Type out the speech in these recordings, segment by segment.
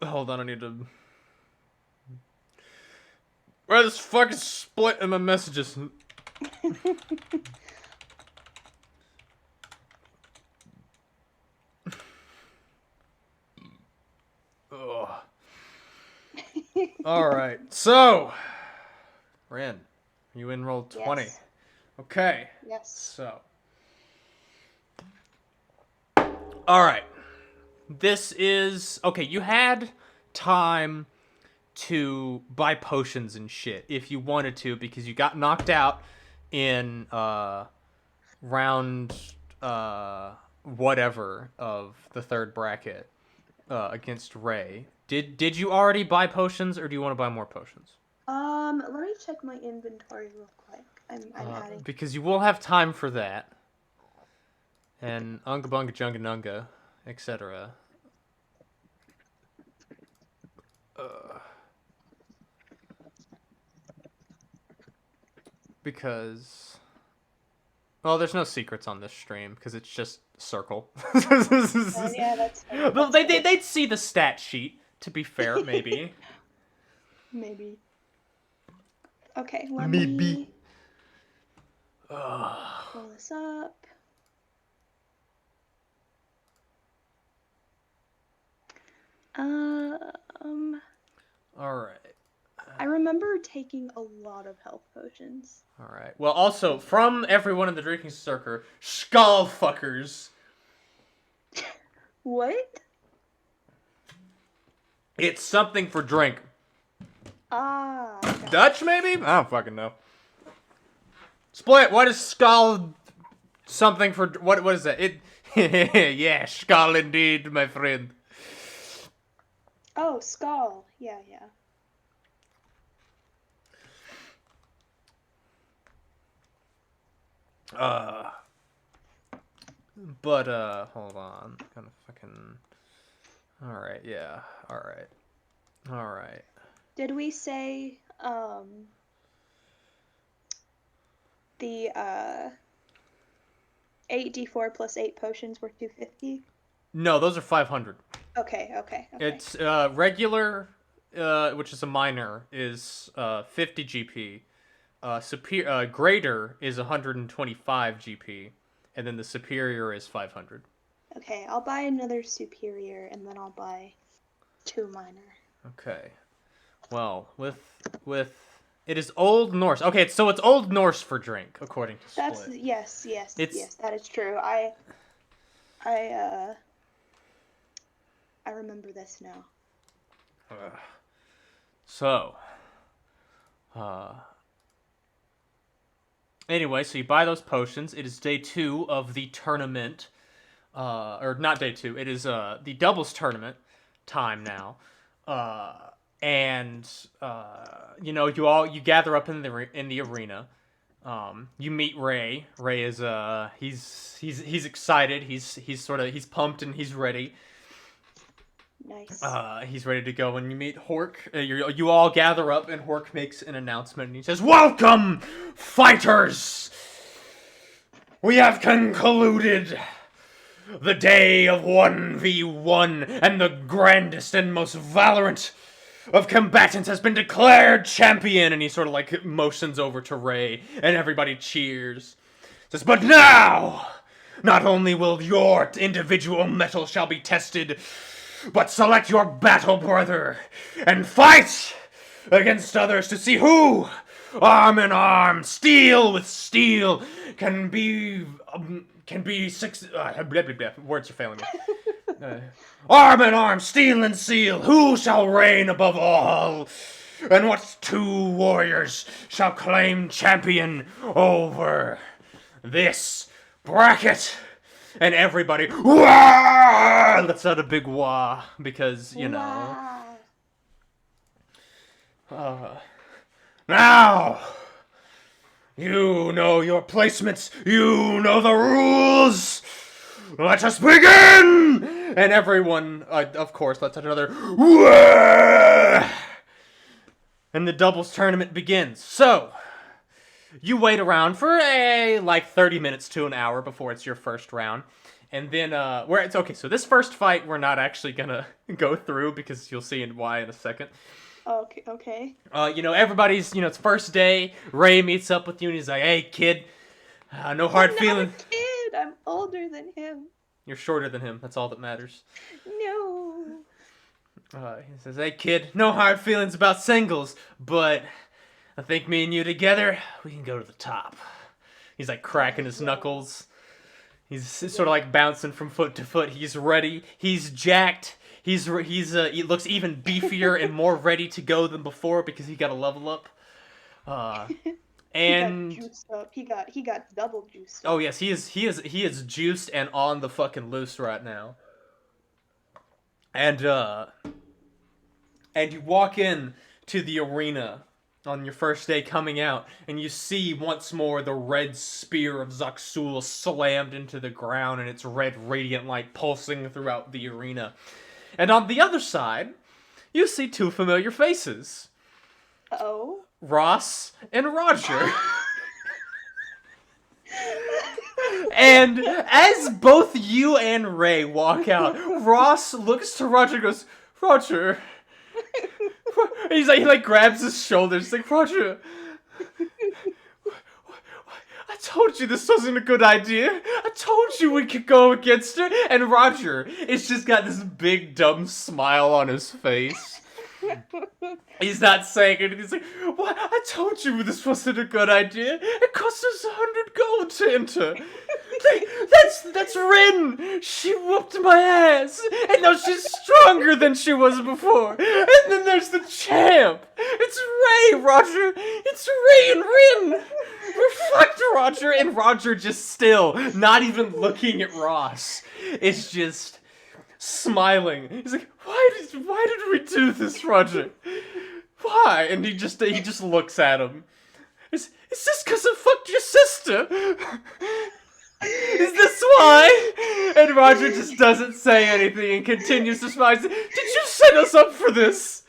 Hold on, I need to... Where this fucking split in my messages? Ugh. Alright, so... Rin, you enrolled 20. Yes. Okay. Yes. So... Alright. This is... Okay, you had time to buy potions and shit if you wanted to, because you got knocked out in round whatever of the third bracket against Ray. Did you already buy potions, or do you want to buy more potions? Let me check my inventory real quick. I'm adding. Because you will have time for that. And Unga Bunga Junga Nunga, etc. Because... Well, there's no secrets on this stream, because it's just circle. Yeah, that's fair. Well, they'd see the stat sheet, to be fair, maybe. Maybe. Okay, let me pull this up. Alright. I remember taking a lot of health potions. Alright. Well, also, from everyone in the drinking circle, skull fuckers. What? It's something for drink. Ah. Okay. Dutch, maybe? I don't fucking know. Split, what is skull something for... What is that? It... yeah, skull indeed, my friend. Oh, skull. Yeah, yeah. Hold on. Kind of fucking... Alright, yeah. Alright. Did we say, the, 8d4 plus 8 potions were 250? No, those are 500. Okay. It's, regular, which is a minor, is, 50 GP. Greater is 125 GP. And then the superior is 500. Okay, I'll buy another superior, and then I'll buy 2 minor. Okay. Well, with it is Old Norse. Okay, so it's Old Norse for drink, according to Split. That's yes, that is true. I remember this now. So, anyway, so you buy those potions. It is day 2 of the tournament. Or not day 2. It is the doubles tournament time now. And you gather up in the arena. You meet Ray. Ray is he's excited. He's pumped and he's ready. Nice. He's ready to go. And you meet Hork. You all gather up, and Hork makes an announcement, and he says, "Welcome, fighters! We have concluded the day of 1v1, and the grandest and most valorant of combatants has been declared champion." And he sort of like motions over to Ray, and everybody cheers. Says, "But now, not only will your individual mettle shall be tested, but select your battle brother and fight against others to see who, arm in arm, steel with steel, can be words are failing me. Arm in arm, steel and seal, who shall reign above all? And what 2 warriors shall claim champion over this bracket?" And everybody, wah! Let's out a big wah, because, you know. Now, you know your placements, you know the rules. Let us begin! And everyone, of course, lets out another wah! And the doubles tournament begins. So, you wait around for 30 minutes to an hour before it's your first round. And then, where it's okay, so this first fight we're not actually gonna go through because you'll see why in a second. Okay. Everybody's, it's first day. Ray meets up with you and he's like, hey, kid, no hard feelings. I'm not a kid. I'm older than him. You're shorter than him. That's all that matters. No. He says, hey, kid, no hard feelings about singles, but I think me and you together, we can go to the top. He's like cracking his knuckles. He's sort of like bouncing from foot to foot. He's ready. He's jacked. He looks even beefier and more ready to go than before because he got a level up. And he got juiced up. He got double juiced up. Oh yes, he is juiced and on the fucking loose right now. And you walk in to the arena on your first day coming out, and you see once more the red spear of Zaxul slammed into the ground and its red radiant light pulsing throughout the arena. And on the other side, you see two familiar faces. Oh? Ross and Roger. And as both you and Ray walk out, Ross looks to Roger and goes, Roger. And he grabs his shoulders, like, Roger. I told you this wasn't a good idea. I told you we could go against her. And Roger, it's just got this big dumb smile on his face. He's not saying it. He's like, "What? I told you this wasn't a good idea. It cost us 100 gold to enter. That's Rin. She whooped my ass, and now she's stronger than she was before. And then there's the champ. It's Ray, Roger. It's Ray and Rin. Reflect, Roger." And Roger just still, not even looking at Ross. It's just smiling. He's like, why did we do this, Roger? Why? And he just looks at him. Is this because I fucked your sister? Is this why? And Roger just doesn't say anything and continues to smile. Did you set us up for this?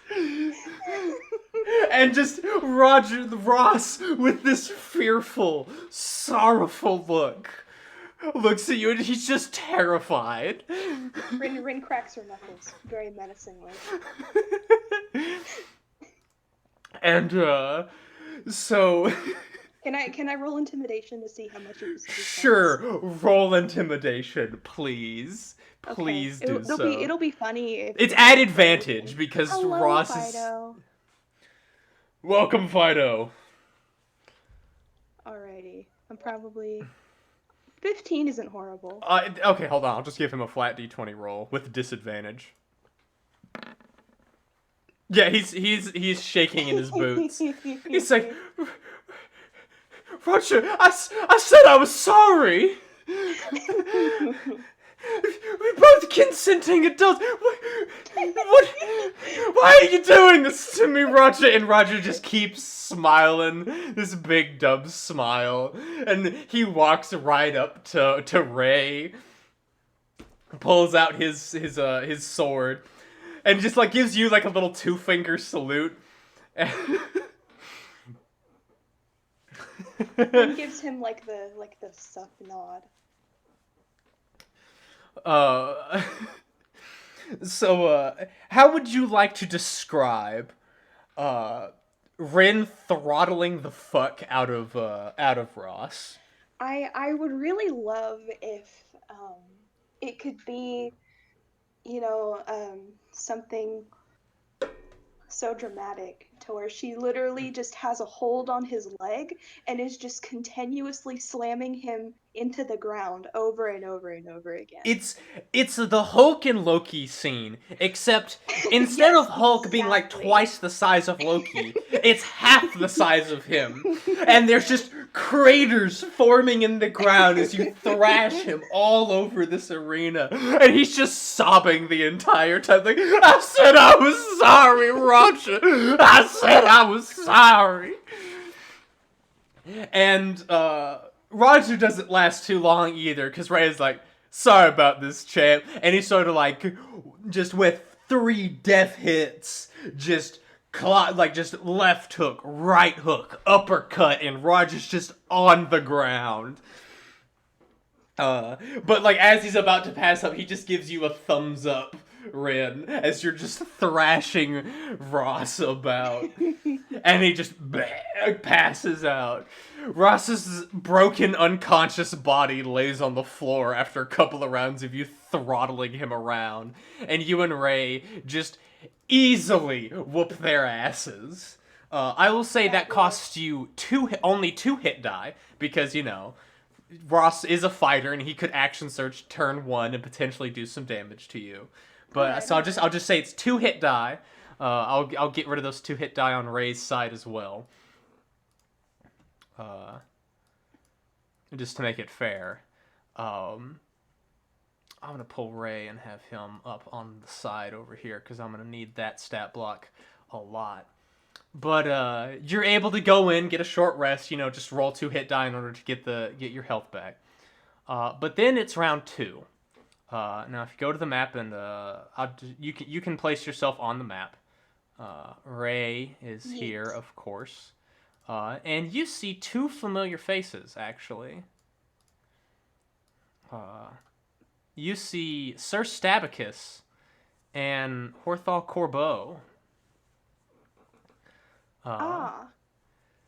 And just Ross, with this fearful, sorrowful look, looks at you and he's just terrified. Rin cracks her knuckles very menacingly. And, so... Can I roll intimidation to see how much it was? Sure, roll intimidation, please. Please do so. It'll be funny if it's at advantage because Hello, Ross Fido. is... Welcome, Fido. Alrighty. I'm probably... 15 isn't horrible. Okay, hold on. I'll just give him a flat d20 roll with disadvantage. Yeah, he's shaking in his boots. He's like, Roger, I said I was sorry. We both consenting adults. What? Why are you doing this to me, Roger? And Roger just keeps smiling, this big dumb smile, and he walks right up to Ray, pulls out his sword, and just gives you a little 2-finger salute. And gives him the suck nod. So, how would you like to describe, Rin throttling the fuck out of Ross? I would really love if, it could be, something so dramatic to where she literally just has a hold on his leg and is just continuously slamming him into the ground over and over and over again. It's the Hulk and Loki scene, except instead of Hulk being twice the size of Loki, it's half the size of him. And there's just craters forming in the ground as you thrash him all over this arena. And he's just sobbing the entire time, like, I said I was sorry, Roger. I said I was sorry. And, Roger doesn't last too long either, because Ray is like, sorry about this, champ. And he's sort of just with 3 death hits, just left hook, right hook, uppercut, and Roger's just on the ground. But like as he's about to pass up, he just gives you a thumbs up, Rin, as you're just thrashing Ross about, and he just passes out. Ross's broken, unconscious body lays on the floor after a couple of rounds of you throttling him around, and you and Ray just easily whoop their asses. I will say that costs you only two hit die because Ross is a fighter and he could action surge turn 1 and potentially do some damage to you. But Alright, so I'll just say it's 2 hit die. I'll get rid of those 2 hit die on Ray's side as well. Just to make it fair. I'm gonna pull Ray and have him up on the side over here because I'm gonna need that stat block a lot. But you're able to go in, get a short rest, just roll 2 hit die in order to get your health back. But then it's round 2. Now if you go to the map and you can place yourself on the map. Ray is here, of course. And you see 2 familiar faces, actually. You see Sir Stabicus and Horthal Corbeau.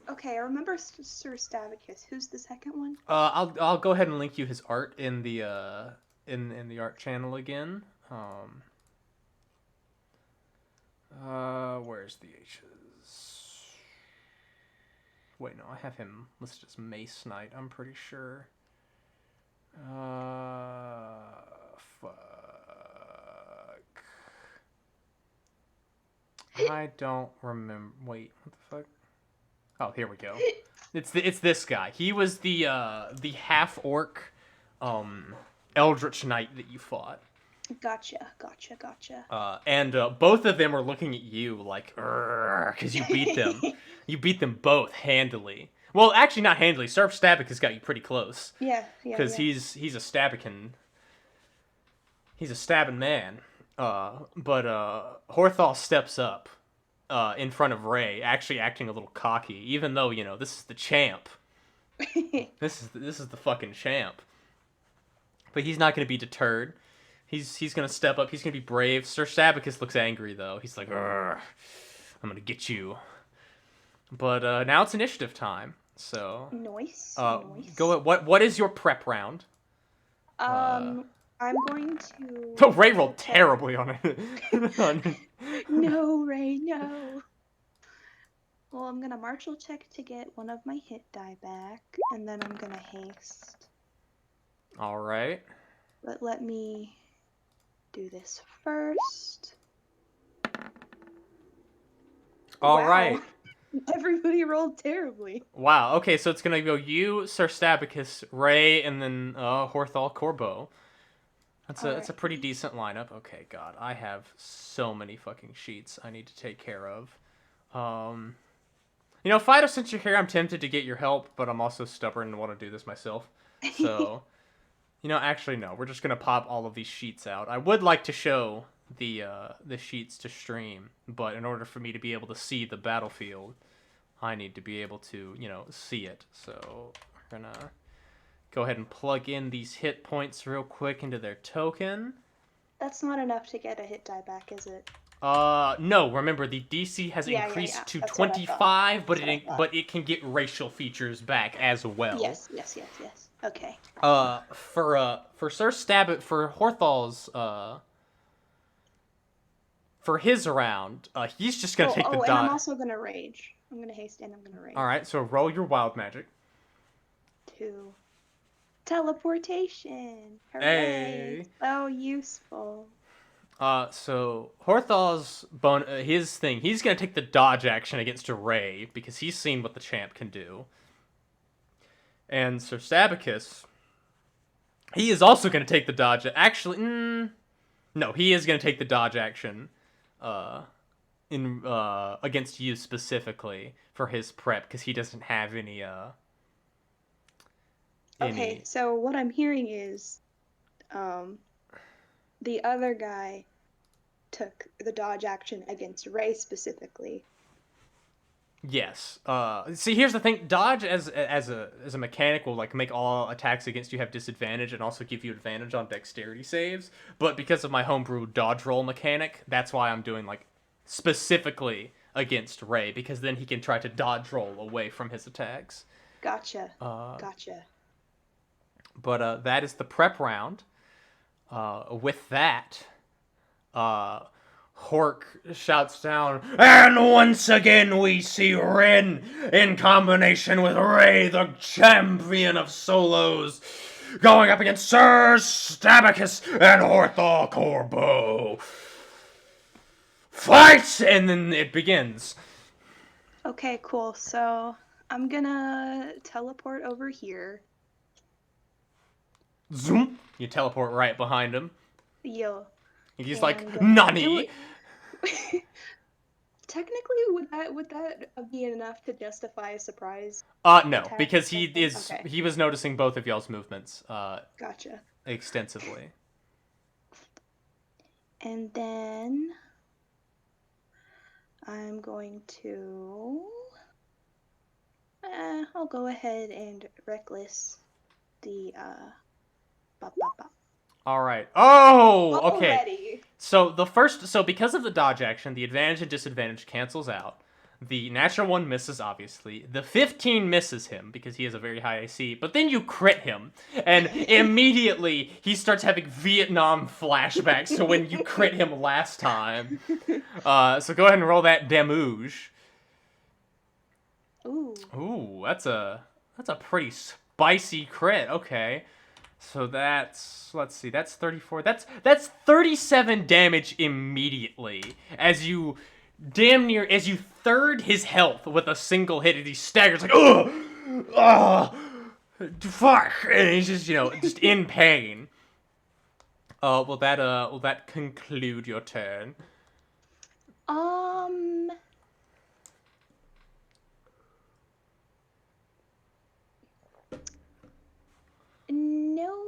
Okay, I remember Sir Stavicus. Who's the second one? I'll go ahead and link you his art in the in the art channel again. Where's the H's? Wait, no, I have him listed as Mace Knight. I'm pretty sure. Fuck. I don't remember. Wait, what the fuck? Oh, here we go. It's this guy. He was the half orc, Eldritch Knight that you fought. Gotcha. And both of them are looking at you like, because you beat them. You beat them both handily. Well, actually, not handily. Surf Stabic has got you pretty close. Yeah. Because he's a stabbing. He's a stabbing man. But Horthal steps up in front of Ray, actually acting a little cocky, even though this is the champ. This is the fucking champ. But he's not going to be deterred. He's going to step up. He's going to be brave. Sir Stabicus looks angry though. He's like, I'm going to get you. But now it's initiative time. So nice. Go. What is your prep round? I'm going to. Oh, Ray rolled terribly on it. No, Ray, no. Well, I'm gonna martial check to get one of my hit die back, and then I'm gonna haste. All right. But let me do this first. All right. Everybody rolled terribly. Wow. Okay, so it's gonna go you, Sir Stabicus, Ray, and then Horthal Corbeau. That's a pretty decent lineup. Okay, God, I have so many fucking sheets I need to take care of. Fido, since you're here, I'm tempted to get your help, but I'm also stubborn and want to do this myself. So, actually no, we're just gonna pop all of these sheets out. I would like to show the sheets to stream, but in order for me to be able to see the battlefield, I need to be able to see it. So we're gonna go ahead and plug in these hit points real quick into their token. That's not enough to get a hit die back, is it? No. Remember, the DC has increased to 25, but it can get racial features back as well. Yes. Okay. For Sir Stabbit, for Horthal's, for his round, he's just gonna take the dodge. And I'm also gonna rage. I'm gonna haste and I'm gonna rage. All right, so roll your wild magic. 2. Teleportation. Hooray. Hey. So useful. So Horthal's his thing, he's gonna take the dodge action against Ray because he's seen what the champ can do. And Sir Stabicus, he is also gonna take the dodge. Actually, no, he is gonna take the dodge action, against you specifically for his prep because he doesn't have any. Okay, so what I'm hearing is, the other guy took the dodge action against Ray specifically, Yes. See, here's the thing. Dodge as a mechanic will like make all attacks against you have disadvantage and also give you advantage on dexterity saves. But because of my homebrew dodge roll mechanic, that's why I'm doing like specifically against Ray, because then he can try to dodge roll away from his attacks. Gotcha. Gotcha. But that is the prep round. With that, Hork shouts down, and once again we see Rin in combination with Ray, the champion of solos, going up against Sir Stabacus and Horthol Corbo. Fight! And then it begins. Okay, cool. So I'm gonna teleport over here. Zoom! You teleport right behind him. Yo. He's like, Nani? Technically, would that be enough to justify a surprise? No, attack? because he Okay. was noticing both of y'all's movements, Gotcha. extensively. And then I'm going to I'll go ahead and reckless the bop, bop, bop. All right. Oh, okay. Already. So because of the dodge action, the advantage and disadvantage cancels out. The natural one misses, obviously. The 15 misses him because he has a very high AC. But then you crit him, and immediately he starts having Vietnam flashbacks to when you crit him last time. So go ahead and roll that damage. Ooh, that's a pretty spicy crit. Okay. So let's see, that's 34. That's 37 damage immediately as you third his health with a single hit, and he staggers like, ugh, fuck, and he's just just in pain. Will that conclude your turn? No,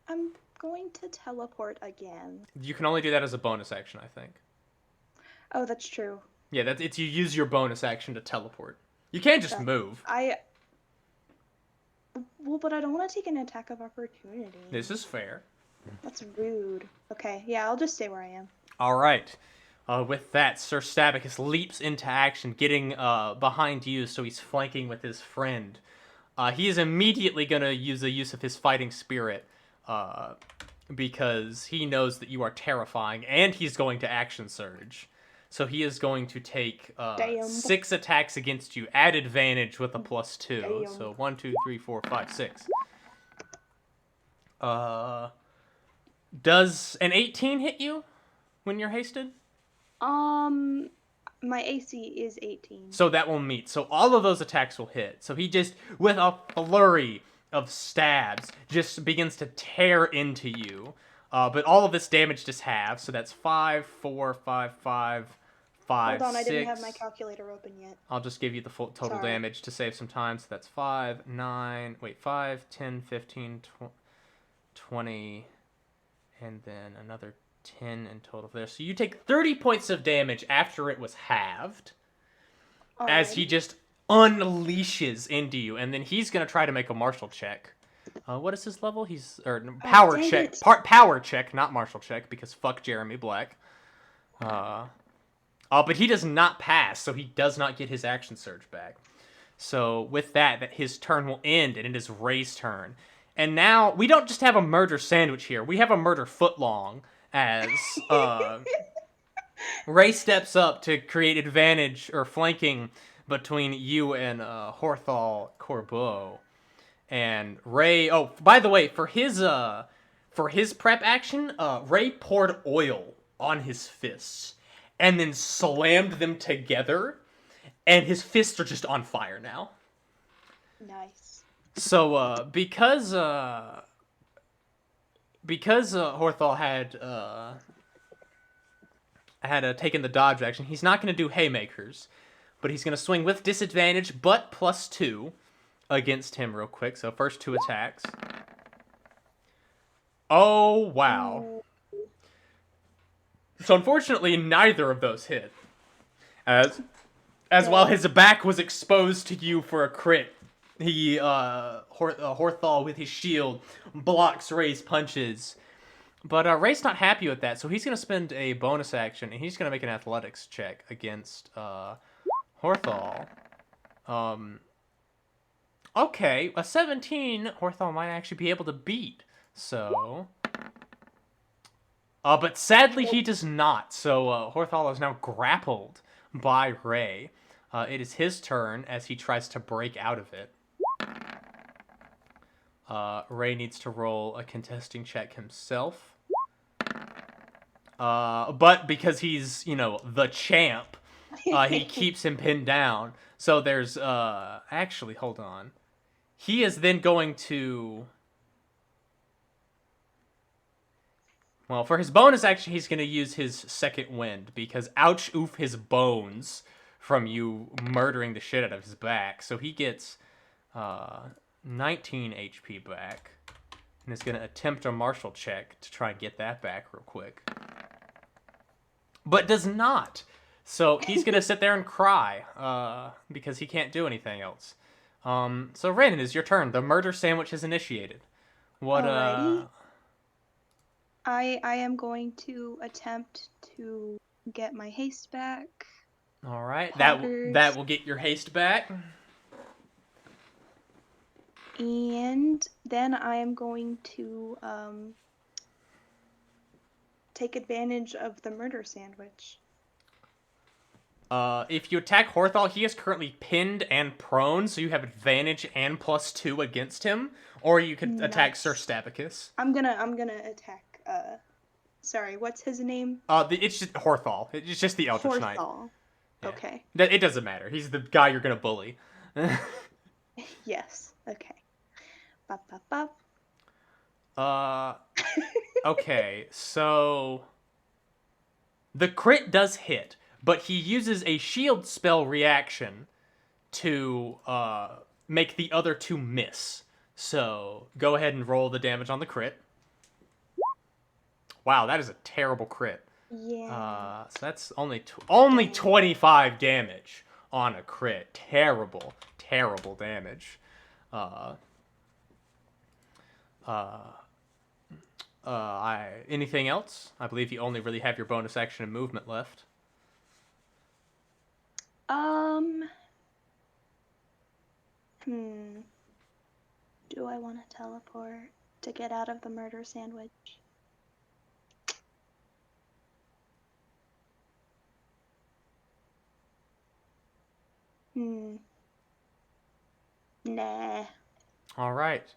I'm going to teleport again. You can only do that as a bonus action, I think. Oh, that's true. Yeah, it's you use your bonus action to teleport. You can't just move. Well, but I don't want to take an attack of opportunity. This is fair. That's rude. Okay, yeah, I'll just stay where I am. All right. With that, Sir Stabacus leaps into action, getting behind you, so he's flanking with his friend. He is immediately going to use the use of his fighting spirit, because he knows that you are terrifying, and he's going to action surge. So he is going to take 6 attacks against you at advantage with a +2. Damn. So 1, 2, 3, 4, 5, 6. Does an 18 hit you when you're hasted? My AC is 18. So that will meet. So all of those attacks will hit. So he just, with a flurry of stabs, just begins to tear into you. But all of this damage just halves. So that's 5, 4, 5, 5, 5, Hold on, 6. I didn't have my calculator open yet. I'll just give you the full total damage to save some time. So that's 5, 10, 15, 20, and then another 10 in total there. So you take 30 points of damage after it was halved. As he just unleashes into you. And then he's going to try to make a martial check. What is his level? Power check. Power check, not martial check, because fuck Jeremy Black. But he does not pass, so he does not get his action surge back. So with that his turn will end, and it is Ray's turn. And now, we don't just have a murder sandwich here. We have a murder footlong, as Ray steps up to create advantage, or flanking, between you and Horthol Corbeau. And Ray... Oh, by the way, for his prep action, Ray poured oil on his fists and then slammed them together, and his fists are just on fire now. Nice. So, because Horthol had taken the dodge action, he's not going to do haymakers, but he's going to swing with disadvantage, but +2 against him real quick. So first 2 attacks. Oh, wow. So unfortunately, neither of those hit. As as while his back was exposed to you for a crit, he Horthal with his shield blocks Ray's punches. But Ray's not happy with that, so he's gonna spend a bonus action and he's gonna make an athletics check against Horthal. Okay, a 17 Horthal might actually be able to beat. So but sadly he does not. So Horthal is now grappled by Ray. It is his turn as he tries to break out of it. Ray needs to roll a contesting check himself. But because he's, the champ, he keeps him pinned down. So there's, actually, hold on. He is then going to... Well, for his bonus action, he's going to use his second wind, because ouch oof his bones from you murdering the shit out of his back. So he gets 19 HP back, and is going to attempt a martial check to try and get that back real quick. But does not. So he's going to sit there and cry, because he can't do anything else. So Rin, it is your turn. The murder sandwich is initiated. What, Alrighty. I am going to attempt to get my haste back. All right, that will get your haste back. And then I am going to take advantage of the murder sandwich. If you attack Horthal, he is currently pinned and prone, so you have advantage and +2 against him. Or you could attack Sir Stabicus. I'm gonna attack. Sorry, what's his name? It's just Horthal. It's just the Eldritch Knight. Horthal. Yeah. Okay. It doesn't matter. He's the guy you're gonna bully. Yes. Okay. Bop, bop, bop. Okay, so the crit does hit, but he uses a shield spell reaction to make the other two miss. So go ahead and roll the damage on the crit. Wow, that is a terrible crit. Yeah. So that's only 25 damage on a crit. Terrible damage. Anything else? I believe you only really have your bonus action and movement left. Do I want to teleport to get out of the murder sandwich? Nah. All right.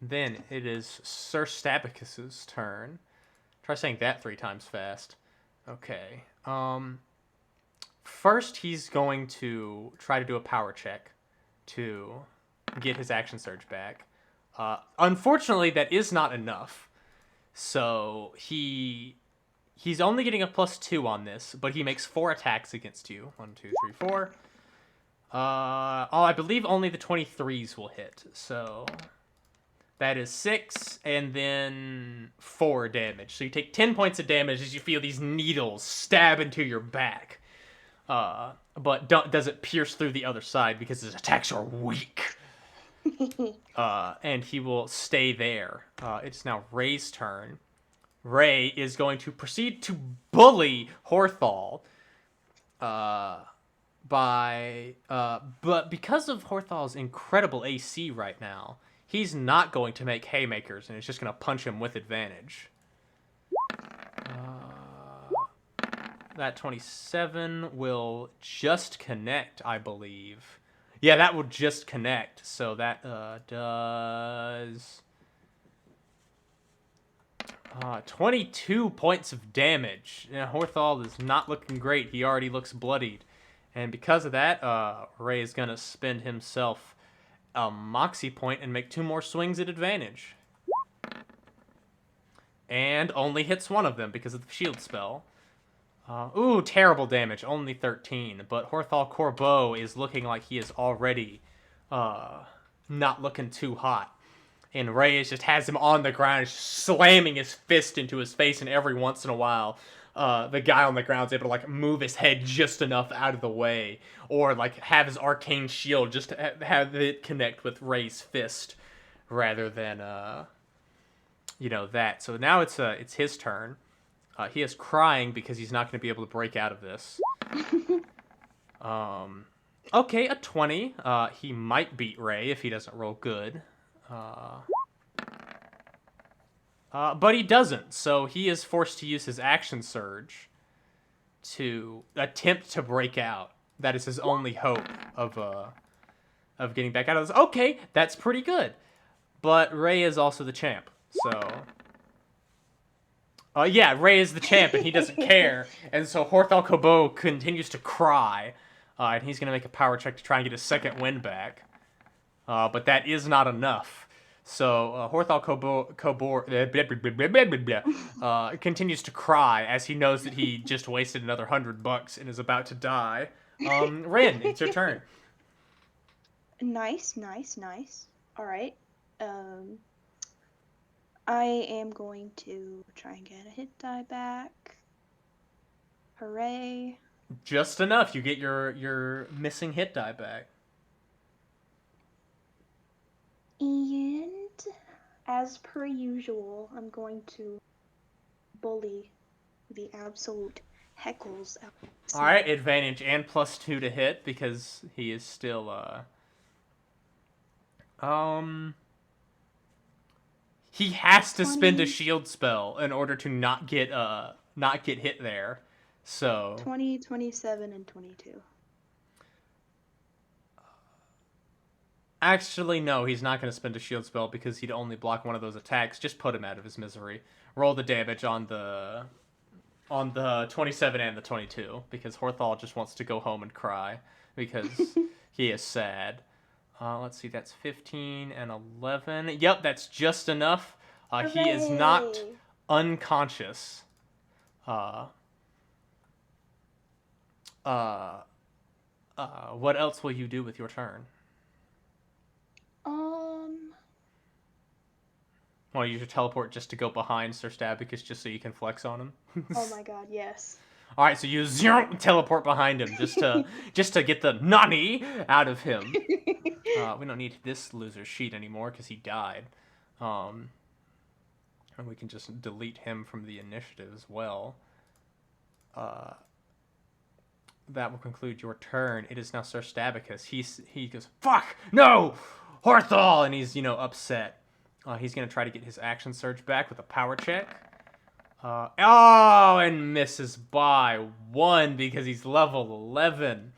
Then it is Sir Stabicus's turn. Try saying that 3 times fast. Okay. First, he's going to try to do a power check to get his action surge back. Unfortunately, that is not enough. So he's only getting a +2 on this, but he makes 4 attacks against you. 1, 2, 3, 4. I believe only the 23s will hit. So that is 6 and then 4 damage. So you take 10 points of damage as you feel these needles stab into your back. But doesn't pierce through the other side because his attacks are weak. And he will stay there. It's now Ray's turn. Ray is going to proceed to bully Horthal. But because of Horthal's incredible AC right now, he's not going to make haymakers, and it's just going to punch him with advantage. That 27 will just connect, I believe. Yeah, that will just connect. So that does 22 points of damage. Horthal is not looking great. He already looks bloodied. And because of that, Ray is going to spend himself a Moxie point and make 2 more swings at advantage. And only hits one of them because of the shield spell. Ooh, terrible damage. Only 13. But Horthal Corbeau is looking like he is already not looking too hot. And Ray just has him on the ground, slamming his fist into his face, and every once in a while, the guy on the ground's able to like move his head just enough out of the way, or like have his arcane shield just to have it connect with Ray's fist, rather than that. So now it's his turn. He is crying because he's not going to be able to break out of this. Okay, a 20. He might beat Ray if he doesn't roll good. But he doesn't, so he is forced to use his action surge to attempt to break out. That is his only hope of getting back out of this. Okay, that's pretty good. But Ray is also the champ, so... yeah, Ray is the champ, and he doesn't care. And so Horthal Kobo continues to cry, and he's going to make a power check to try and get his second wind back. But that is not enough. So Horthal Kobo continues to cry as he knows that he just wasted another $100 and is about to die. Rin, it's your turn. Nice. All right. I am going to try and get a hit die back. Hooray. Just enough. You get your missing hit die back. And as per usual, I'm going to bully the absolute heckles out. Alright, advantage and +2 to hit because he is still he has to spend a shield spell in order to not get hit there. So 20, 27, and 22. Actually, no, he's not going to spend a shield spell because he'd only block one of those attacks. Just put him out of his misery. Roll the damage on the 27 and the 22 because Horthal just wants to go home and cry because he is sad. Let's see, that's 15 and 11. Yep, that's just enough. He is not unconscious. What else will you do with your turn? Want to use your teleport just to go behind Sir Stabicus just so you can flex on him? Oh my god, yes. All right, so you teleport behind him just to get the nani out of him. We don't need this loser's sheet anymore because he died. And we can just delete him from the initiative as well. That will conclude your turn. It is now Sir Stabicus. He goes, fuck, no, Horthal, and he's upset. He's gonna try to get his action surge back with a power check. And misses by 1 because he's level 11.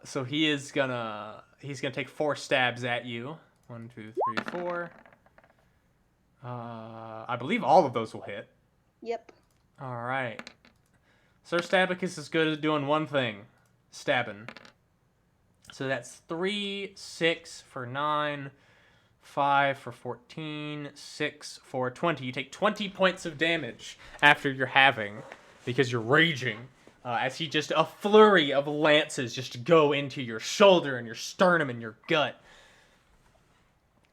So he's gonna take 4 stabs at you. 1, 2, 3, 4. I believe all of those will hit. Yep. All right. Sir Stabicus is good at doing one thing, stabbing. So that's 3, 6 for 9, 5 for 14, 6 for 20. You take 20 points of damage after you're having, because you're raging, as he just, a flurry of lances just go into your shoulder and your sternum and your gut.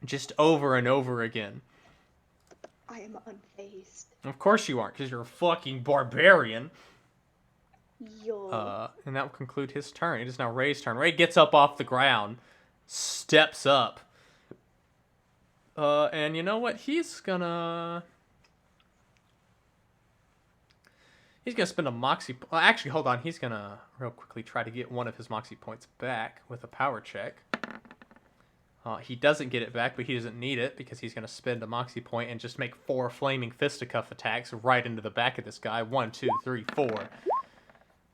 Just over and over again. I am unfazed. Of course you aren't, because you're a fucking barbarian. Yo. And that will conclude his turn. It is now Ray's turn. Ray gets up off the ground, steps up, and you know what? He's gonna spend a moxie. Actually, hold on. He's gonna real quickly try to get one of his moxie points back with a power check. He doesn't get it back, but he doesn't need it because he's gonna spend a moxie point and just make 4 flaming fisticuff attacks right into the back of this guy. 1, 2, 3, 4.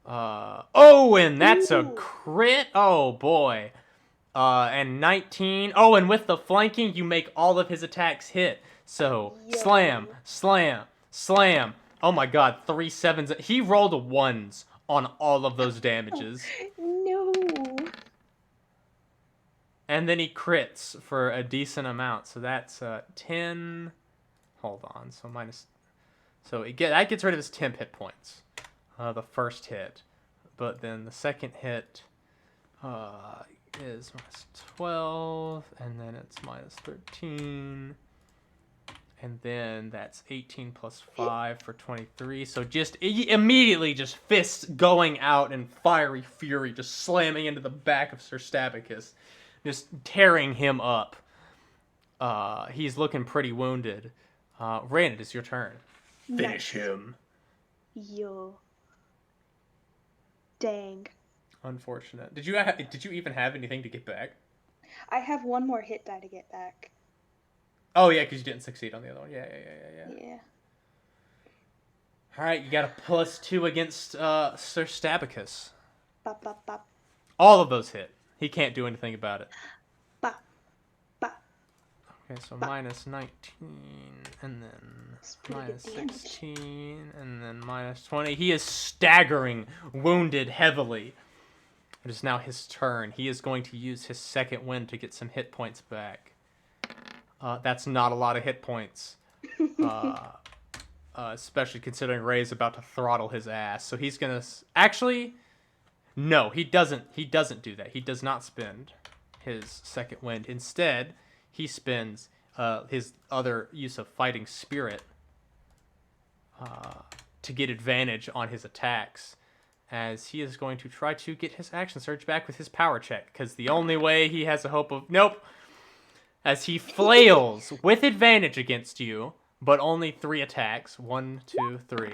And that's a crit. Oh boy. And 19. Oh, and with the flanking, you make all of his attacks hit. So, slam, slam, slam. Oh my god, 3 7s. He rolled 1s on all of those damages. No. And then he crits for a decent amount. So that's 10. Hold on. So that gets rid of his 10 hit points. The first hit. But then the second hit is -12, and then it's -13, And then that's 18 plus 5 for 23. So just immediately just fists going out in fiery fury, just slamming into the back of Sir Stabicus, just tearing him up. He's looking pretty wounded. Rain, it is your turn. Finish him. Yo. Dang. Unfortunate. Did you even have anything to get back? I have one more hit die to get back. Oh yeah, because you didn't succeed on the other one. Yeah. Yeah. All right, you got a +2 against Sir Stabicus. Bop, bop, bop. All of those hit. He can't do anything about it. Bop, bop. Okay, so Bop. minus 19, and then minus 16, and then minus 20. He is staggering, wounded heavily. It is now his turn. He is going to use his second wind to get some hit points back. That's not a lot of hit points. Especially considering Ray's about to throttle his ass. So he's gonna actually, no, he doesn't do that. He does not spend his second wind. Instead, he spends his other use of fighting spirit to get advantage on his attacks, as he is going to try to get his action surge back with his power check, because the only way he has a hope of as he flails with advantage against you. But only 3 attacks. 1, 2, 3.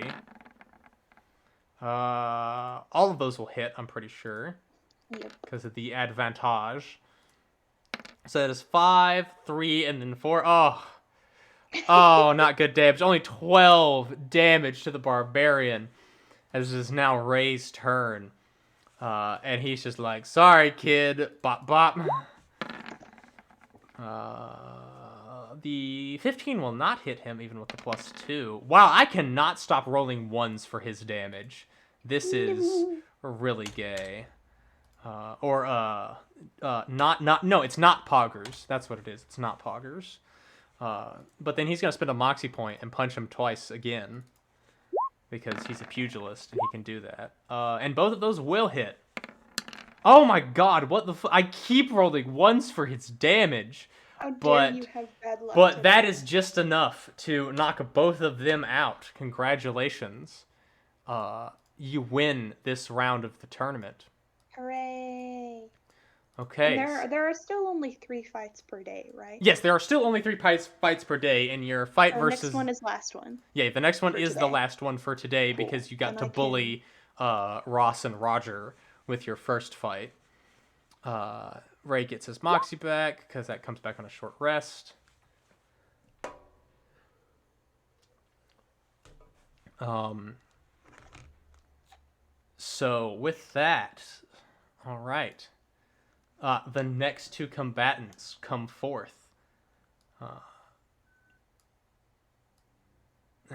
All of those will hit, I'm pretty sure. Yep. Because of the advantage. So that is 5, 3, and then 4. Oh, not good damage. Only 12 damage to the barbarian. As it is now Ray's turn. And he's just like, sorry, kid. Bop, bop. The 15 will not hit him, even with the +2. Wow, I cannot stop rolling 1s for his damage. This is really gay. No, it's not Poggers. That's what it is. It's not Poggers. But then he's going to spend a Moxie point and punch him twice again. Because he's a pugilist, and he can do that. And both of those will hit. Oh my god, what the I keep rolling 1s for his damage. How dare you have bad luck. But that is just enough to knock both of them out. Congratulations. You win this round of the tournament. Hooray. Okay. And there are still only 3 fights per day, right? Yes, there are still only 3 fights per day, and your fight versus... The next one is last one. Yeah, the next one is today. the last one for today, Cool. because you got Then to bully Ross and Roger with your first fight. Ray gets his Moxie back, because that comes back on a short rest. So, with that, all right. The next 2 combatants come forth.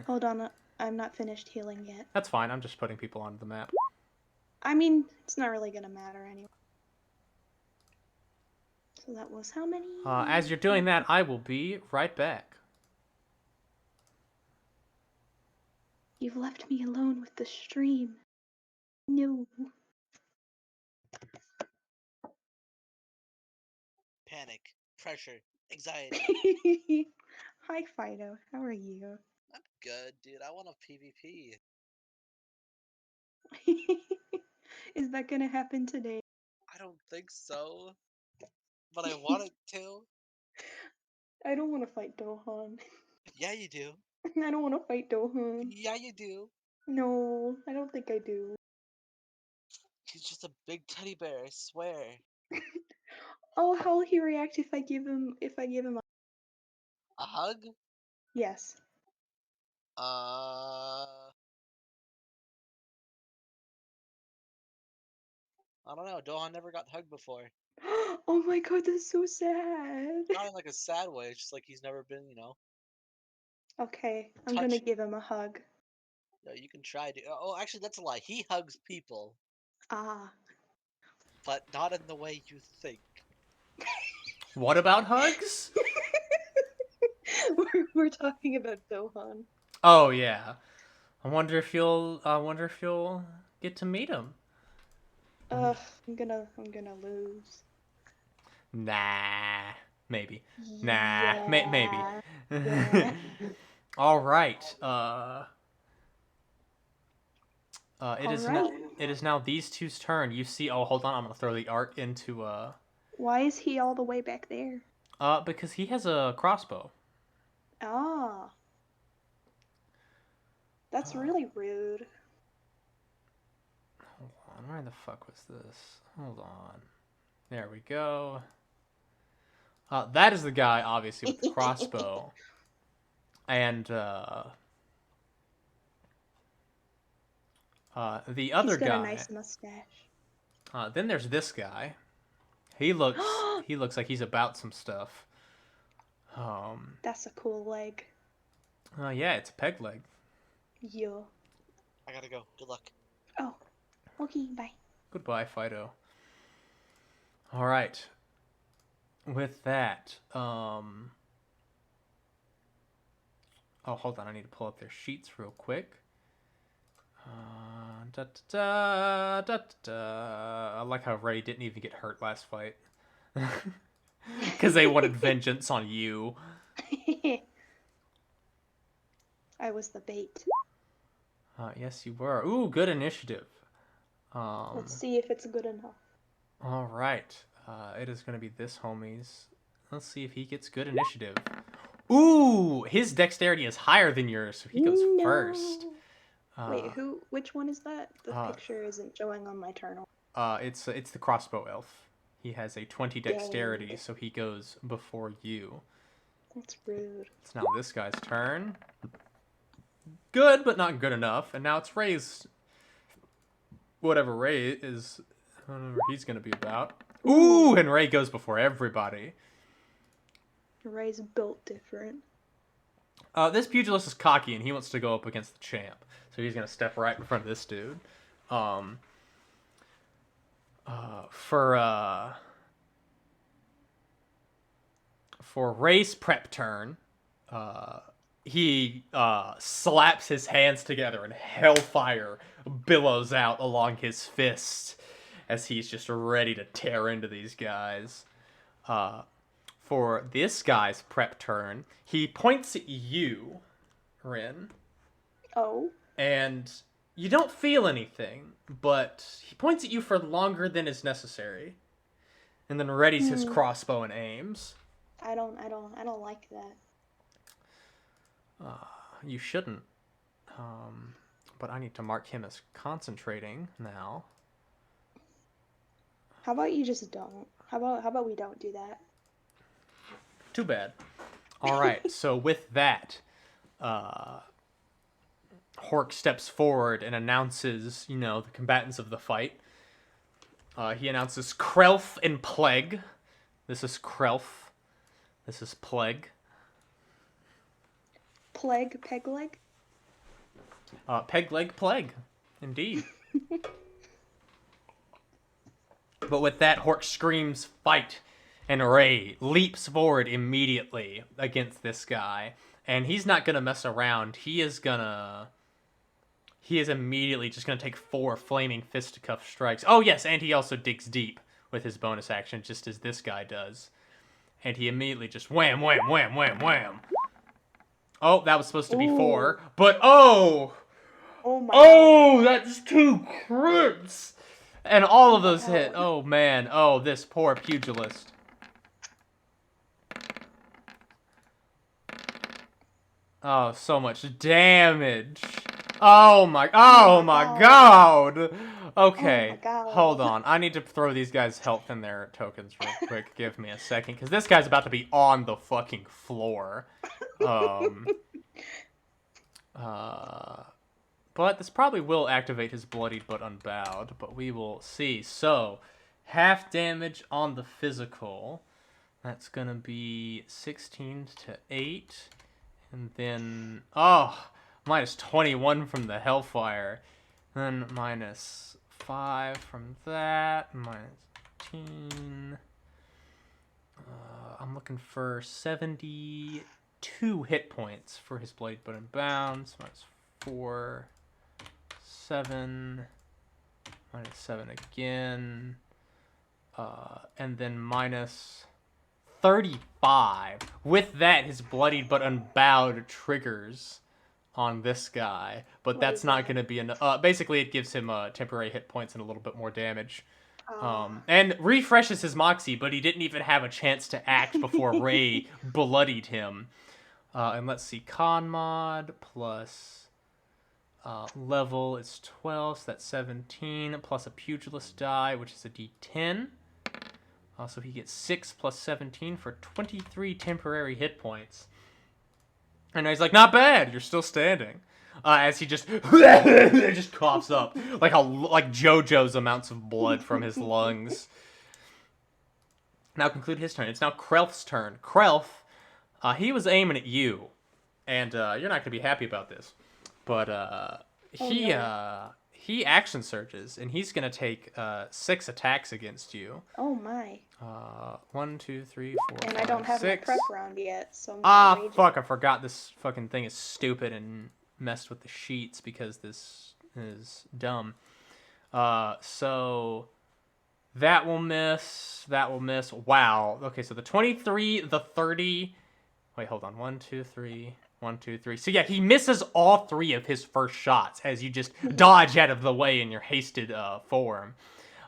Hold on, I'm not finished healing yet. That's fine, I'm just putting people onto the map. I mean, it's not really gonna matter anyway. So that was how many? As you're doing that, I will be right back. You've left me alone with the stream. No. Panic, pressure, anxiety. Hi, Fido. How are you? I'm good, dude. I want a PvP. Is that gonna happen today? I don't think so, but I want it to. I don't want to fight Dohan. Yeah, you do. I don't want to fight Dohan. Yeah, you do. No, I don't think I do. He's just a big teddy bear, I swear. Oh, how will he react if I give him a... A hug? Yes. I don't know. Dohan never got hugged before. Oh my god, that's so sad. Not in like a sad way. It's just like he's never been, Okay, I'm gonna touched. give him a hug. No, you can try to. Oh, actually, that's a lie. He hugs people, Ah. but not in the way you think. What about hugs? We're talking about Dohan. Oh yeah. I wonder if you'll get to meet him. I'm gonna lose. Nah. Maybe. Nah, maybe. Yeah. All right. It All is now. right. It is now these two's turn. You see. Oh, hold on. I'm gonna throw the art into. Why is he all the way back there? Because he has a crossbow. Ah. That's really rude. Hold on. Where the fuck was this? Hold on. There we go. That is the guy, obviously, with the crossbow. And the other He's got a guy. nice mustache. Then there's this guy. He looks like he's about some stuff. That's a cool leg. Yeah, it's a peg leg. Yeah. I gotta go. Good luck. Oh. Okay, bye. Goodbye, Fido. All right. With that, oh, hold on. I need to pull up their sheets real quick. Da, da, da, da, da. I like how Ray didn't even get hurt last fight. Because they wanted vengeance on you. I was the bait. Yes, you were. Ooh, good initiative. Let's see if it's good enough. All right. It is going to be this homie's. Let's see if he gets good initiative. Ooh, his dexterity is higher than yours, so he goes first. Wait, which one is that? The picture isn't showing on my turn. It's the crossbow elf. He has a 20 dexterity, Dang. so he goes before you. That's rude. It's now this guy's turn. Good, but not good enough. And now it's Ray's. Whatever Ray is, whatever he's gonna be about. Ooh, and Ray goes before everybody. Ray's built different. This pugilist is cocky, and he wants to go up against the champ. So he's gonna step right in front of this dude. For Ray's prep turn, he slaps his hands together and hellfire billows out along his fists as he's just ready to tear into these guys. For this guy's prep turn, he points at you, Rin. Oh. And you don't feel anything, but he points at you for longer than is necessary. And then readies his crossbow and aims. I don't like that. You shouldn't. But I need to mark him as concentrating now. How about you just don't? How about we don't do that? Too bad. All right, so with that, Hork steps forward and announces, the combatants of the fight. He announces Krelf and Plague. This is Krelf. This is Plague. Plague, peg leg? Peg leg Plague. Indeed. But with that, Hork screams, "Fight!" And Ray leaps forward immediately against this guy. And he's not going to mess around. He is immediately just going to take 4 flaming fisticuff strikes. Oh, yes, and he also digs deep with his bonus action, just as this guy does. And he immediately just wham, wham, wham, wham, wham. Oh, that was supposed to be 4. But, Oh my oh, that's 2 crits. And all of those hit. Oh, man. Oh, this poor pugilist. Oh, so much damage. Oh my god. Okay, Oh my god. hold on. I need to throw these guys' health in their tokens real quick. Give me a second, because this guy's about to be on the fucking floor. But this probably will activate his bloodied but unbowed, but we will see. So, half damage on the physical. That's gonna be 16 to 8. And then, minus 21 from the Hellfire. Then minus 5 from that. Minus 18. I'm looking for 72 hit points for his Blade but Unbound. So minus 4, 7, minus 7 again. And then minus 35. With that, his bloodied but unbowed triggers on this guy, but What that's is not that? going to be enough. Basically, it gives him temporary hit points and a little bit more damage. Oh. And refreshes his moxie, but he didn't even have a chance to act before Ray bloodied him. And let's see, con mod plus level is 12, so that's 17, plus a pugilist die, which is a d10. So he gets 6 plus 17 for 23 temporary hit points. And he's like, not bad, you're still standing. As he just just coughs up like JoJo's amounts of blood from his lungs. Now conclude his turn. It's now Krelf's turn. Krelf, he was aiming at you, and you're not gonna be happy about this, but he action surges, and he's gonna take 6 attacks against you. Oh my. 1, 2, 3, 4, And 5, I don't have 6. my prep round yet, so I'm gonna rage it. Fuck, I forgot this fucking thing is stupid and messed with the sheets because this is dumb. So that will miss. Wow. Okay, so the 23, the 30. Wait, hold on. 1, 2, 3. 1, 2, 3. So yeah, he misses all 3 of his first shots as you just dodge out of the way in your hasted form.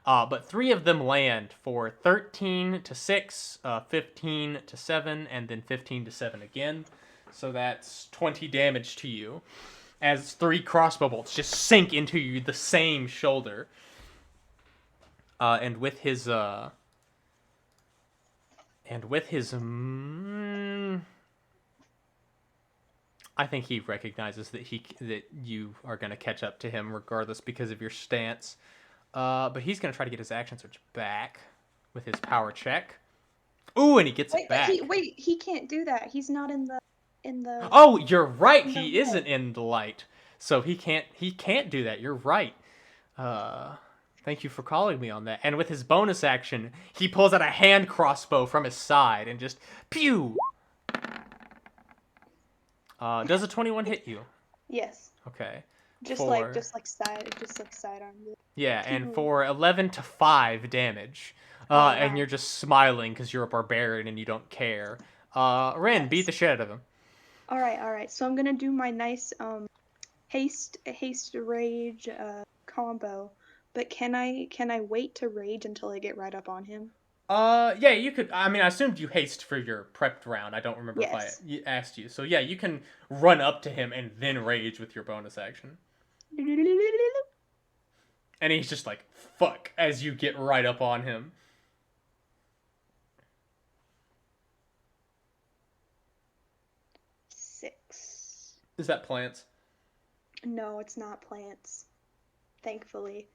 But 3 of them land for 13 to 6, 15 to 7, and then 15 to 7 again. So that's 20 damage to you, as 3 crossbow bolts just sink into you the same shoulder. And with his I think he recognizes that you are going to catch up to him regardless because of your stance. But he's going to try to get his action surge back with his power check. Ooh, and he gets it back. He can't do that. He's not in the Oh, you're right. No, He isn't in the light. So he can't do that. You're right. Thank you for calling me on that. And with his bonus action, he pulls out a hand crossbow from his side and just pew. Does a 21 hit you? Yes. Okay. Just like sidearm. Yeah, and for 11 to 5 damage. And you're just smiling because you're a barbarian and you don't care. Rin, beat the shit out of him. All right. So I'm gonna do my nice haste rage combo. But can I wait to rage until I get right up on him? Yeah, you could. I mean, I assumed you haste for your prepped round. I don't remember if I asked you. So yeah, you can run up to him and then rage with your bonus action. And he's just like, fuck, as you get right up on him. Six. Is that plants? No, it's not plants. Thankfully.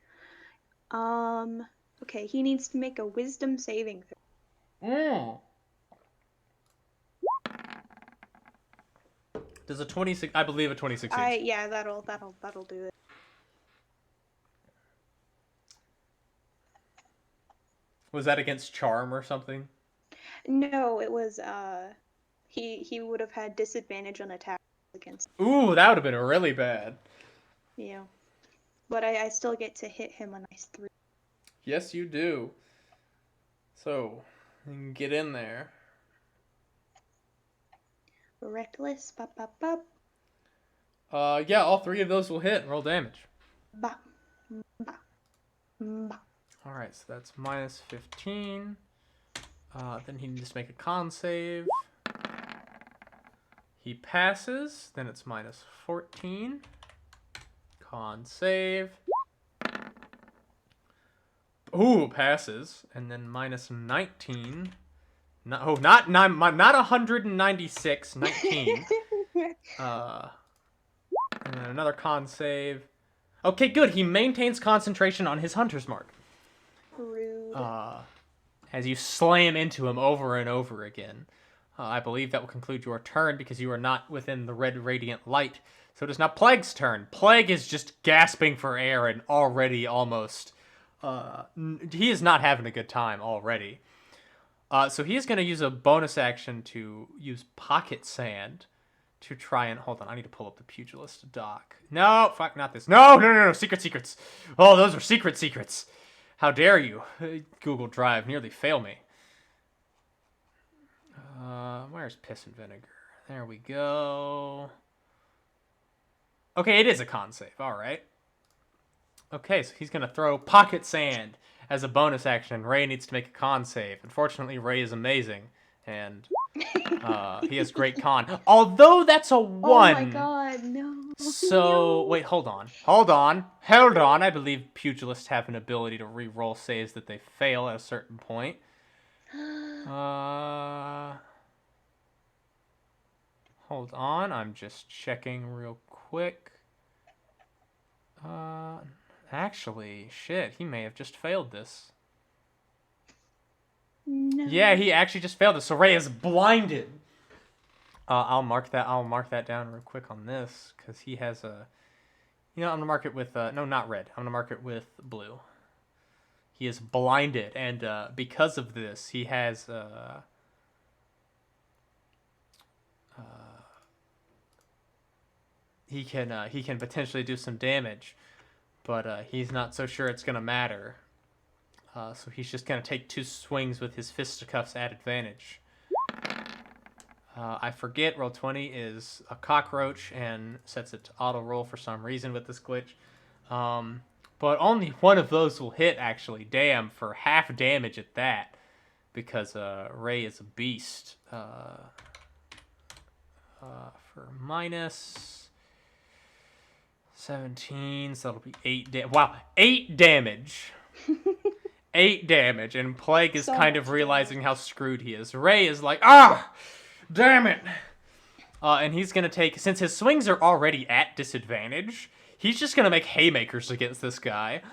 Okay, he needs to make a wisdom saving throw. Does a 26? I believe a 26. Yeah, that'll do it. Was that against charm or something? No, it was he would have had disadvantage on attack against. Ooh, that would have been really bad. Yeah. But I still get to hit him a nice 3. Yes, you do. So, get in there. Reckless. Yeah, all 3 of those will hit. Roll damage. Ba. Ba. Ba. Alright, so that's minus 15. Then he needs to make a con save. He passes. Then it's minus 14. Con save. Ooh, passes. And then minus 19. No, not 196. 19. And then another con save. Okay, good. He maintains concentration on his hunter's mark. Rude. As you slam into him over and over again. I believe that will conclude your turn because you are not within the red radiant light. So it is now Plague's turn. Plague is just gasping for air and already almost... he is not having a good time already. So he is going to use a bonus action to use Pocket Sand to try and... Hold on, I need to pull up the Pugilist doc. No, fuck, not this. No, secrets. Oh, those are secrets. How dare you? Google Drive nearly fail me. Where's piss and vinegar? There we go. Okay, it is a con save. All right. Okay, so he's gonna throw pocket sand as a bonus action. Ray needs to make a con save. Unfortunately, Ray is amazing, and he has great con. Although that's a 1. Oh my god, no. So, No. wait, hold on. Hold on. I believe pugilists have an ability to re-roll saves that they fail at a certain point. Hold on. I'm just checking real quick. Actually, shit, he may have just failed this. No. Yeah, he actually just failed this. So Ray is blinded. I'll mark that down real quick on this because he has a. I'm gonna mark it with no, not red. I'm gonna mark it with blue. He is blinded, and because of this, he has he can potentially do some damage, but he's not so sure it's gonna matter. So he's just gonna take 2 swings with his fisticuffs at advantage. I forget roll 20 is a cockroach and sets it to auto roll for some reason with this glitch. But only one of those will hit, actually. Damn, for half damage at that. Because Ray is a beast. For minus 17, so that'll be 8 damage. Wow, 8 damage. 8 damage, and Plague is So kind of much realizing how screwed he is. Ray is like, ah! Damn it! And he's gonna take, since his swings are already at disadvantage, he's just gonna make haymakers against this guy.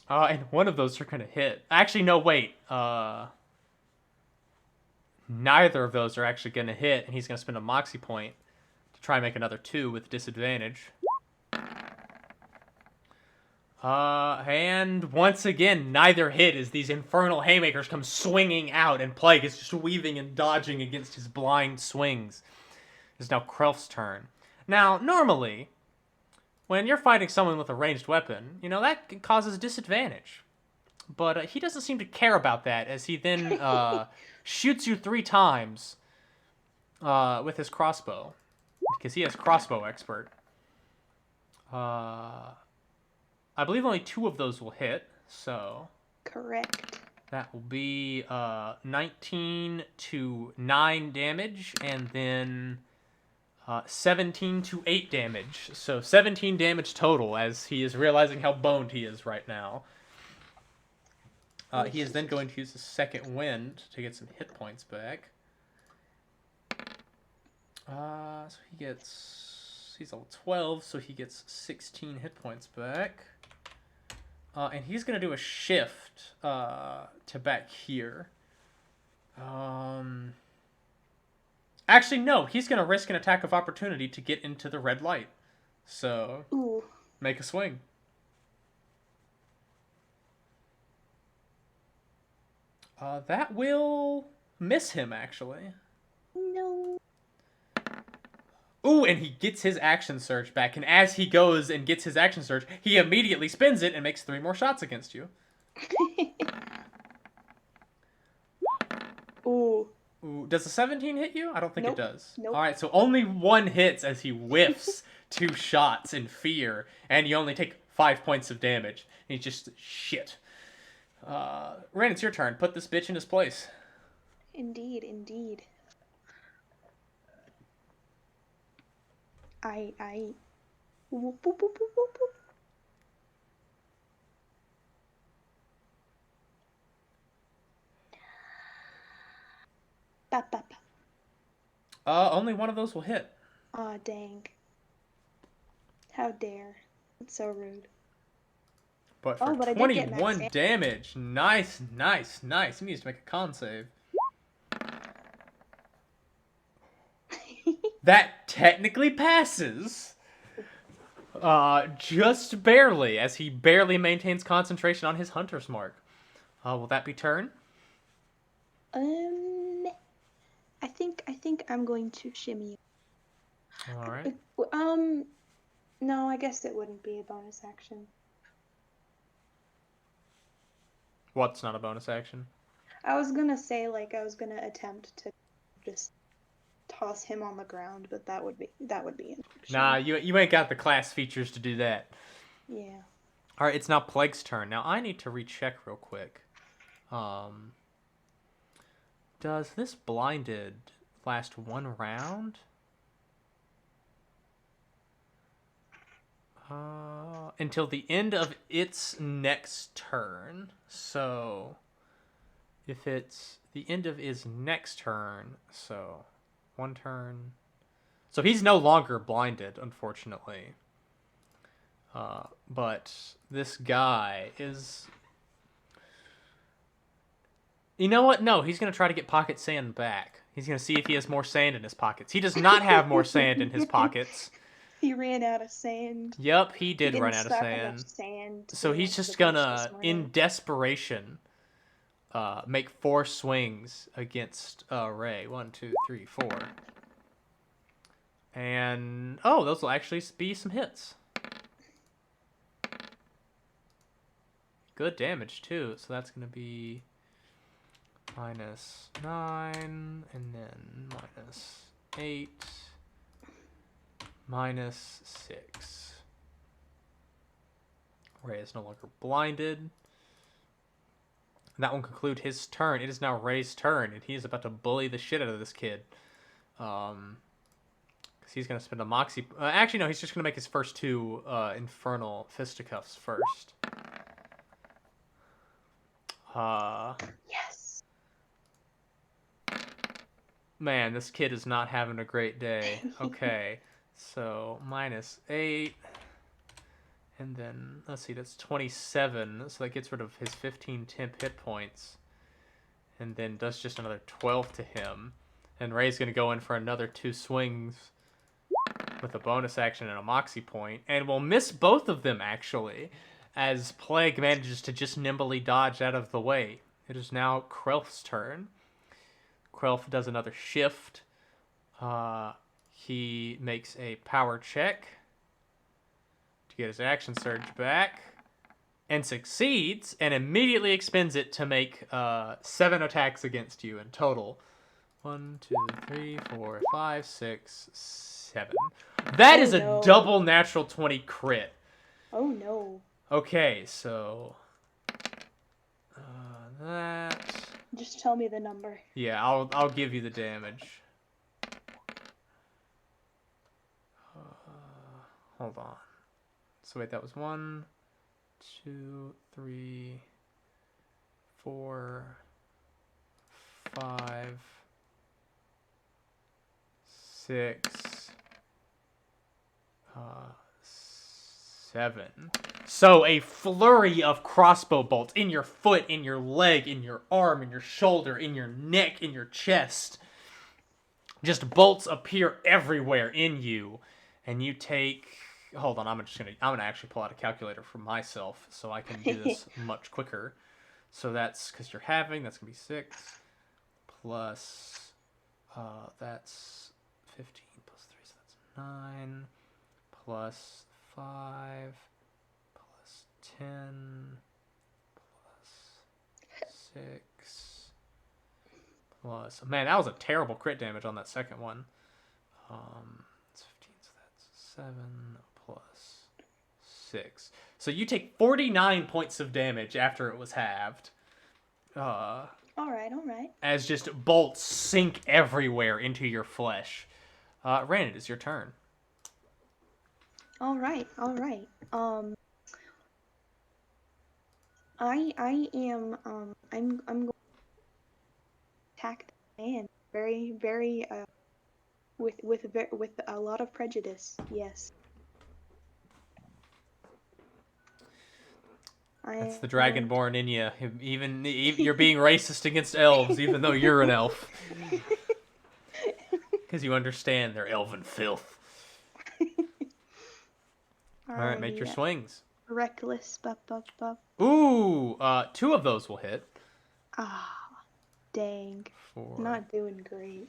And one of those are gonna hit. Actually, no, wait. Neither of those are actually gonna hit, and he's gonna spend a moxie point to try and make another 2 with disadvantage. And once again, neither hit as these infernal haymakers come swinging out, and Plague is just weaving and dodging against his blind swings. It's now Krelf's turn. Now, normally, when you're fighting someone with a ranged weapon, that causes disadvantage. But he doesn't seem to care about that, as he then shoots you 3 times with his crossbow, because he has crossbow expert. I believe only 2 of those will hit, so... Correct. That will be 19 to 9 damage, and then 17 to 8 damage. So 17 damage total, as he is realizing how boned he is right now. He is then going to use his second wind to get some hit points back. So he gets... He's level 12, so he gets 16 hit points back. And he's going to do a shift to back here. Actually, no. He's going to risk an attack of opportunity to get into the red light. So, Ooh. make a swing. That will miss him, actually. No. Ooh, and he gets his action surge back, and as he goes and gets his action surge, he immediately spins it and makes 3 more shots against you. Ooh. Ooh, does a 17 hit you? I don't think Nope. it does. Nope. Alright, so only 1 hits as he whiffs 2 shots in fear, and you only take 5 points of damage. And he's just shit. Ren, it's your turn. Put this bitch in his place. Indeed, indeed. Whoop, whoop, whoop, whoop, whoop, whoop. Ba, ba, ba. Only one of those will hit. Aw, dang. How dare. That's so rude. But for but I did get 21 max damage. Nice, nice, nice. He needs to make a con save. That technically passes. Just barely, as he barely maintains concentration on his hunter's mark. Will that be turn? I think I'm going to shimmy. Alright. No, I guess it wouldn't be a bonus action. What's not a bonus action? I was gonna say, like, I was gonna attempt to just toss him on the ground, but that would be Nah, inaction. you ain't got the class features to do that. Yeah. All right, it's now Plague's turn. Now I need to recheck real quick. Does this blinded last one round? Until the end of its next turn. So, if it's the end of his next turn, so one turn. So he's no longer blinded, unfortunately. But this guy is. You know what? No, he's going to try to get pocket sand back. He's going to see if he has more sand in his pockets. He does not have more sand in his pockets. He ran out of sand. Yep, he He did didn't run out of stock enough sand. sand to So bring he's up to the just beach this gonna, in morning. desperation, make 4 swings against Ray. 1, 2, 3, 4. And, oh, those will actually be some hits. Good damage, too. So that's going to be -9, and then -8, -6. Ray is no longer blinded. That will conclude his turn. It is now Ray's turn, and he is about to bully the shit out of this kid. Because he's going to spend a Moxie... actually, no, he's just going to make his first 2 Infernal Fisticuffs first. Yes. Man, this kid is not having a great day. Okay, so -8. And then, let's see, that's 27. So that gets rid of his 15 temp hit points. And then does just another 12 to him. And Ray's going to go in for another 2 swings with a bonus action and a Moxie point. And will miss both of them, actually, as Plague manages to just nimbly dodge out of the way. It is now Krelf's turn. Krelf does another shift. He makes a power check to get his action surge back. And succeeds, and immediately expends it to make 7 attacks against you in total. 1, 2, 3, 4, 5, 6, 7. That is a no. double natural 20 crit. Oh no. Okay, so that. Just tell me the number. Yeah, I'll give you the damage. Hold on. So wait, that was 1, 2, 3, 4, 5, 6, 7. So a flurry of crossbow bolts in your foot, in your leg, in your arm, in your shoulder, in your neck, in your chest. Just bolts appear everywhere in you, and you take. Hold on, I'm gonna actually pull out a calculator for myself so I can do this much quicker. So that's because you're having. That's gonna be 6 plus. That's 15 plus 3, so that's 9 plus 5 plus 10 plus 6 plus. Man, that was a terrible crit damage on that second one. It's 15, so that's 7 plus 6. So you take 49 points of damage after it was halved. All right. As just bolts sink everywhere into your flesh. Ren, it is your turn. All right. I am I'm going to attack the man very with a lot of prejudice. Yes. That's the dragonborn in you. Even you're being racist against elves, even though you're an elf. Because you understand their elven filth. All right, make your swings. Reckless. Ooh, 2 of those will hit. Ah, dang. 4. Not doing great.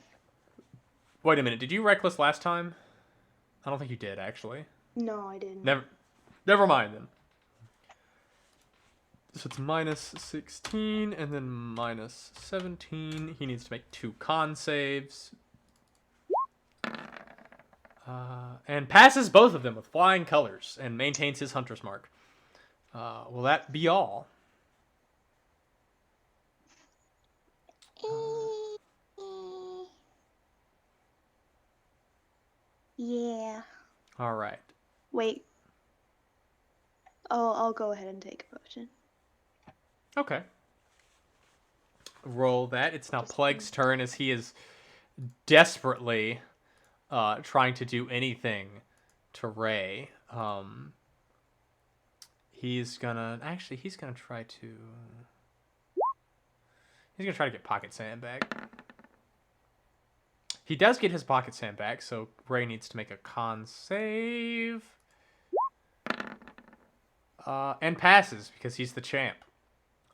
Wait a minute. Did you reckless last time? I don't think you did, actually. No, I didn't. Never mind then. So it's minus 16 and then minus 17. He needs to make 2 con saves. And passes both of them with flying colors and maintains his hunter's mark. Will that be all? Yeah. All right. Wait. Oh, I'll go ahead and take a potion. Okay. Roll that. It's now Plague's turn as he is desperately trying to do anything to Ray. He's gonna try to get Pocket Sand back. He does get his Pocket Sand back, so Ray needs to make a con save. And passes because he's the champ.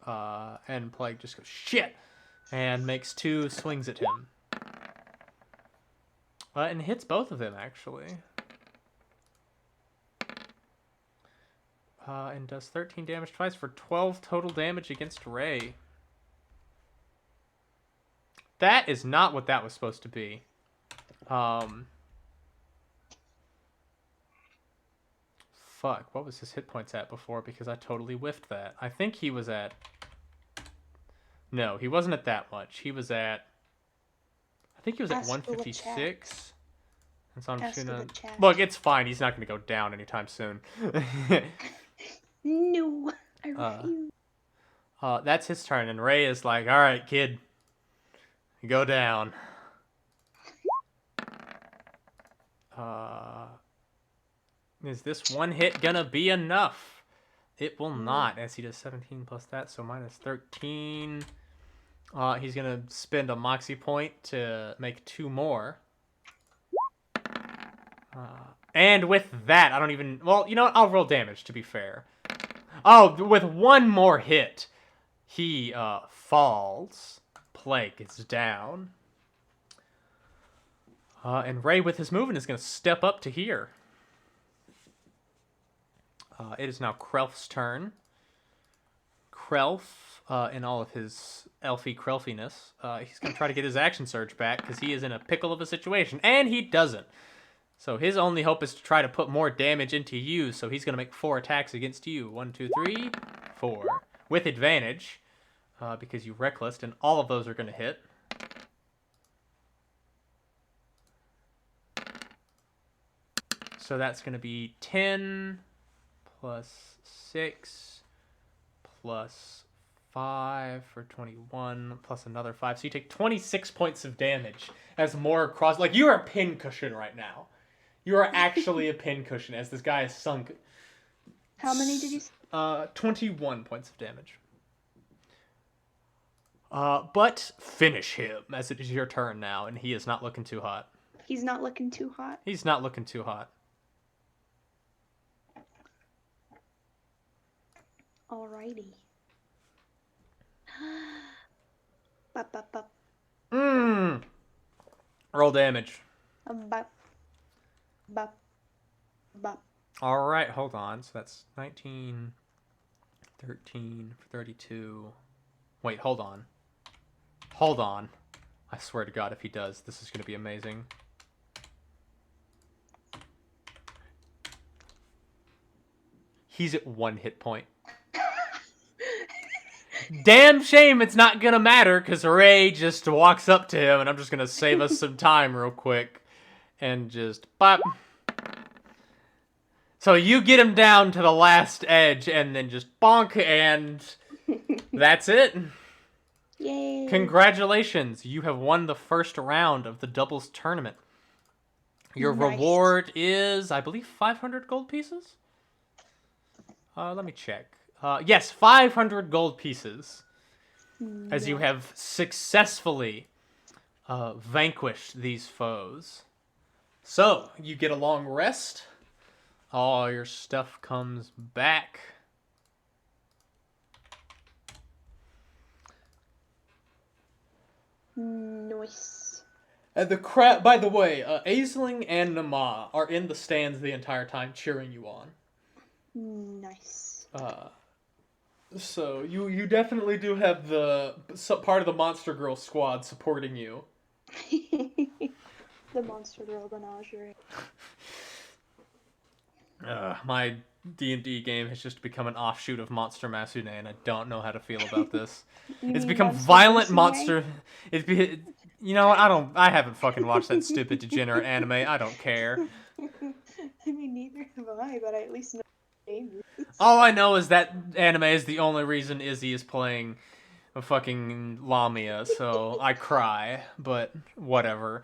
And Plague just goes, shit! And makes 2 swings at him. And hits both of them, actually. And does 13 damage twice for 12 total damage against Ray. That is not what that was supposed to be. Fuck, what was his hit points at before? Because I totally whiffed that. I think he was at... No, he wasn't at that much. He was at... I think he was at 156. And so I'm just gonna... Look, it's fine. He's not gonna go down anytime soon. No, I refuse. That's his turn, and Ray is like, all right, kid. Go down. Is this one hit gonna be enough? It will not, as he does 17 plus that, so minus 13. He's gonna spend a Moxie point to make 2 more. And with that, I don't even... Well, you know what? I'll roll damage, to be fair. Oh, with 1 more hit, he falls. Plague is down. And Ray, with his movement, is going to step up to here. It is now Krelf's turn. Krelf, in all of his elfy Krelfiness, he's going to try to get his action surge back because he is in a pickle of a situation. And he doesn't. So his only hope is to try to put more damage into you. So he's going to make 4 attacks against you. 1, 2, 3, 4. With advantage. Because you reckless, and all of those are going to hit. So that's going to be 10 plus 6 plus 5 for 21 plus another 5. So you take 26 points of damage as more cross... Like, you are a pincushion right now. You are actually a pincushion as this guy is sunk. How many did you say? 21 points of damage. But finish him, as it is your turn now, and he is not looking too hot. He's not looking too hot. He's not looking too hot. Alrighty. Bop, bop, bop. Roll damage. Bop. Bop. Bop. Alright, hold on. So that's 19, 13, 32. Wait, hold on. Hold on. I swear to God, if he does, this is going to be amazing. He's at 1 hit point. Damn shame it's not going to matter, because Ray just walks up to him, and I'm just going to save us some time real quick. And just bop. So you get him down to the last edge, and then just bonk, and that's it. Yay. Congratulations, you have won the first round of the doubles tournament. Your Nice. reward is, I believe, 500 gold pieces? Let me check. Yes, 500 gold pieces. As you have successfully vanquished these foes. So, you get a long rest. All your stuff comes back. Nice. The crowd, by the way, Aisling and Nama are in the stands the entire time cheering you on. Nice. So you definitely do have part of the Monster Girl squad supporting you. The Monster Girl Menagerie. My D&D game has just become an offshoot of Monster Masune, and I don't know how to feel about this. You It's mean become Monster violent Musume? monster. You know what? I haven't fucking watched that stupid degenerate anime. I don't care. I mean, neither have I, but I at least know what the name is. All I know is that anime is the only reason Izzy is playing a fucking Lamia, so I cry, but whatever.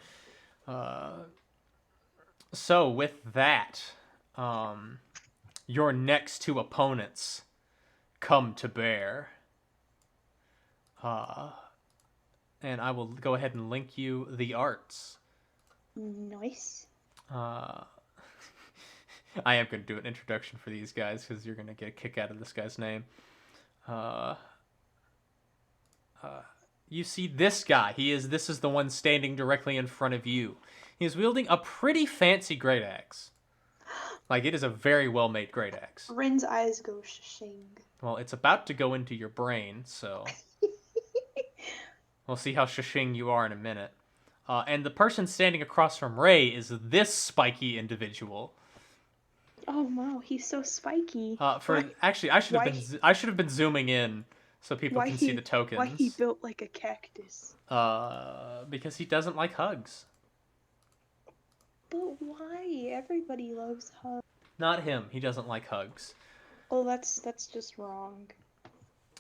So with that, your next two opponents come to bear. And I will go ahead and link you the arts. Nice. I am going to do an introduction for these guys because you're going to get a kick out of this guy's name. You see this guy. This is the one standing directly in front of you. He is wielding a pretty fancy great axe. Like, it is a very well-made great axe. Rin's eyes go shing. Well, it's about to go into your brain, so we'll see how shishing you are in a minute. And the person standing across from Ray is this spiky individual. Oh wow, he's so spiky. Actually, I should have been zooming in so people can see the tokens. Why he built like a cactus? Because he doesn't like hugs. But why? Everybody loves hugs. Not him. He doesn't like hugs. Oh, that's just wrong.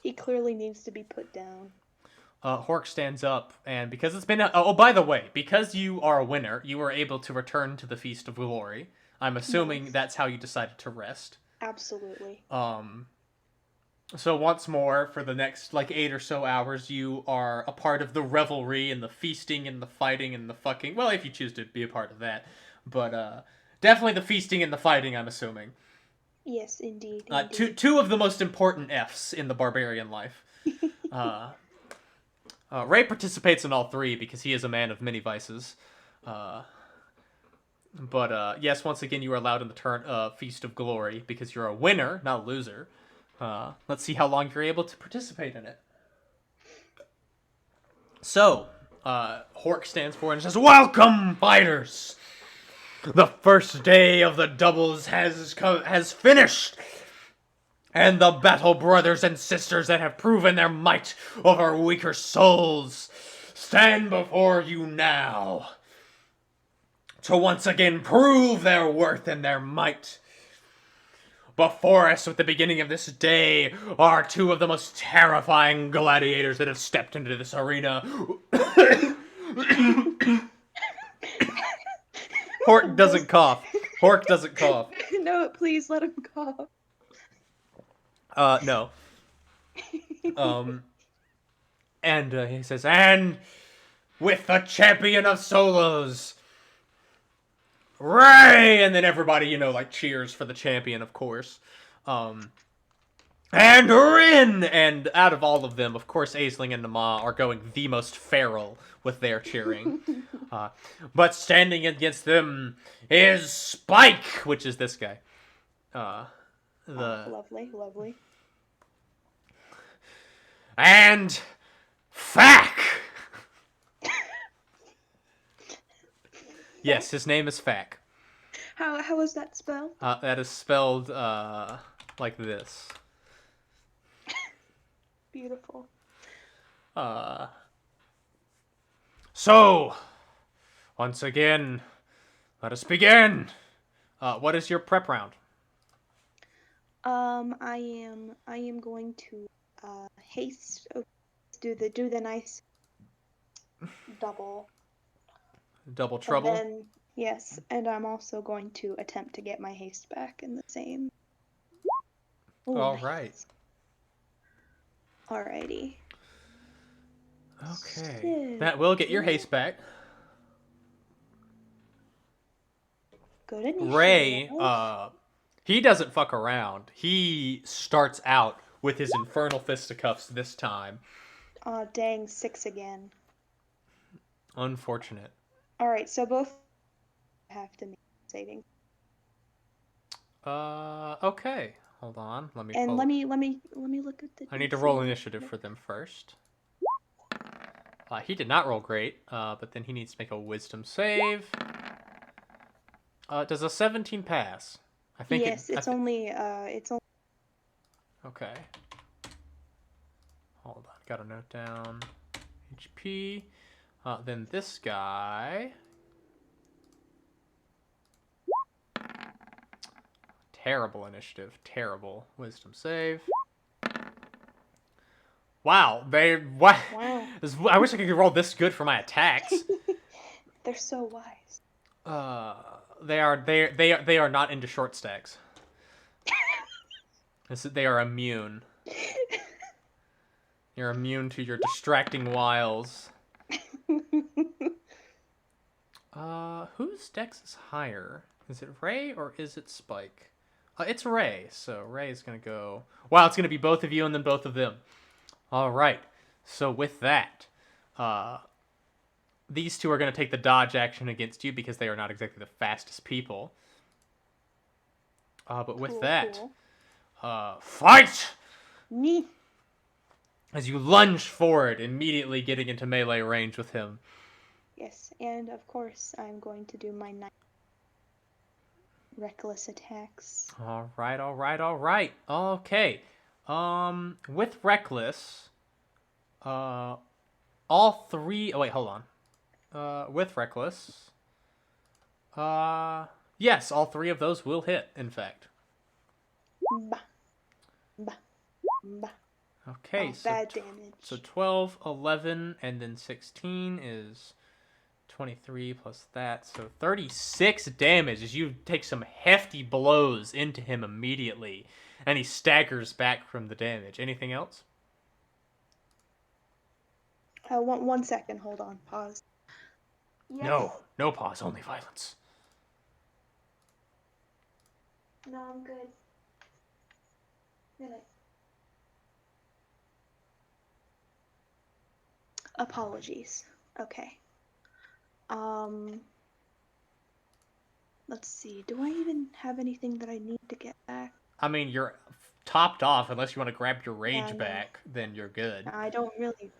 He clearly needs to be put down. Hork stands up, and because it's been... Oh, by the way, because you are a winner, you were able to return to the Feast of Glory. I'm assuming that's how you decided to rest. Absolutely. So once more, for the next, 8 or so hours, you are a part of the revelry and the feasting and the fighting and the fucking... Well, if you choose to be a part of that. But, definitely the feasting and the fighting, I'm assuming. Yes, indeed. Two of the most important Fs in the barbarian life. Ray participates in all three because he is a man of many vices. But yes, once again, you are allowed in the Feast of Glory because you're a winner, not a loser. Let's see how long you're able to participate in it. So, Hork stands forward and says, "Welcome, fighters! The first day of the doubles has finished, and the battle brothers and sisters that have proven their might over weaker souls stand before you now to once again prove their worth and their might. Before us at the beginning of this day are two of the most terrifying gladiators that have stepped into this arena." Hork doesn't cough. Hork doesn't cough. No, please let him cough. No. And he says, "And with the champion of solos, Ray!" And then everybody, cheers for the champion, of course. And Rin! And out of all of them, of course, Aisling and Nama are going the most feral with their cheering. But standing against them is Spike, which is this guy. Lovely. And Fack! Yes, his name is Fack. How is that spelled? That is spelled like this. Beautiful. So, once again, let us begin. What is your prep round? I am going to haste. Do the nice double. Double trouble? And then, yes, and I'm also going to attempt to get my haste back in the same. Ooh, All nice. right. Alrighty. Okay. So, That will get your haste back. good initiative. Ray, he doesn't fuck around. He starts out with his infernal fisticuffs this time. Aw, dang, 6 again. Unfortunate. Alright, so both have to make saving. Okay. Hold on. Let me And pull. let me look at the. I need to DC roll real initiative quick. for them first. He did not roll great, but then he needs to make a wisdom save. Does a 17 pass? I think Yes, it's only it's only. Okay. Hold on. Got to note down HP. Then this guy. Terrible initiative. Terrible wisdom save. Wow. What? Wow. I wish I could roll this good for my attacks. They're so wise. They are not into short stacks. They are immune. You're immune to your distracting wiles. Whose dex is higher? Is it Ray or is it Spike? It's Ray, so Ray is gonna go. Wow, it's gonna be both of you and then both of them. All right. So with that, these two are gonna take the dodge action against you because they are not exactly the fastest people. But with that, fight! Me. As you lunge forward, immediately getting into melee range with him. Yes, and of course I'm going to do my reckless attacks. All right. Okay. With reckless, all three. Oh wait, hold on. With reckless, yes, all three of those will hit. In fact. Bah. Bah. Bah. Okay, Oh, bad damage. So 12, 11, and then 16 is 23 plus that. So 36 damage as you take some hefty blows into him immediately. And he staggers back from the damage. Anything else? 1 second. Hold on. Pause. Yes. No pause, only violence. No, I'm good. Really. Apologies. Okay. Let's see. Do I even have anything that I need to get back? I mean, you're topped off unless you want to grab your rage Yeah, no. back, then you're good. I don't really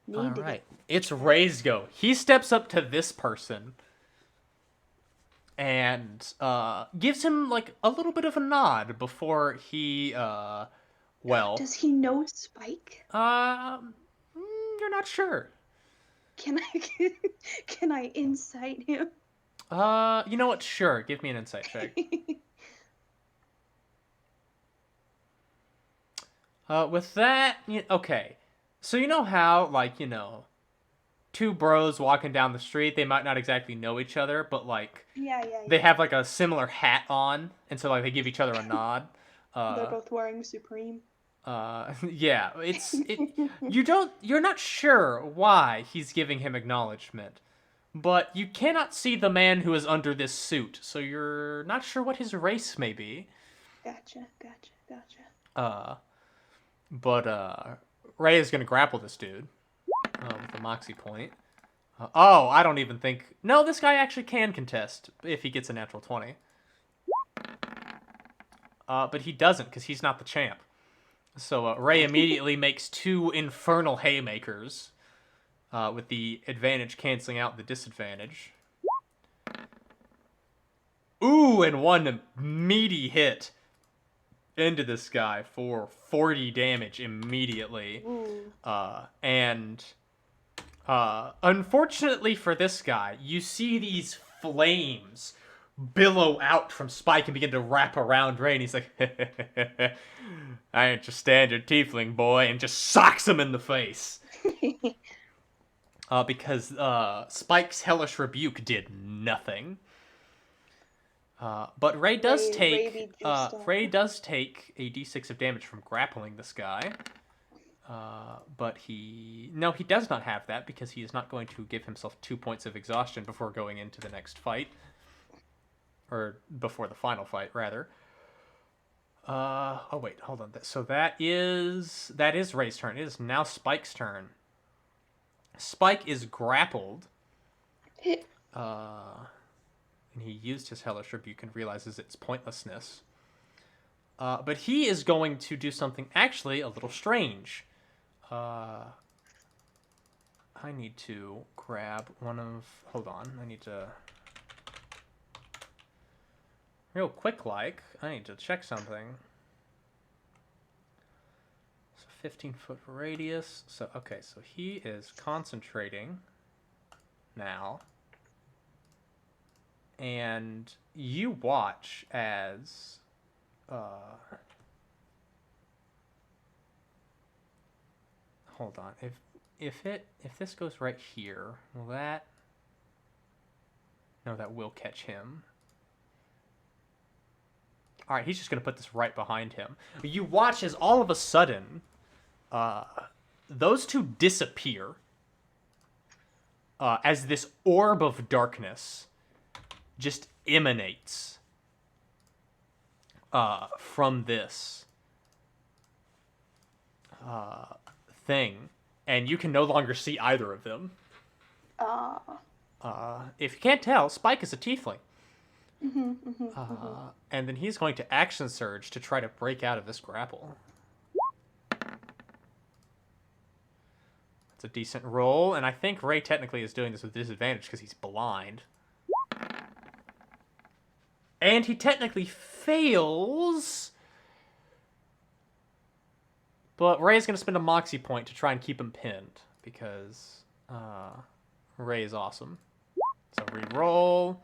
need All to right. get It's Ray's go. He steps up to this person and gives him like a little bit of a nod before he Does he know Spike? You're not sure. Can I insight him? You know what? Sure. Give me an insight check. With that, okay. So you know how, like, two bros walking down the street, they might not exactly know each other, but like, Yeah. they have like a similar hat on, and so like they give each other a nod. They're both wearing Supreme. Yeah, you're not sure why he's giving him acknowledgement, but you cannot see the man who is under this suit, so you're not sure what his race may be. Gotcha. But Ray is gonna grapple this dude with a moxie point. I don't even think. No, this guy actually can contest if he gets a natural 20. But he doesn't because he's not the champ. So Ray immediately makes two infernal haymakers, with the advantage canceling out the disadvantage. Ooh, and one meaty hit into this guy for 40 damage immediately. Ooh. And unfortunately for this guy, you see these flames billow out from Spike and begin to wrap around Ray, and he's like, I ain't your standard tiefling boy, and just socks him in the face. Because Spike's hellish rebuke did nothing. But Ray does take a d6 of damage from grappling this guy. But he does not have that because he is not going to give himself 2 points of exhaustion before going into the next fight. Or before the final fight, rather. Oh wait, hold on. So that is Ray's turn. It is now Spike's turn. Spike is grappled. And he used his hellish rebuke and realizes its pointlessness. But he is going to do something actually a little strange. I need to grab one of... Hold on. I need to... Real quick like, I need to check something. So 15-foot radius. So, okay, so he is concentrating now. And you watch as... hold on. If this goes right here, will that... No, that will catch him. Alright, he's just going to put this right behind him. You watch as all of a sudden, those two disappear. As this orb of darkness just emanates from this thing. And you can no longer see either of them. If you can't tell, Spike is a tiefling. And then he's going to action surge to try to break out of this grapple. It's a decent roll, and I think Ray technically is doing this with disadvantage because he's blind. And he technically fails. But Ray's going to spend a moxie point to try and keep him pinned because Ray is awesome. So re-roll.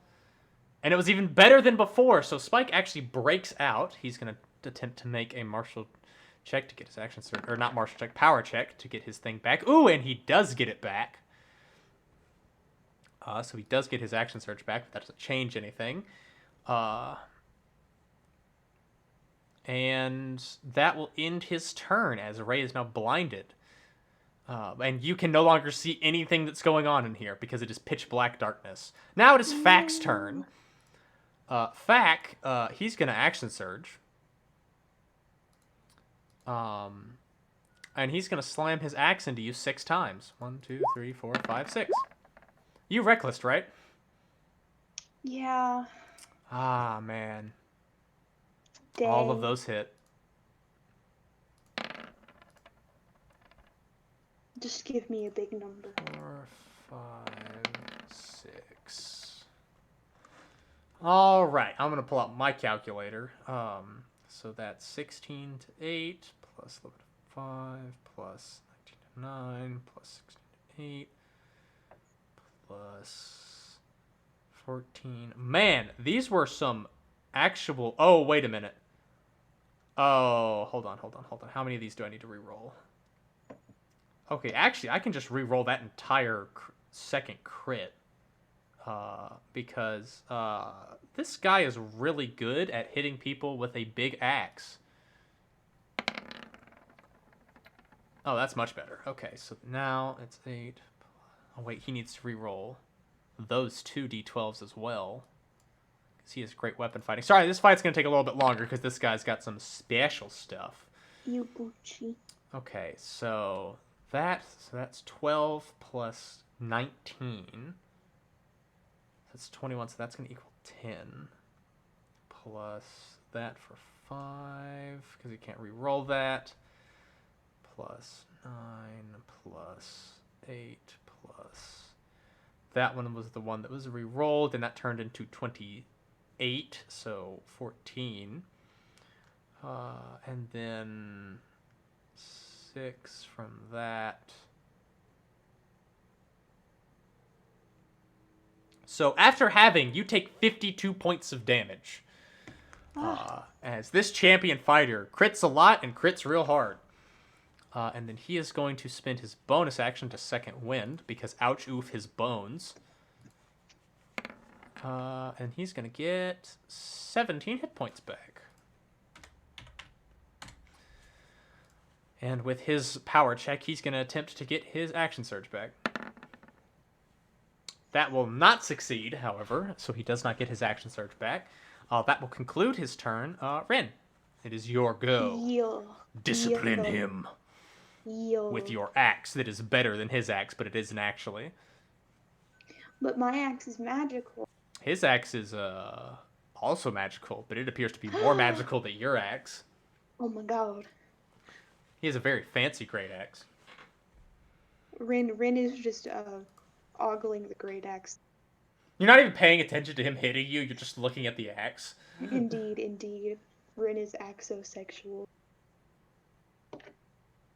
And it was even better than before, so Spike actually breaks out. He's going to attempt to make a martial check to get his action surge, or not martial check, power check to get his thing back. Ooh, and he does get it back. So he does get his action surge back, but that doesn't change anything. And that will end his turn as Ray is now blinded. And you can no longer see anything that's going on in here because it is pitch black darkness. Now it is Fac's turn. Fac, he's going to action surge. And he's going to slam his axe into you 6 times. 1, 2, 3, 4, 5, 6. You reckless, right? Yeah. Ah, man. Dang. All of those hit. Just give me a big number. 4, 5, 6. All right, I'm going to pull out my calculator. So that's 16 to 8, plus 11 to 5, plus 19 to 9, plus 16 to 8, plus 14. Man, these were some actual... Oh, wait a minute. Oh, hold on. How many of these do I need to re-roll? Okay, actually, I can just re-roll that entire second crit. Because this guy is really good at hitting people with a big axe. Oh, that's much better. Okay, so now it's 8. Oh, wait, he needs to re-roll those 2 d12s as well. Because he has great weapon fighting. Sorry, this fight's going to take a little bit longer because this guy's got some special stuff. You Gucci. Okay, so that's 12 plus 19. That's 21, so that's going to equal 10. Plus that for 5, because you can't re-roll that. Plus 9, plus 8, plus... That one was the one that was re-rolled, and that turned into 28, so 14. And then 6 from that. So after having, you take 52 points of damage. As this champion fighter crits a lot and crits real hard. And then he is going to spend his bonus action to second wind because ouch oof his bones. And he's going to get 17 hit points back. And with his power check, he's going to attempt to get his action surge back. That will not succeed, however, so he does not get his action surge back. That will conclude his turn. Rin, it is your go. Yo. Discipline him Yo. with your axe that is better than his axe, but it isn't actually. But my axe is magical. His axe is also magical, but it appears to be more magical than your axe. Oh my god. He has a very fancy great axe. Rin is just ogling the great axe. You're not even paying attention to him hitting you, you're just looking at the axe. Indeed. Rin is axosexual.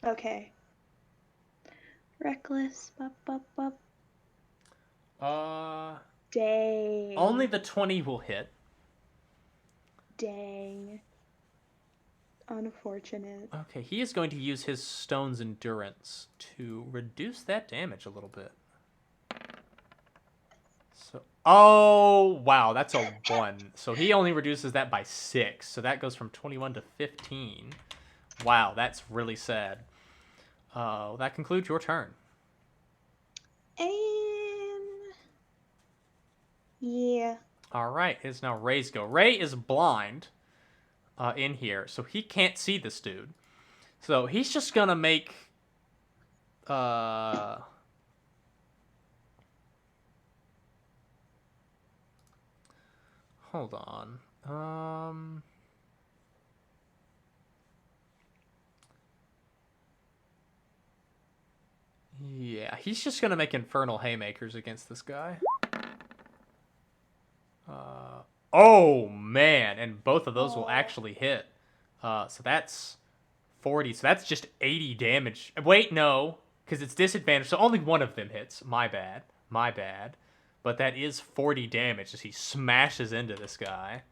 Okay. Reckless. Dang. Only the 20 will hit. Dang. Unfortunate. Okay, he is going to use his stone's endurance to reduce that damage a little bit. So, oh, wow, that's a 1. So he only reduces that by 6. So that goes from 21 to 15. Wow, that's really sad. That concludes your turn. And yeah. All right, it's now Ray's go. Ray is blind in here, so he can't see this dude. So he's just gonna make hold on. Yeah, he's just gonna make infernal haymakers against this guy. Oh man, and both of those will actually hit. So that's 40. So that's just 80 damage. Wait, no, because it's disadvantage. So only one of them hits. My bad. But that is 40 damage as he smashes into this guy.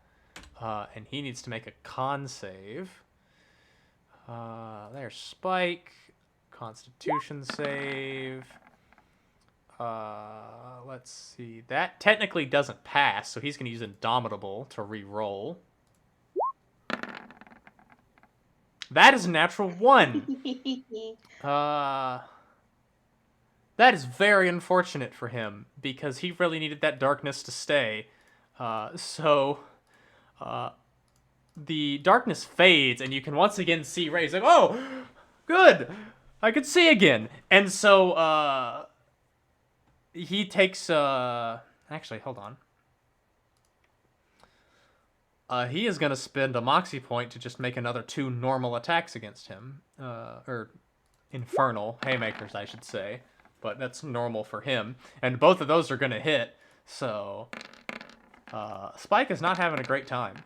And he needs to make a con save. There's Spike. Constitution save. Let's see. That technically doesn't pass, so he's going to use Indomitable to re-roll. That is a natural 1. That is very unfortunate for him, because he really needed that darkness to stay. The darkness fades, and you can once again see Ray. He's like, oh, good! I could see again! And so, he takes, actually, hold on. He is going to spend a Moxie point to just make another 2 normal attacks against him. Or infernal haymakers, I should say. But that's normal for him. And both of those are going to hit. So, Spike is not having a great time.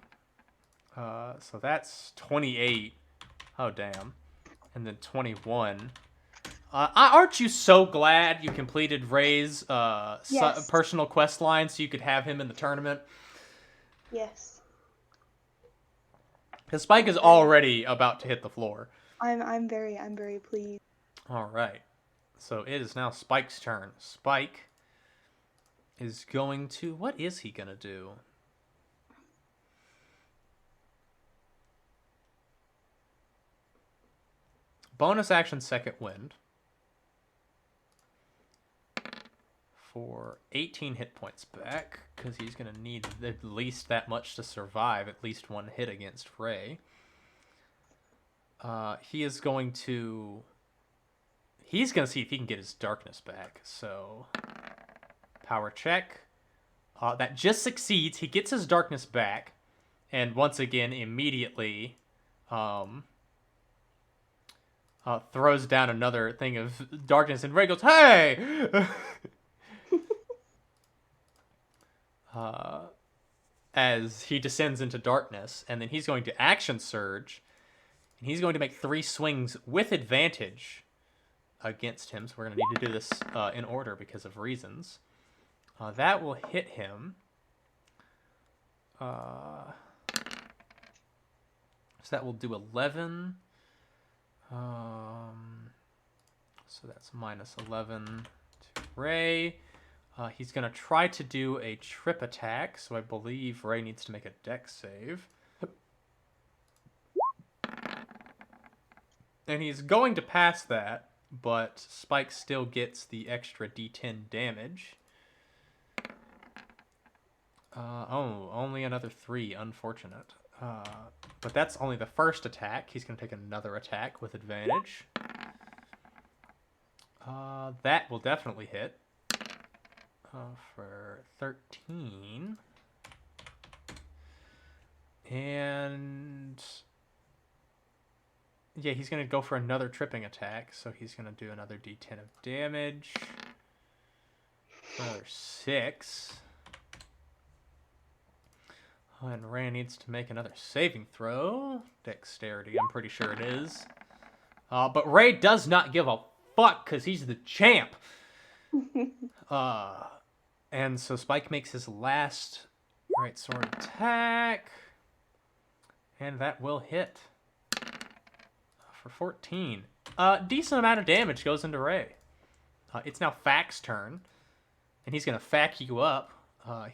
So that's 28. Oh, damn. And then 21. Aren't you so glad you completed Ray's Yes. personal quest line so you could have him in the tournament? Yes. Because Spike is already about to hit the floor. I'm very pleased. All right. So it is now Spike's turn. Spike is going to... What is he going to do? Bonus action second wind. For 18 hit points back, because he's going to need at least that much to survive at least one hit against Ray. He is going to... He's going to see if he can get his darkness back. So, power check. That just succeeds. He gets his darkness back. And once again, immediately throws down another thing of darkness. And Ray goes, hey! As he descends into darkness, and then he's going to action surge, and he's going to make 3 swings with advantage against him. So we're going to need to do this in order because of reasons. That will hit him. So that will do 11. So that's minus 11 to Ray. He's going to try to do a trip attack, so I believe Ray needs to make a dex save. And he's going to pass that, but Spike still gets the extra d10 damage. Only another 3, unfortunate. But that's only the first attack. He's going to take another attack with advantage. That will definitely hit. For 13. And yeah, he's going to go for another tripping attack. So he's going to do another d10 of damage. Another 6. And Ray needs to make another saving throw. Dexterity, I'm pretty sure it is. But Ray does not give a fuck because he's the champ. And so Spike makes his last right sword attack. And that will hit. For 14. Decent amount of damage goes into Ray. It's now Fac's turn. And he's going to fack you up.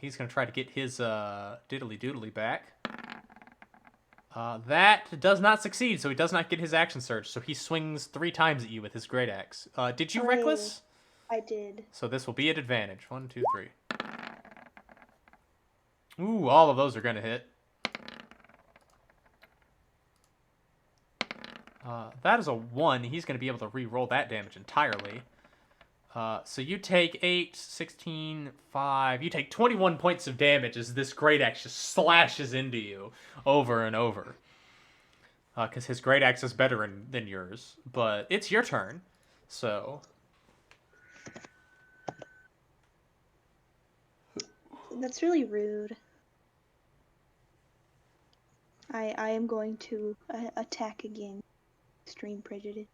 He's going to try to get his diddly doodly back. That does not succeed, so he does not get his action surge. So he swings 3 times at you with his great axe. Did you reckless? I did. So this will be at advantage. 1, 2, 3. Ooh, all of those are going to hit. That is a 1. He's going to be able to re-roll that damage entirely. So you take 8, 16, 5. You take 21 points of damage as this great axe just slashes into you over and over. Because his great axe is better than yours. But it's your turn. So That's really rude. I am going to attack again. Extreme prejudice.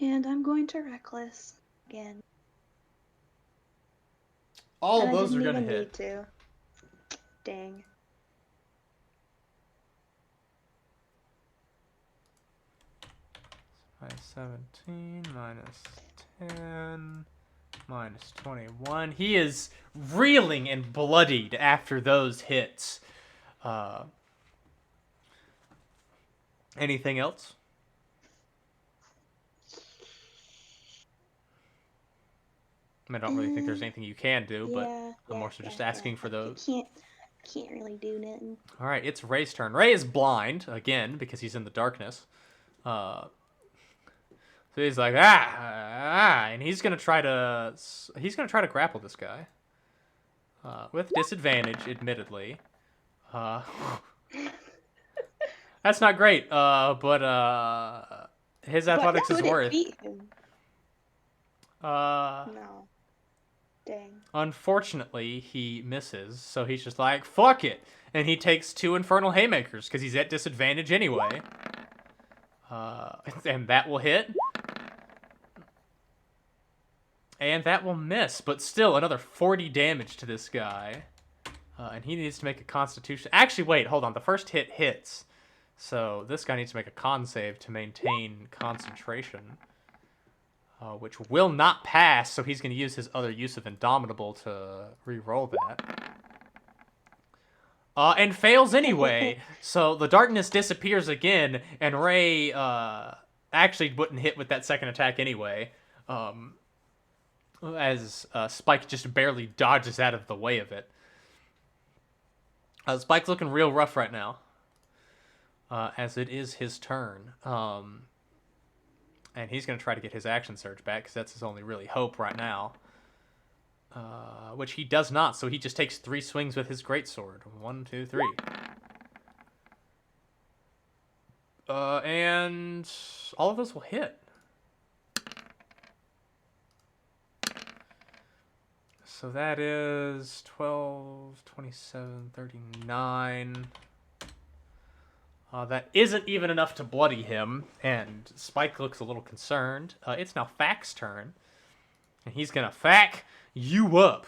And I'm going to reckless again. all And of I those are didn't going to even hit. need to. Dang. Minus 17, minus 10, minus 21. He is reeling and bloodied after those hits. Anything else? I don't really think there's anything you can do, but I'm more so just asking for those. Can't really do nothing. All right, it's Ray's turn. Ray is blind again because he's in the darkness. So he's like and he's gonna try to grapple this guy with disadvantage, admittedly. That's not great. But his athletics is worth. Beat him? No. Dang. Unfortunately, he misses, so he's just like, fuck it. And he takes 2 Infernal Haymakers, because he's at disadvantage anyway. And that will hit. And that will miss, but still another 40 damage to this guy. And he needs to make a constitution. Actually, wait, hold on. The first hit hits. So this guy needs to make a con save to maintain concentration. Which will not pass, so he's going to use his other use of Indomitable to re-roll that. And fails anyway, so the darkness disappears again, and Ray actually wouldn't hit with that second attack anyway, as Spike just barely dodges out of the way of it. Spike's looking real rough right now, as it is his turn. And he's going to try to get his action surge back, because that's his only really hope right now. Which he does not, so he just takes 3 swings with his greatsword. 1, 2, 3. And all of those will hit. So that is 12, 27, 39... that isn't even enough to bloody him, and Spike looks a little concerned. It's now Fac's turn, and he's going to fack you up.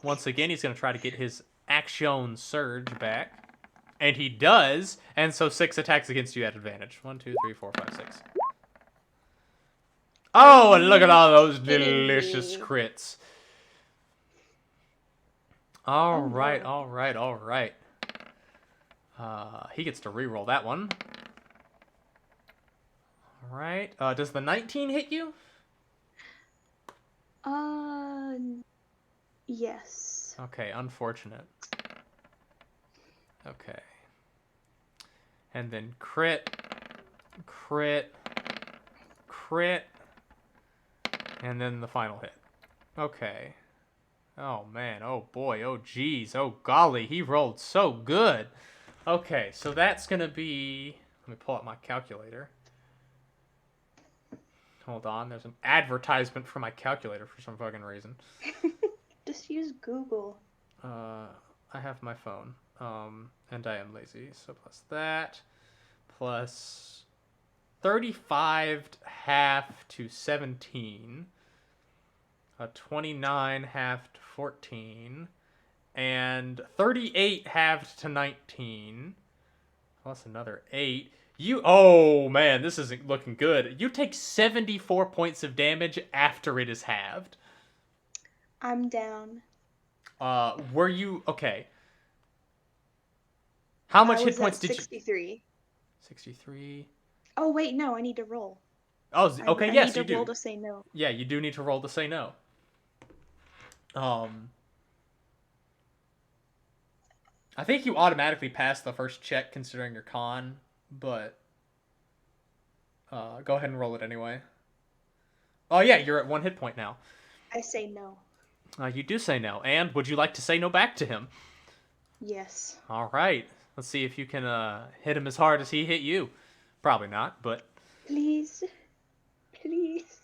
Once again, he's going to try to get his action surge back, and he does, and so 6 attacks against you at advantage. 1, 2, 3, 4, 5, 6. Oh, and look at all those delicious crits. All right. He gets to re-roll that one. All right. Does the 19 hit you? Yes. Okay, unfortunate. Okay. And then crit, and then the final hit. Okay. Oh man, oh boy, oh geez, oh golly, he rolled so good. Okay, so that's gonna be. Let me pull up my calculator. Hold on, there's an advertisement for my calculator for some fucking reason. Just use Google. I have my phone. And I am lazy, so plus that, plus 35 half to 17, 29 half to 14, and 38 halved to 19, plus another 8. Oh man, this isn't looking good. You take 74 points of damage after it is halved. I'm down. Were you okay? How much hit points did you? 63. 63. Oh wait, no, I need to roll. Oh, okay, yes, I you need to roll do. to say no. Yeah, you do need to roll to say no. I think you automatically pass the first check considering your con, but go ahead and roll it anyway. Oh yeah, you're at 1 hit point now. I say no. You do say no, and would you like to say no back to him? Yes. All right, let's see if you can hit him as hard as he hit you. Probably not, but Please. Please.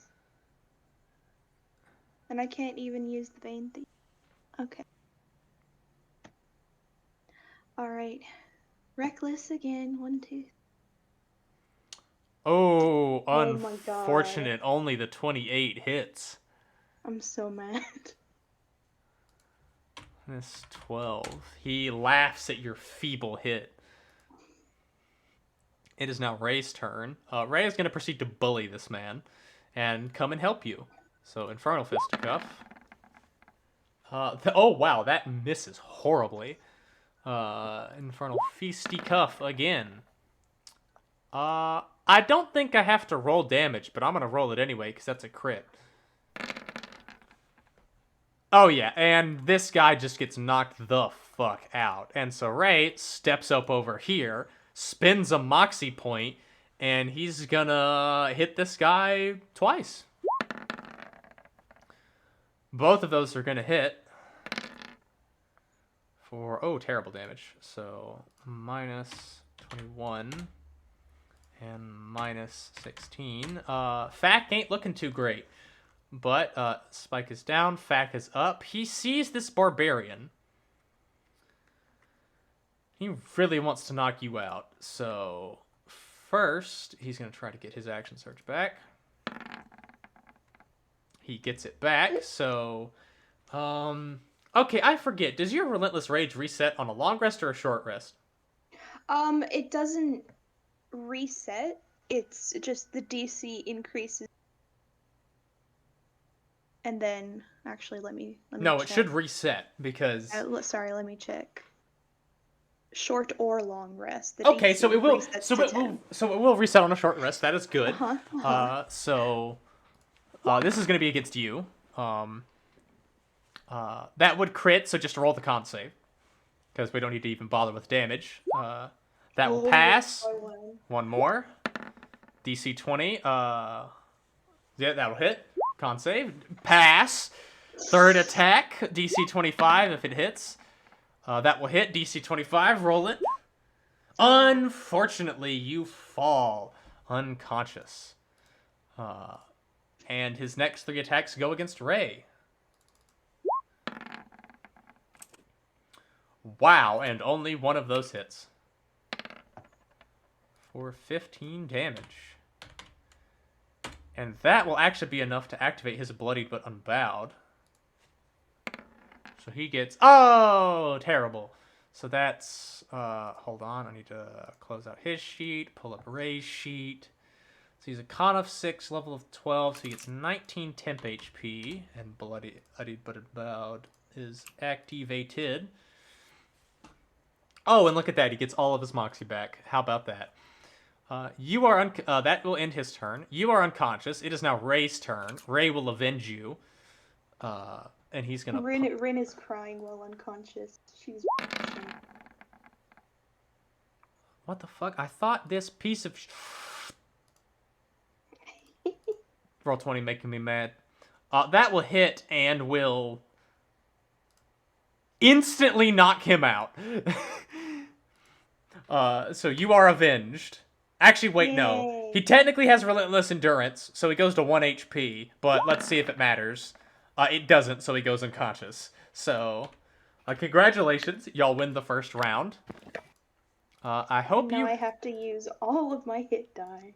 And I can't even use the Bane thing. Okay. Alright. Reckless again. 1, 2. oh, Oh my God. unfortunate. Only the 28 hits. I'm so mad. This 12. He laughs at your feeble hit. It is now Ray's turn. Ray is going to proceed to bully this man and come and help you. So, Infernal Fisticuff. Oh, wow, that misses horribly. Infernal Fisticuff again. I don't think I have to roll damage, but I'm going to roll it anyway because that's a crit. Oh, yeah, and this guy just gets knocked the fuck out. And so Ray steps up over here, spins a Moxie point, and he's gonna hit this guy twice. Both of those are gonna hit for, terrible damage. So, minus 21 and minus 16. Fack ain't looking too great. But Spike is down, Fack is up. He sees this barbarian. He really wants to knock you out. So first, he's going to try to get his action surge back. He gets it back. So, okay, I forget. Does your Relentless Rage reset on a long rest or a short rest? It doesn't reset. It's just the DC increases. And then, actually, let me No, check. it should reset because. Sorry, let me check. Short or long rest. The Okay, DC so it will. resets So to it 10. will. So it will reset on a short rest. That is good. Uh-huh. This is going to be against you. That would crit. So just roll the con save because we don't need to even bother with damage. That will pass. One more. DC 20. Yeah, that'll hit. Con save. Pass. Third attack. DC 25 if it hits. That will hit. DC 25. Roll it. Unfortunately, you fall unconscious. And his next 3 attacks go against Ray. Wow, and only one of those hits. For 15 damage. And that will actually be enough to activate his Bloodied but Unbowed. So he gets... Oh, terrible. So that's... hold on, I need to close out his sheet, pull up Ray's sheet. So he's a con of 6, level of 12, so he gets 19 temp HP, and Bloodied but Unbowed is activated. Oh, and look at that, he gets all of his Moxie back. How about that? You are that will end his turn. You are unconscious. It is now Ray's turn. Ray will avenge you. And he's gonna... Rin is crying while unconscious. She's... What the fuck? I thought this piece of... Roll 20 making me mad. That will hit and will instantly knock him out. So you are avenged. Actually, wait, no. Yay. He technically has relentless endurance, so he goes to 1 HP, but let's see if it matters. It doesn't, so he goes unconscious. So, congratulations. Y'all win the first round. I hope Now you... I have to use all of my hit die.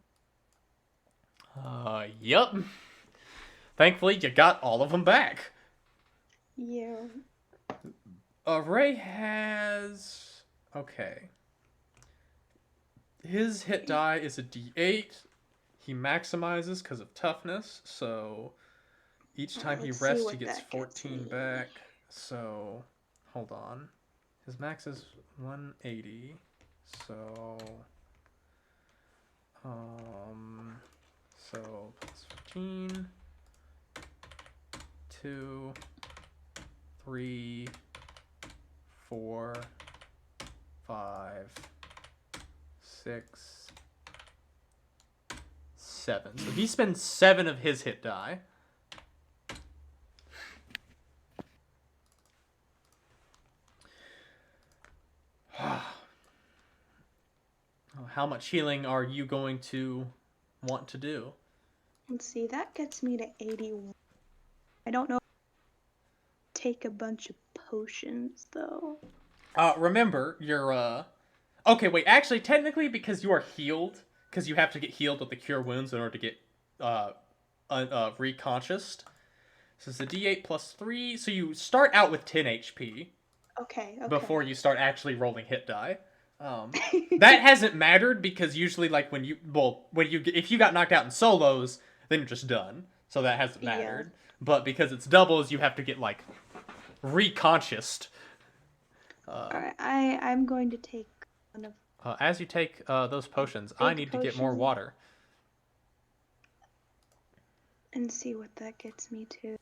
Yup. Thankfully, you got all of them back. Yeah. Ray has... Okay. His hit die is a D8. He maximizes because of toughness, so each time he let's see rests, what he gets that gets 14 me. back. So, hold on. His max is 180. So, plus 15, 2, 3, 4, 5, 6, 7. So he spends 7 of his hit die. How much healing are you going to want to do? Let's see, that gets me to 81. I don't know. Take a bunch of potions though. Remember, you're okay, wait, actually technically because you are healed, because you have to get healed with the cure wounds in order to get reconscious. So it's a D8 plus 3, so you start out with 10 HP. Okay. Before you start actually rolling hit die. That hasn't mattered because usually, like, if you got knocked out in solos, then you're just done. So that hasn't mattered. Yeah. But because it's doubles, you have to get, like, reconscious. Alright, I'm going to take one of... As you take those potions, I need to get more potions. water. And see what that gets me to.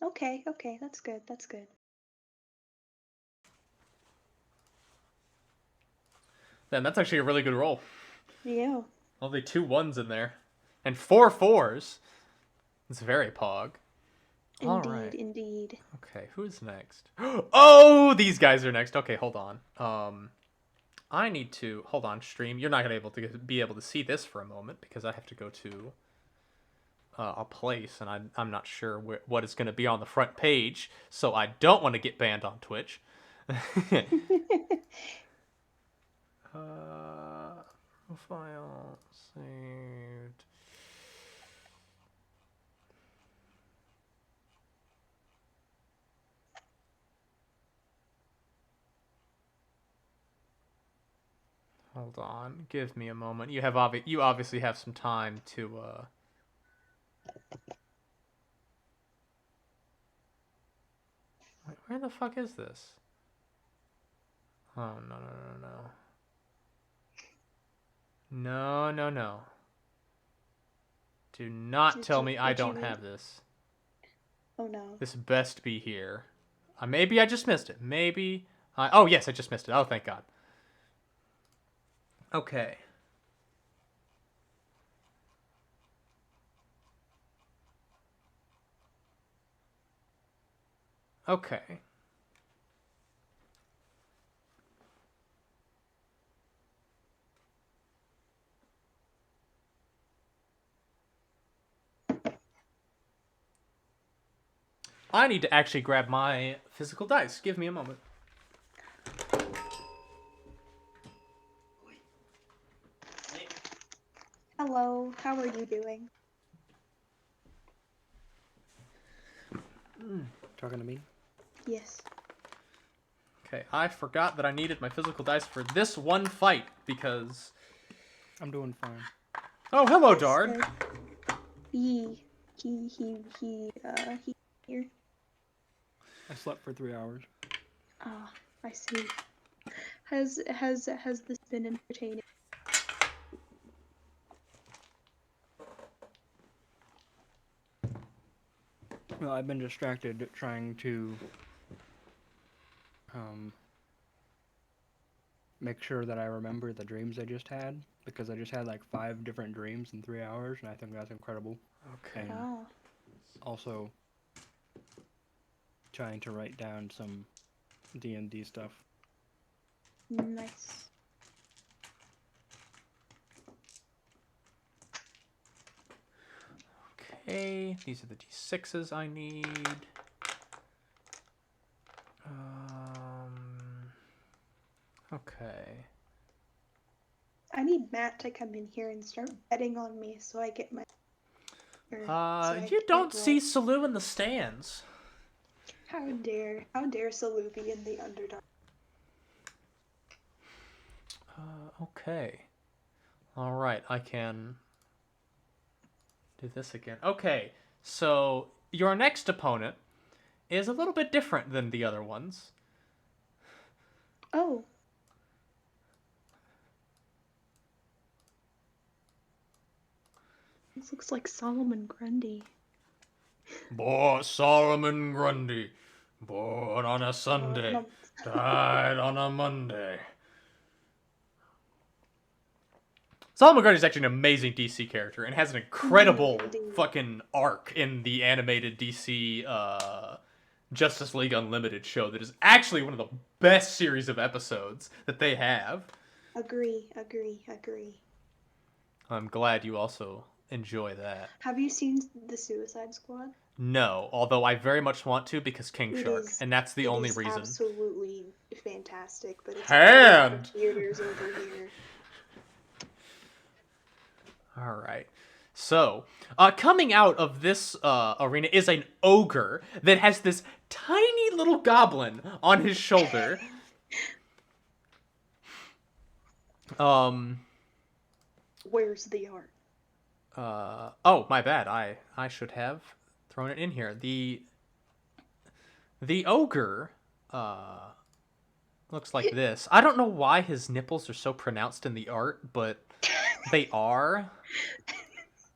Okay, that's good, that's good. Then that's actually a really good roll. Yeah. Only 2 1s in there. And 4 4s. It's very pog. Indeed, indeed. Okay, who's next? Oh, these guys are next. Okay, hold on. I need to hold on. Stream. You're not gonna be able to see this for a moment because I have to go to a place, and I'm not sure what is gonna be on the front page, so I don't want to get banned on Twitch. Profile saved. Hold on, give me a moment. You obviously have some time to Wait, where the fuck is this? Oh no. No. Do not tell me I don't have this. Oh no. This best be here. Maybe I just missed it. Maybe oh yes, I just missed it. Oh, thank God. Okay. Okay. I need to actually grab my physical dice. Give me a moment. Hello, how are you doing? Talking to me? Yes. Okay, I forgot that I needed my physical dice for this one fight because... I'm doing fine. Oh, hello, Dard. He here. I slept for 3 hours. Ah, I see. Has this been entertaining? Well, I've been distracted trying to make sure that I remember the dreams I just had, because I just had like 5 different dreams in 3 hours, and I think that's incredible. Okay. And Oh, also trying to write down some D&D stuff. nice. Okay, these are the D6s I need. Okay. I need Matt to come in here and start betting on me so I get my. You don't see Salu in the stands. How dare Salu be in the Underdark? Okay. All right, I can do this again. Okay, so your next opponent is a little bit different than the other ones. Oh. This looks like Solomon Grundy. Boy, Solomon Grundy, born on a Sunday, died on a Monday. Solomon Grundy is actually an amazing DC character and has an incredible fucking arc in the animated DC Justice League Unlimited show that is actually one of the best series of episodes that they have. Agree. I'm glad you also enjoy that. Have you seen The Suicide Squad? No, although I very much want to because King Shark, and that's the only reason. It's absolutely fantastic, but it's Hand! theaters over here. All right. So, coming out of this arena is an ogre that has this tiny little goblin on his shoulder. Where's the art? Oh, my bad. I should have thrown it in here. The ogre looks like this. I don't know why his nipples are so pronounced in the art, but they are.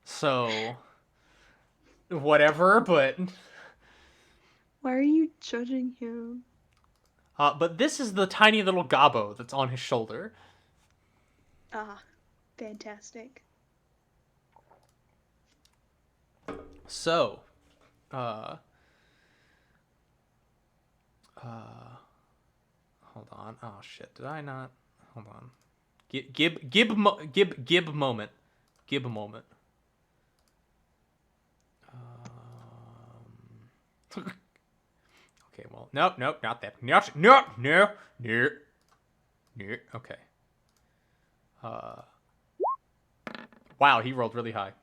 So whatever, but Why are you judging him? but this is the tiny little gobbo that's on his shoulder. Ah, fantastic. So, hold on. Oh shit, did I not? Hold on. Gib a moment. Give a moment. Okay, well, nope, not that. No. Okay. Wow, he rolled really high.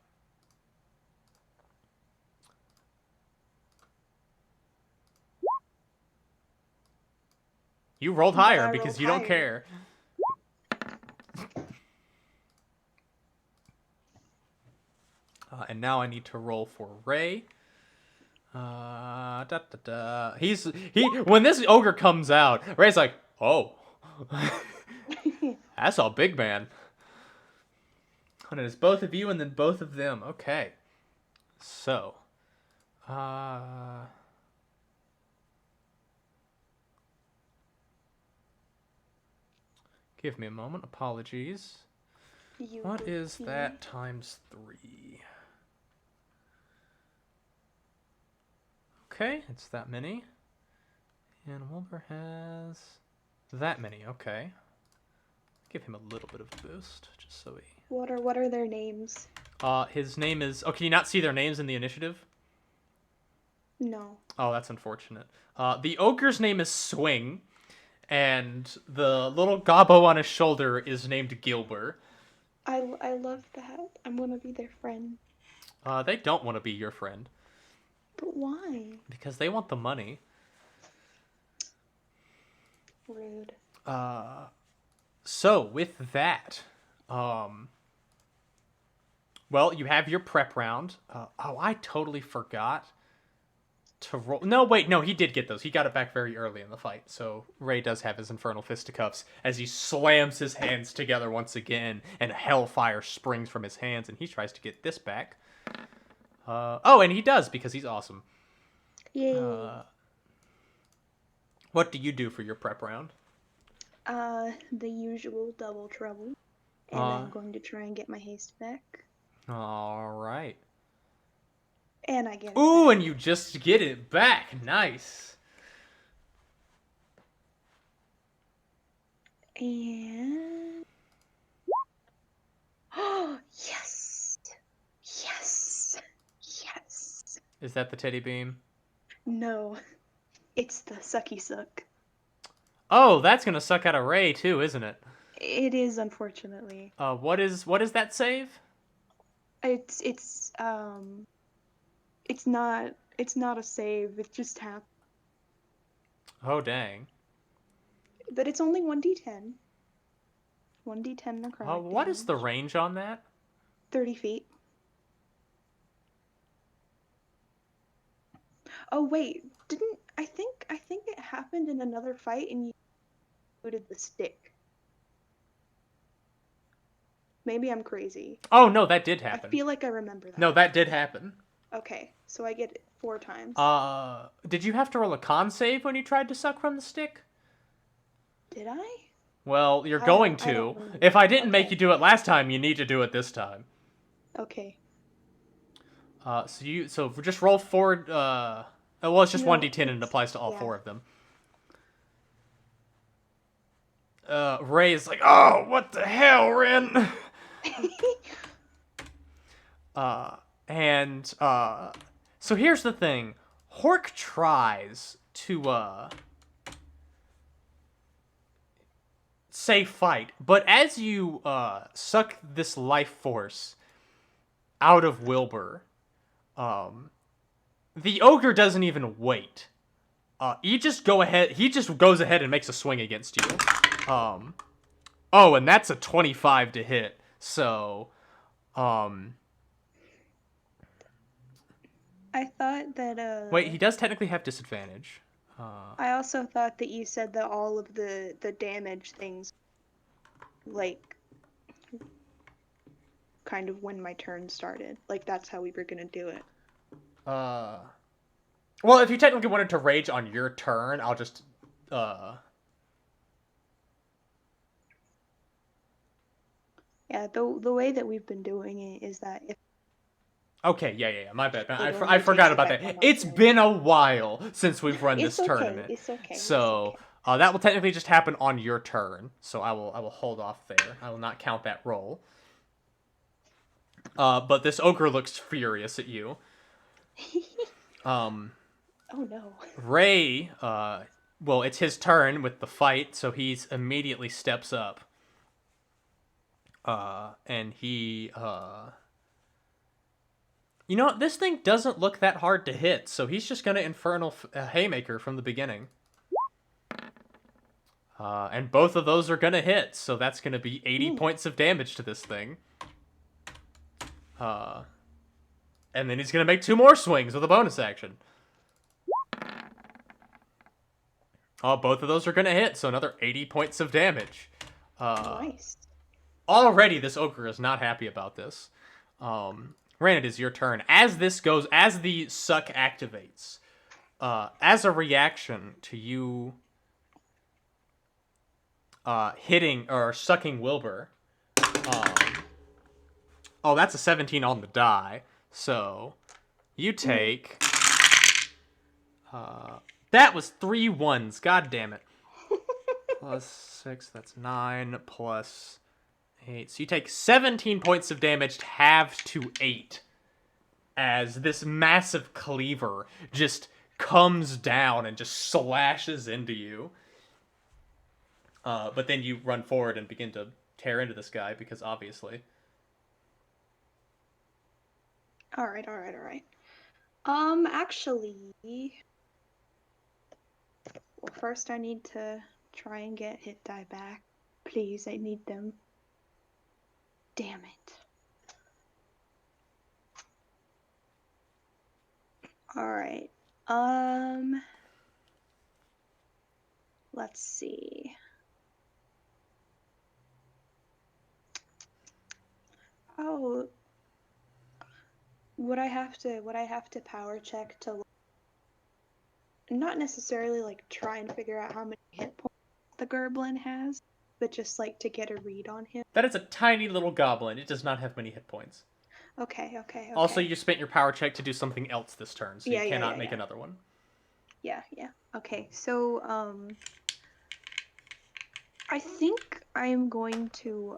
You rolled higher because you don't care. And now I need to roll for Ray. When this ogre comes out, Ray's like, oh, that's a big man. And it's both of you and then both of them. Okay. So, give me a moment. Apologies. What is that times 3? Okay, it's that many. And Wilbur has that many. Okay. Give him a little bit of a boost, just so he... What are their names? His name is... Oh, can you not see their names in the initiative? No. Oh, that's unfortunate. The ogre's name is Swing, and the little gobbo on his shoulder is named Gilbert. I love that. I'm gonna be their friend. They don't want to be your friend. But why? Because they want the money. Rude. So, with that, well, you have your prep round. Oh, I totally forgot to roll. No, wait, no, he did get those. He got it back very early in the fight. So, Ray does have his Infernal Fisticuffs as he slams his hands together once again, and hellfire springs from his hands, and he tries to get this back. Oh, and he does, because he's awesome. Yay. What do you do for your prep round? The usual double trouble. And I'm going to try and get my haste back. All right. And I get it Ooh, back. and you just get it back. Nice. And... Oh, yes! Yes! Yes! Is that the teddy beam? No. It's the sucky suck. Oh, that's gonna suck out a Ray too, isn't it? It is, unfortunately. What is that save? It's not a save, it just happened. Oh dang. But it's only 1d10. 1d10 necrotic What is the damage. range on that? 30 feet. Oh wait, I think it happened in another fight and you included the stick. Maybe I'm crazy. Oh no, that did I happen. feel like I remember that. No, that did happen. Okay, so I get it 4 times. Did you have to roll a con save when you tried to suck from the stick? Did I? Well, you're I going don't to. remember. If I didn't make Okay. you do it last time, you need to do it this time. Okay. So just roll 4. Well, it's just No, 1d10 and it it's- applies to all yeah. 4 of them. Ray is like, oh, what the hell, Rin? So here's the thing. Hork tries to, say fight, but as you, suck this life force out of Wilbur, the ogre doesn't even wait. He just goes ahead and makes a swing against you. Oh, and that's a 25 to hit. So, I thought that wait, he does technically have disadvantage. I also thought that you said that all of the damage things like kind of when my turn started. Like that's how we were gonna do it. Well, if you technically wanted to rage on your turn, I'll just, Yeah, the way that we've been doing it is that if Okay, yeah, my bad. It I only forgot takes about effect that. on my It's turn. been a while since we've run it's this okay, tournament. it's okay. So, it's okay. that will technically just happen on your turn. So I will hold off there. I will not count that roll. But this ogre looks furious at you. Oh no. Ray, well, it's his turn with the fight, so he's immediately steps up. And he, you know what? This thing doesn't look that hard to hit, so he's just gonna Infernal Haymaker from the beginning. And both of those are gonna hit, so that's gonna be 80 points of damage to this thing. And then he's gonna make 2 more swings with a bonus action. Both of those are gonna hit, so another 80 points of damage. Nice. Already, this ogre is not happy about this. Ran, it is your turn. As the suck activates, as a reaction to you hitting or sucking Wilbur, oh, that's a 17 on the die. So you take that was 3 ones. God damn it. Plus 6, that's 9 plus 8. So you take 17 points of damage halved to 8 as this massive cleaver just comes down and just slashes into you. But then you run forward and begin to tear into this guy because obviously. All right. Actually, well, first I need to try and get hit die back. Please, I need them. Damn it. All right. Let's see. Oh, would I have to power check to not necessarily like try and figure out how many hit points the Gerblin has, but just like to get a read on him. That is a tiny little goblin. It does not have many hit points. Okay. Also, you spent your power check to do something else this turn, so Yeah, you yeah, cannot yeah, make yeah. another one. Yeah. Okay, so I think I'm going to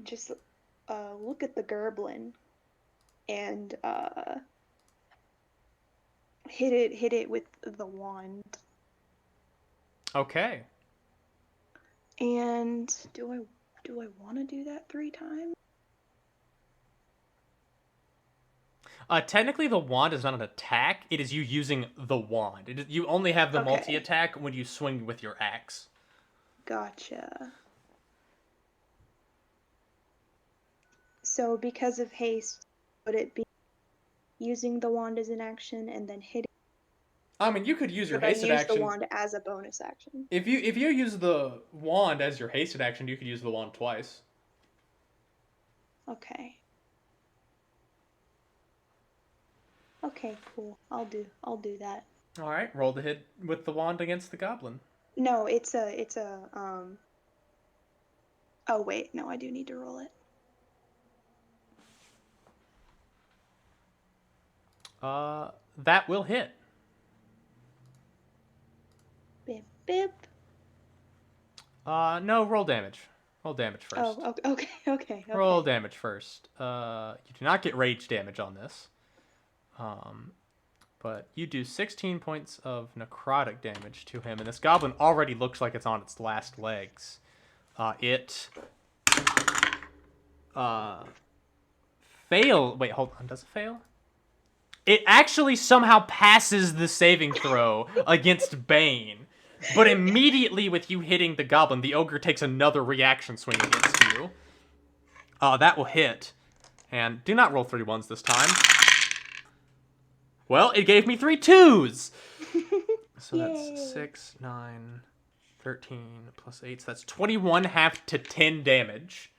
just look at the Gerblin and hit it with the wand. Okay. And do I want to do that 3 times? Technically, the wand is not an attack. It is you using the wand. You only have the Okay. multi-attack when you swing with your axe. Gotcha. So because of haste, would it be using the wand as an action and then hitting? I mean, you could use your Could I hasted use action. the wand as a bonus action? If you use the wand as your hasted action, you could use the wand twice. Okay. Okay, cool. I'll do that. All right, roll the hit with the wand against the goblin. No, it's a Oh wait, no, I do need to roll it. That will hit. Bip bip. No, roll damage. Roll damage first. Oh, okay. Roll damage first. You do not get rage damage on this. But you do 16 points of necrotic damage to him, and this goblin already looks like it's on its last legs. It fail. Wait, hold on. Does it fail? It actually somehow passes the saving throw against Bane, but immediately with you hitting the goblin, the ogre takes another reaction swing against you. That will hit, and do not roll 3 1s this time. Well, it gave me 3 2s. So that's 6, 9, 13 plus 8. So that's 21 half to 10 damage.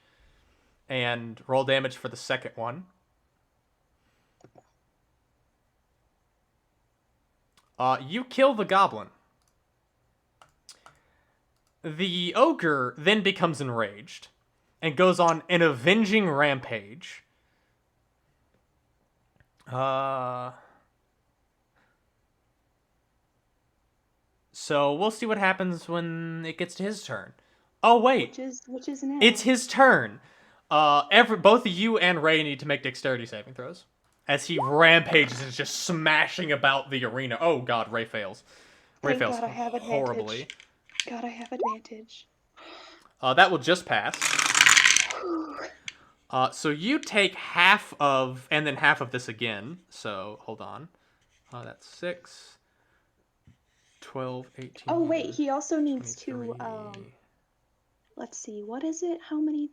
And roll damage for the second one. You kill the goblin. The ogre then becomes enraged and goes on an avenging rampage. So we'll see what happens when it gets to his turn. Oh wait, Which is now? it's his turn. Both of you and Ray need to make dexterity saving throws as he rampages and is just smashing about the arena. Oh god, Ray fails. Ray Thank fails God I have horribly. advantage. God, I have advantage. That will just pass. So you take half of, and then half of this again. So hold on. That's 6, 12, 18. Oh wait, he also needs 23. to let's see, what is it? How many?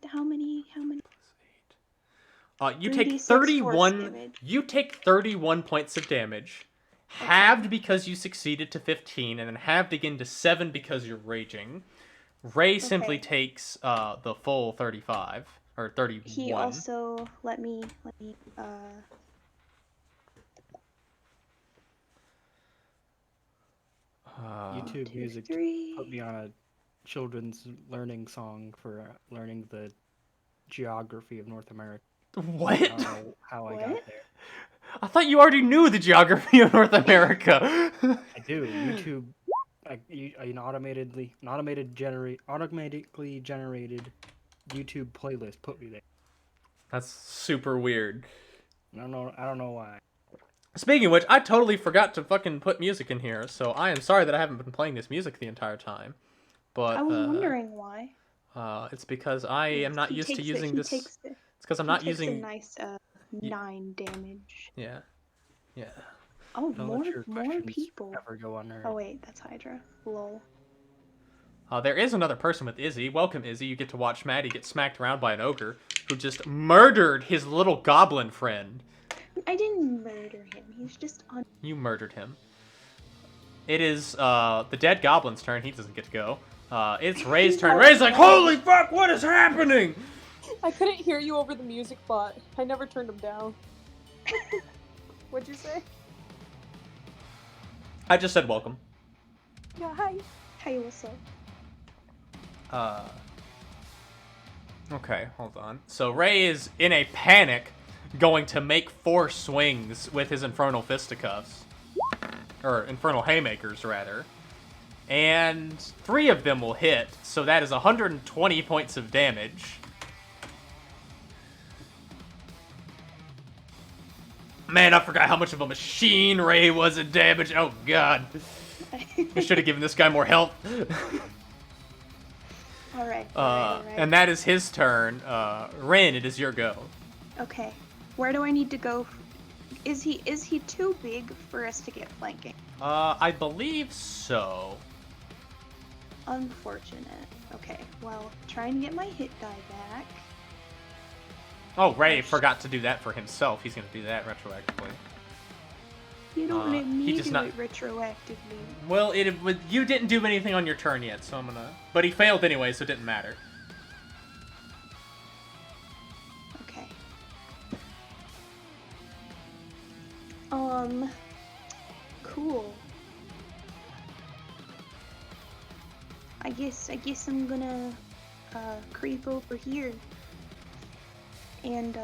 You take 3d6 force 31. damage. You take 31 points of damage, halved because you succeeded to 15, and then halved again to 7 because you're raging. Ray simply takes the full 35 or 31. He also let me YouTube 2, Music 3. put me on a children's learning song for learning the geography of North America. What? I don't know how I got What? there. I thought you already knew the geography of North America. I do. YouTube, an automatically generated YouTube playlist put me there. That's super weird. I don't know why. Speaking of which, I totally forgot to fucking put music in here, so I am sorry that I haven't been playing this music the entire time. But I was wondering why. it's because I am not used to using this. It's because I'm not using. A nice 9 damage. Yeah. Oh, Don't more let your questions people. ever go unheard. Oh wait, that's Hydra. Lol. There is another person with Izzy. Welcome, Izzy. You get to watch Maddie get smacked around by an ogre who just murdered his little goblin friend. I didn't murder him. He's just on. You murdered him. It is the dead goblin's turn. He doesn't get to go. It's Ray's turn. Ray's like, holy fuck, what is happening? I couldn't hear you over the music bot. I never turned him down. What'd you say? I just said welcome. Yeah, hi. Hey, what's up? Okay, hold on. So Ray is in a panic, going to make 4 swings with his Infernal Fisticuffs. Or Infernal Haymakers, rather. And 3 of them will hit, so that is 120 points of damage. Man, I forgot how much of a machine Ray was at damage. Oh, God. I should have given this guy more health. Alright. And that is his turn. Rin, it is your go. Okay. Where do I need to go? Is he too big for us to get flanking? I believe so. Unfortunate. Okay, well, try and get my hit die back. Oh, Ray forgot to do that for himself. He's going to do that retroactively. You don't let me he do does not- it retroactively. Well, you didn't do anything on your turn yet, so I'm gonna... But he failed anyway, so it didn't matter. Okay. Cool. I guess I'm gonna creep over here and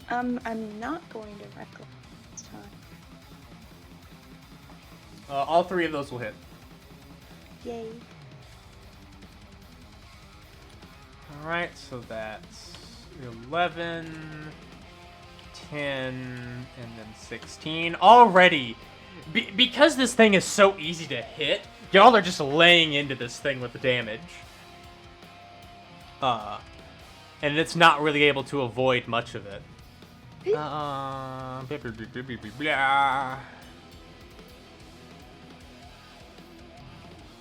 I'm not going to wreck this time. All 3 of those will hit. Yay. Alright, so that's 11, 10, and then 16. Already, because this thing is so easy to hit, y'all are just laying into this thing with the damage. And it's not really able to avoid much of it.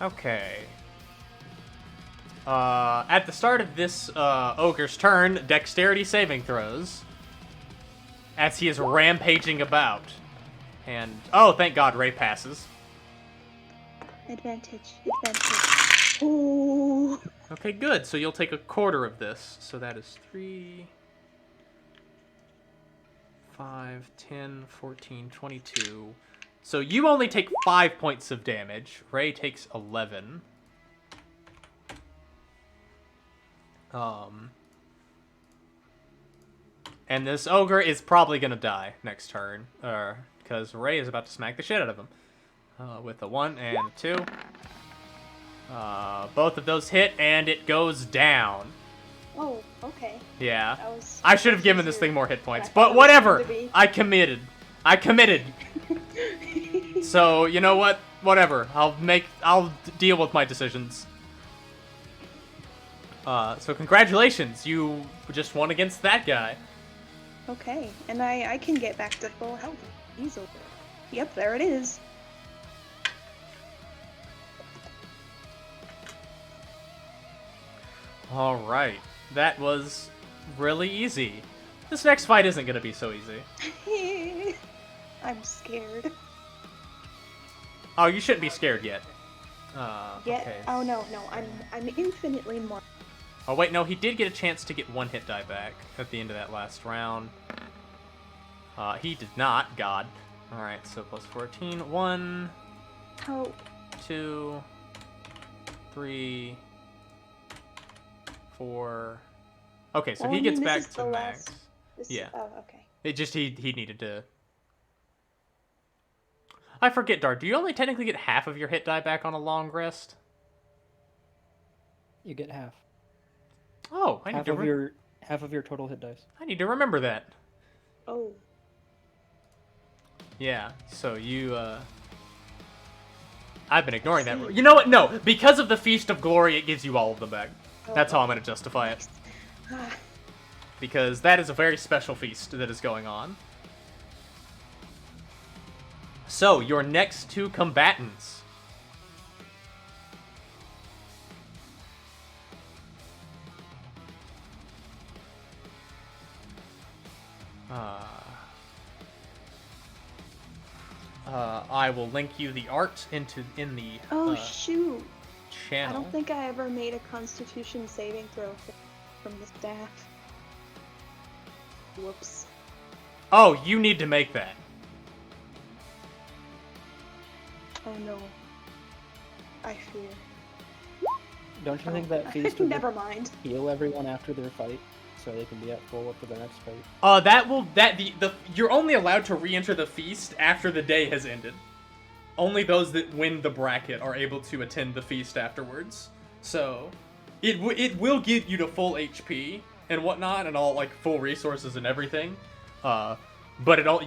Okay. At the start of this ogre's turn, dexterity saving throws. As he is rampaging about. And, oh, thank God, Ray passes. Advantage. Ooh. Okay, good. So you'll take a quarter of this. So that is 3, 5, 10, 14, 22. So you only take 5 points of damage. Ray takes 11. And this ogre is probably gonna die next turn, because Ray is about to smack the shit out of him. With a 1 and a 2. Both of those hit, and it goes down. Oh, okay. Yeah. That I should have given this thing more hit points, I thought but it was whatever. going to be. I committed. So, you know what? Whatever. I'll deal with my decisions. So congratulations. You just won against that guy. Okay, and I can get back to full health easily. Yep, there it is. Alright. That was really easy. This next fight isn't going to be so easy. I'm scared. Oh, you shouldn't be scared yet. Yeah. Okay. Oh no, I'm infinitely more. Oh wait, no, he did get a chance to get 1 hit die back at the end of that last round. He did not, God. Alright, so plus 14. 1, Oh, 2, 3, 4. Okay, so well, he I gets mean, this back is to the max. last- this- Yeah. Oh, okay. It just, he needed to... I forget, Dart, do you only technically get half of your hit die back on a long rest? You get half. Oh, I need Half of your total hit dice. I need to remember that. Oh. Yeah, so you, I've been ignoring that. You know what? No, because of the Feast of Glory, it gives you all of them back. That's how I'm going to justify it. Ah, Because that is a very special feast that is going on. So, your next 2 combatants. I will link you the art in the oh shoot! channel. I don't think I ever made a Constitution saving throw from the staff. Whoops. Oh, you need to make that. Oh no. I fear. Don't you think that feast would Never mind. heal everyone after their fight, so they can be at full up for the next fight? You're only allowed to re-enter the feast after the day has ended. Only those that win the bracket are able to attend the feast afterwards. So, it will give you to full HP and whatnot, and all like full resources and everything. But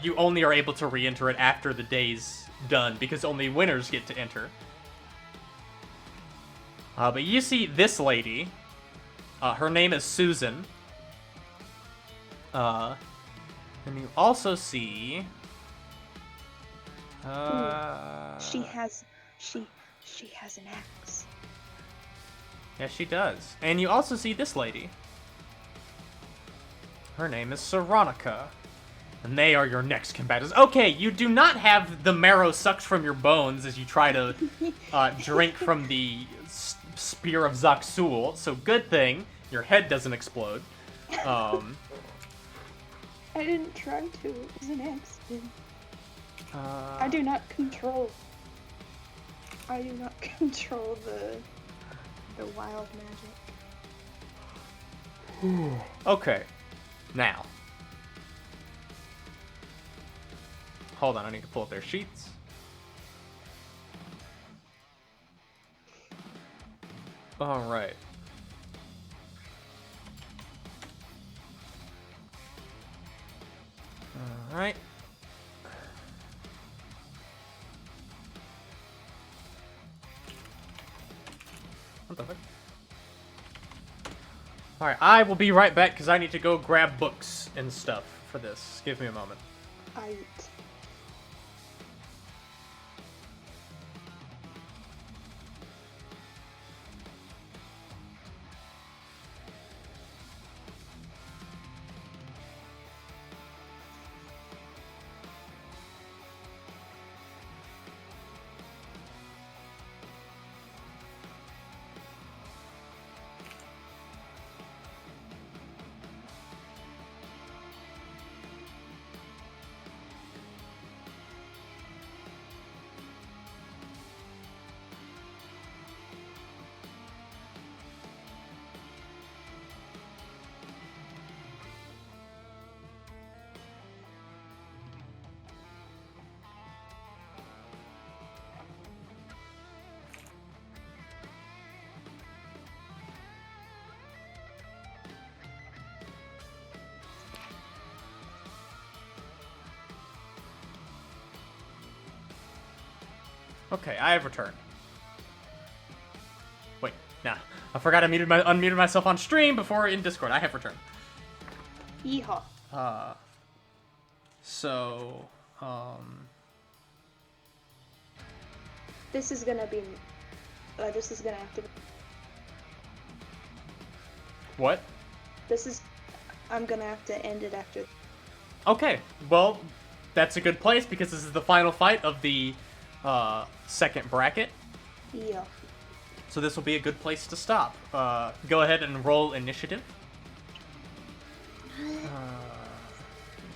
you only are able to re-enter it after the day's done, because only winners get to enter. But you see this lady. Her name is Susan. And you also see... She has an axe. Yeah, she does. And you also see this lady. Her name is Saronica. And they are your next combatants. Okay, you do not have the marrow sucked from your bones as you try to drink from the spear of Zaksul, so good thing your head doesn't explode. I didn't try to. It was an accident. I do not control the wild magic. Okay. Now. Hold on, I need to pull up their sheets. Alright. Alright. What the fuck? Alright, I will be right back because I need to go grab books and stuff for this. Give me a moment. Okay, I have returned. Wait, nah. I forgot I unmuted myself on stream before in Discord. I have returned. Yeehaw. So, This is gonna be... this is gonna have to... What? I'm gonna have to end it after... Okay, well, that's a good place because this is the final fight of the second bracket. Yeah. So this will be a good place to stop. Go ahead and roll initiative.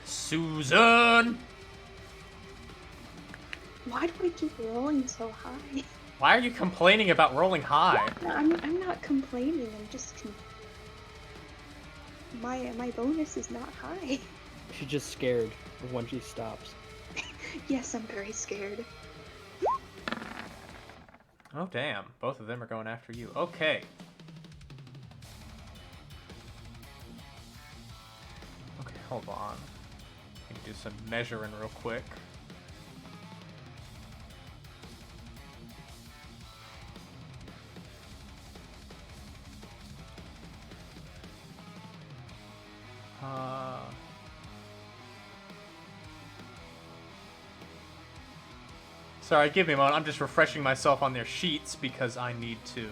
Susan! Why do I keep rolling so high? Why are you complaining about rolling high? No, I'm not complaining. I'm just... My bonus is not high. She's just scared of when she stops. Yes, I'm very scared. Oh, damn. Both of them are going after you. Okay. Okay, hold on. I can do some measuring real quick. Sorry, give me a moment. I'm just refreshing myself on their sheets because I need to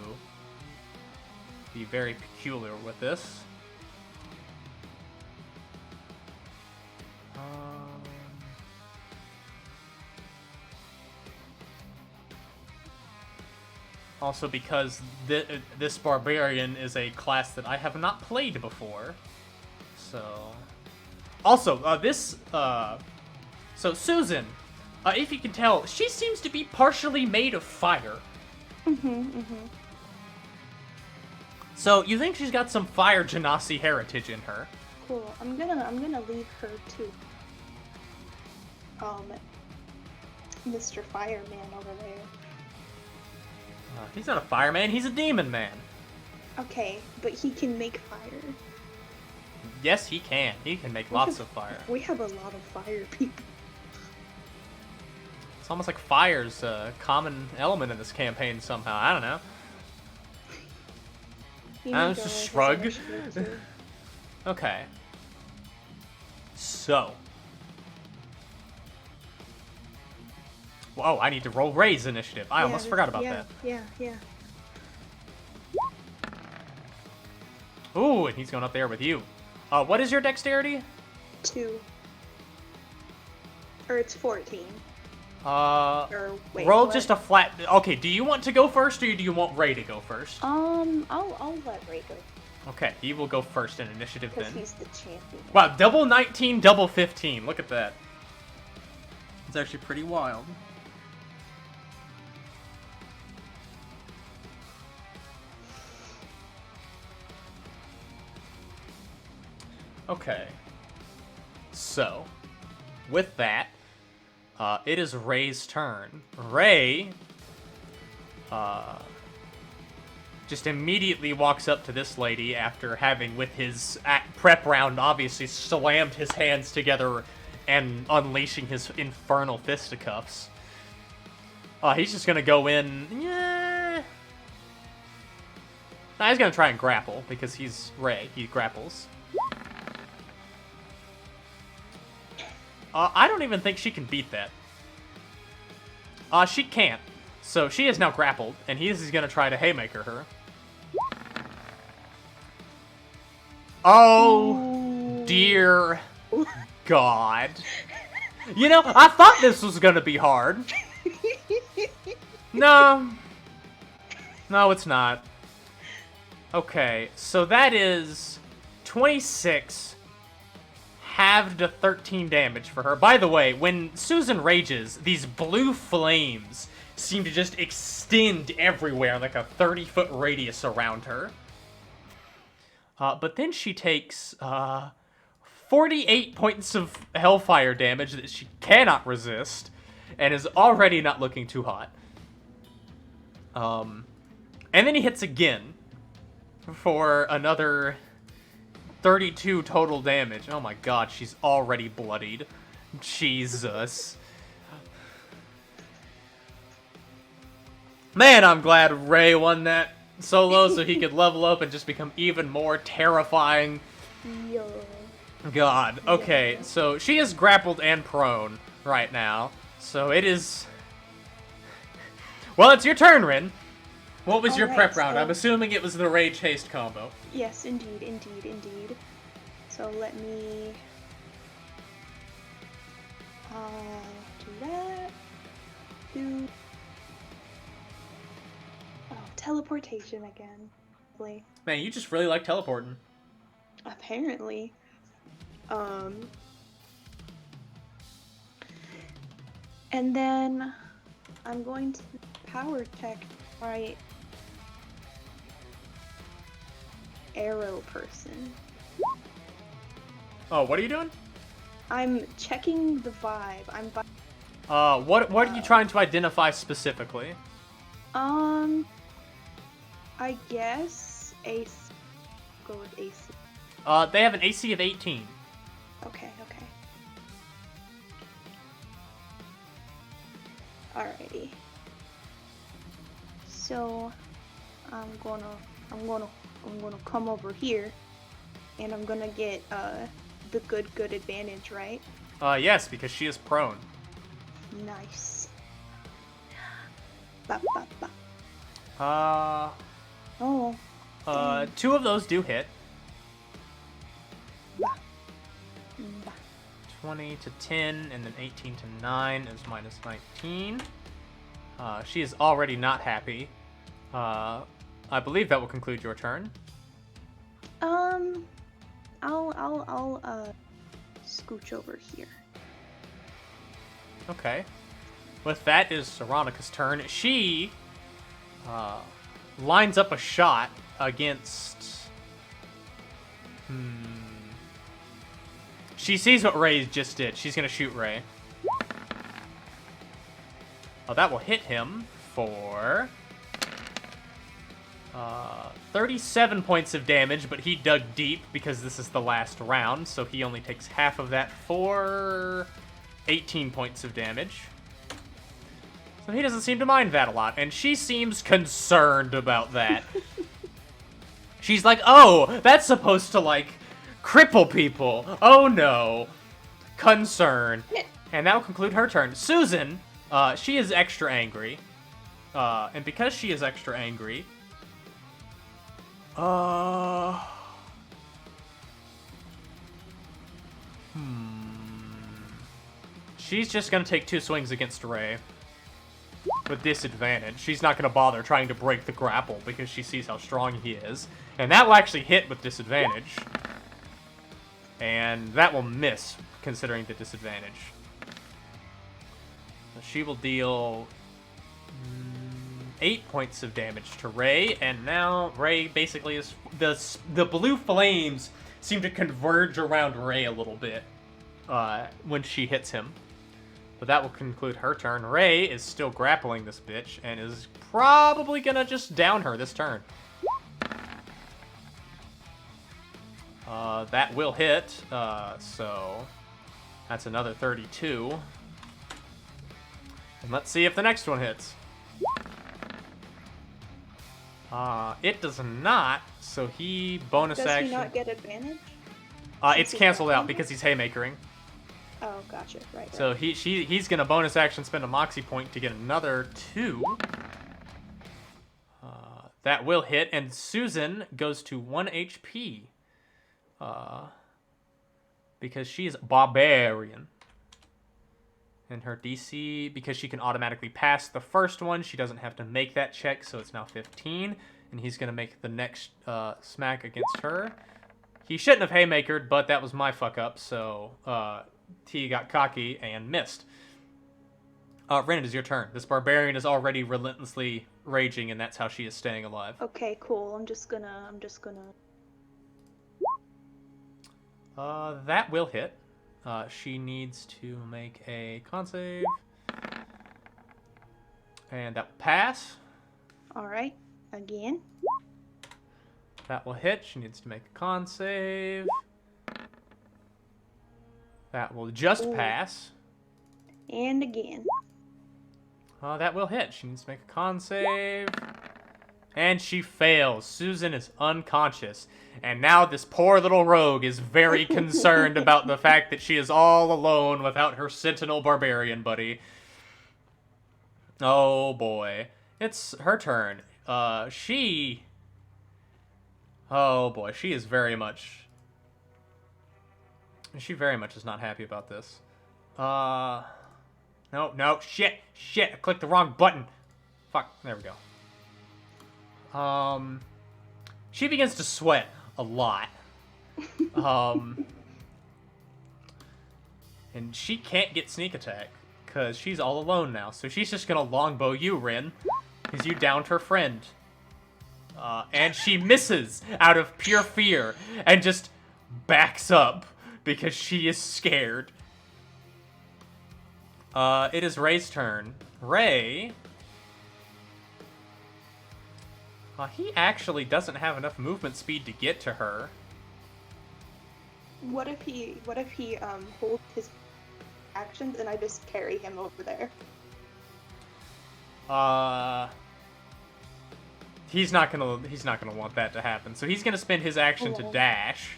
be very peculiar with this. Also because this barbarian is a class that I have not played before. So... Also, so Susan, If you can tell, she seems to be partially made of fire. So you think she's got some fire genasi heritage in her? Cool. I'm gonna leave her to Mr. Fireman over there. He's not a fireman, he's a demon man. Okay, but he can make fire. Yes, he can. He can make lots of fire. We have a lot of fire people. It's almost like fire's a common element in this campaign somehow. I don't know. I was just shrug. Okay. So. Whoa, I need to roll Ray's initiative. I almost forgot about that. Yeah. Ooh, and he's going up there with you. What is your dexterity? 2. Or it's 14. Or wait, roll what? just a flat. Okay, do you want to go first, or do you want Ray to go first? I'll let Ray go. Okay, he will go first in initiative Because then. he's the champion. Wow, double 19, double 15. Look at that. It's actually pretty wild. Okay. So, with that, it is Ray's turn. Ray, just immediately walks up to this lady after having, with his prep round, obviously slammed his hands together and unleashing his infernal fisticuffs. He's just gonna go in. Yeah. Nah, he's gonna try and grapple because he's Ray. He grapples. I don't even think she can beat that. She can't. So she is now grappled, and he's gonna try to haymaker her. Oh, dear God. You know, I thought this was gonna be hard. No. No, it's not. Okay, so that is 26 halved to 13 damage for her. By the way, when Susan rages, these blue flames seem to just extend everywhere, like a 30-foot radius around her. But then she takes 48 points of hellfire damage that she cannot resist, and is already not looking too hot. And then he hits again for another 32 total damage. Oh my god, she's already bloodied. Jesus. Man, I'm glad Ray won that solo so he could level up and just become even more terrifying. Yo. God. Okay, so she is grappled and prone right now. So it is... Well, it's your turn, Rin. What was your prep round? so- I'm assuming it was the Rage Haste combo. Yes, indeed. So let me do that. Teleportation again. Man, you just really like teleporting. Apparently. And then I'm going to power tech my arrow person. Oh, what are you doing? I'm checking the vibe. What are you trying to identify specifically? I guess AC. Go with AC. They have an AC of 18. Okay. Alrighty. So I'm gonna come over here, and I'm gonna get the good advantage, right? Yes, because she is prone. Nice. Ba, ba, ba. Oh. 2 of those do hit. Ba. Ba. 20 to 10, and then 18 to 9 is minus 19. She is already not happy. I believe that will conclude your turn. I'll scooch over here. Okay. With that is Saronica's turn. She lines up a shot against... She sees what Ray just did. She's going to shoot Ray. Oh, that will hit him for 37 points of damage, but he dug deep because this is the last round, so he only takes half of that for 18 points of damage. So he doesn't seem to mind that a lot, and she seems concerned about that. She's like, oh, that's supposed to, like, cripple people. Oh, no. Concern. And that will conclude her turn. Susan, she is extra angry. And because she is extra angry... She's just gonna take 2 swings against Ray. With disadvantage. She's not gonna bother trying to break the grapple because she sees how strong he is. And that will actually hit with disadvantage. And that will miss, considering the disadvantage. So she will deal 8 points of damage to Ray, and now Ray basically is... The blue flames seem to converge around Ray a little bit when she hits him. But that will conclude her turn. Ray is still grappling this bitch, and is probably gonna just down her this turn. That will hit, so that's another 32. And let's see if the next one hits. It does not, so he bonus action. Does he not get advantage? It's canceled out because he's haymakering. Oh, gotcha. Right. So he's gonna bonus action spend a moxie point to get another 2. That will hit, and Susan goes to 1 HP. Because she is barbarian. And her DC, because she can automatically pass the first one, she doesn't have to make that check, so it's now 15. And he's going to make the next smack against her. He shouldn't have haymakered, but that was my fuck up, so T got cocky and missed. Rin, it is your turn. This barbarian is already relentlessly raging, and that's how she is staying alive. Okay, cool. I'm just gonna... That will hit. She needs to make a con save. And that will pass. Alright. Again. That will hit. She needs to make a con save. That will just pass. And again. That will hit. She needs to make a con save. And she fails. Susan is unconscious. And now this poor little rogue is very concerned about the fact that she is all alone without her sentinel barbarian buddy. Oh boy. It's her turn. She... Oh boy, she is very much... She very much is not happy about this. No, shit, I clicked the wrong button. Fuck, there we go. She begins to sweat a lot. And she can't get sneak attack, because she's all alone now. So she's just gonna longbow you, Rin, because you downed her friend. And she misses out of pure fear, and just backs up, because she is scared. It is Ray's turn. Ray... he actually doesn't have enough movement speed to get to her. What if he holds his actions and I just carry him over there? He's not gonna want that to happen. So he's gonna spend his action to dash.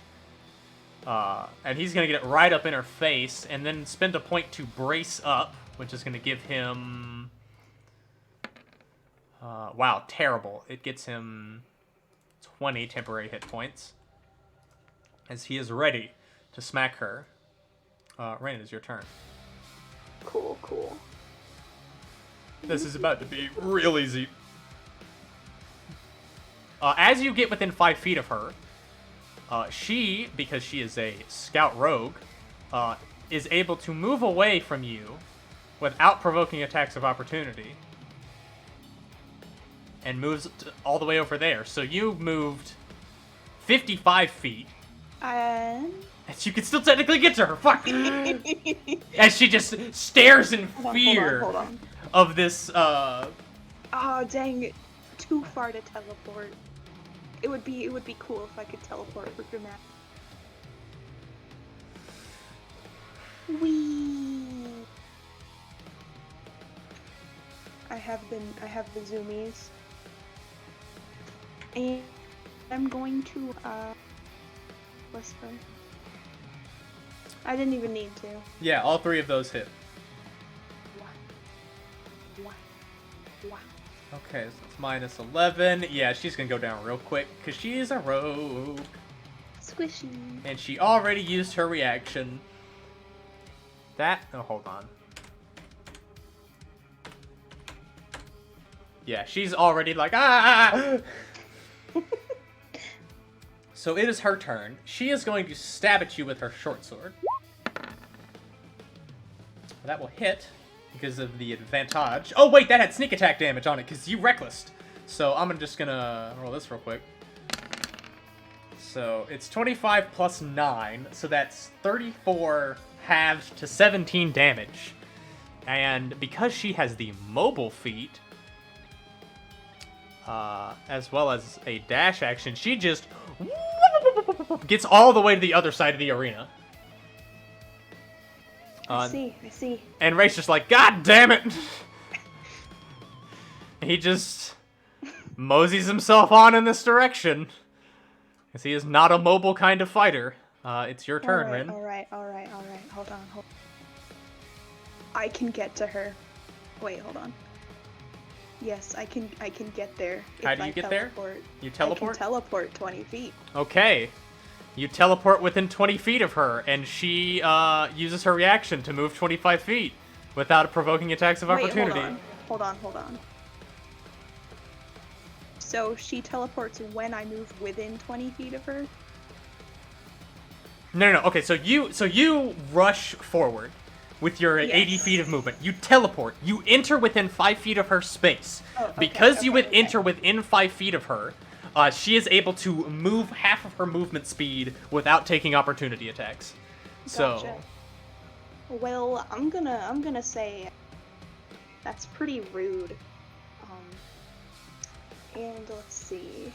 And he's gonna get it right up in her face, and then spend a point to brace up, which is gonna give him... wow, terrible. It gets him 20 temporary hit points. As he is ready to smack her. Rain, it is your turn. Cool. This is about to be real easy. As you get within 5 feet of her, she, because she is a scout rogue, is able to move away from you without provoking attacks of opportunity. And moves all the way over there. So you moved 55 feet. And And you can still technically get to her. Fuck! As she just stares in fear hold on. of this, Oh, dang it. Too far to teleport. It would be cool if I could teleport for dramatic. Whee! I have the zoomies. And I'm going to, whisper. I didn't even need to. Yeah, all three of those hit. Wah. Okay, so it's minus 11. Yeah, she's gonna go down real quick, because she's a rogue. Squishy. And she already used her reaction. Oh, hold on. Yeah, she's already like, ah! So it is her turn. She is going to stab at you with her short sword. That will hit because of the advantage. Oh wait, that had sneak attack damage on it because you recklessed. So I'm just gonna roll this real quick. So it's 25 plus 9, so that's 34 halved to 17 damage. And because she has the mobile feat, as well as a dash action, she just gets all the way to the other side of the arena. I see. And Ray's just like, God damn it! He just moseys himself on in this direction. Because he is not a mobile kind of fighter. It's your turn, Rin. Alright. Hold on. I can get to her. Wait, hold on. Yes, I can get there. How do you get there? You teleport? I can teleport 20 feet. Okay. You teleport within 20 feet of her, and she uses her reaction to move 25 feet without provoking attacks of opportunity. Hold on. So she teleports when I move within 20 feet of her? No. Okay, so you rush forward with your 80 feet of movement. You teleport. You enter within 5 feet of her space. Because you would enter within 5 feet of her, she is able to move half of her movement speed without taking opportunity attacks. Gotcha. So, well, I'm gonna say that's pretty rude. And let's see.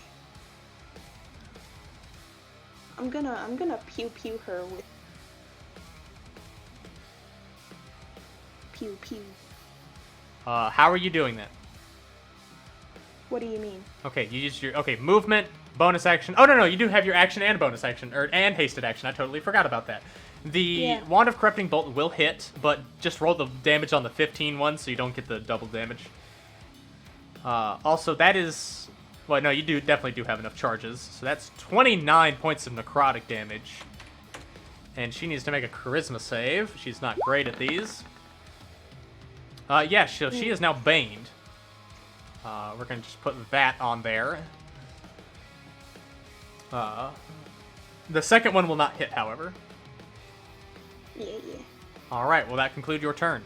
I'm gonna pew pew her with pew pew. how are you doing that? What do you mean? Okay, you use your movement, bonus action. Oh no, you do have your action and bonus action, and hasted action. I totally forgot about that. The Wand of Corrupting Bolt will hit, but just roll the damage on the 15 one so you don't get the double damage. Also, that is... Well, no, you definitely do have enough charges. So that's 29 points of necrotic damage. And she needs to make a charisma save. She's not great at these. Yeah, so she is now baned. We're going to just put that on there. The second one will not hit, however. Yeah. Alright, well that concludes your turn.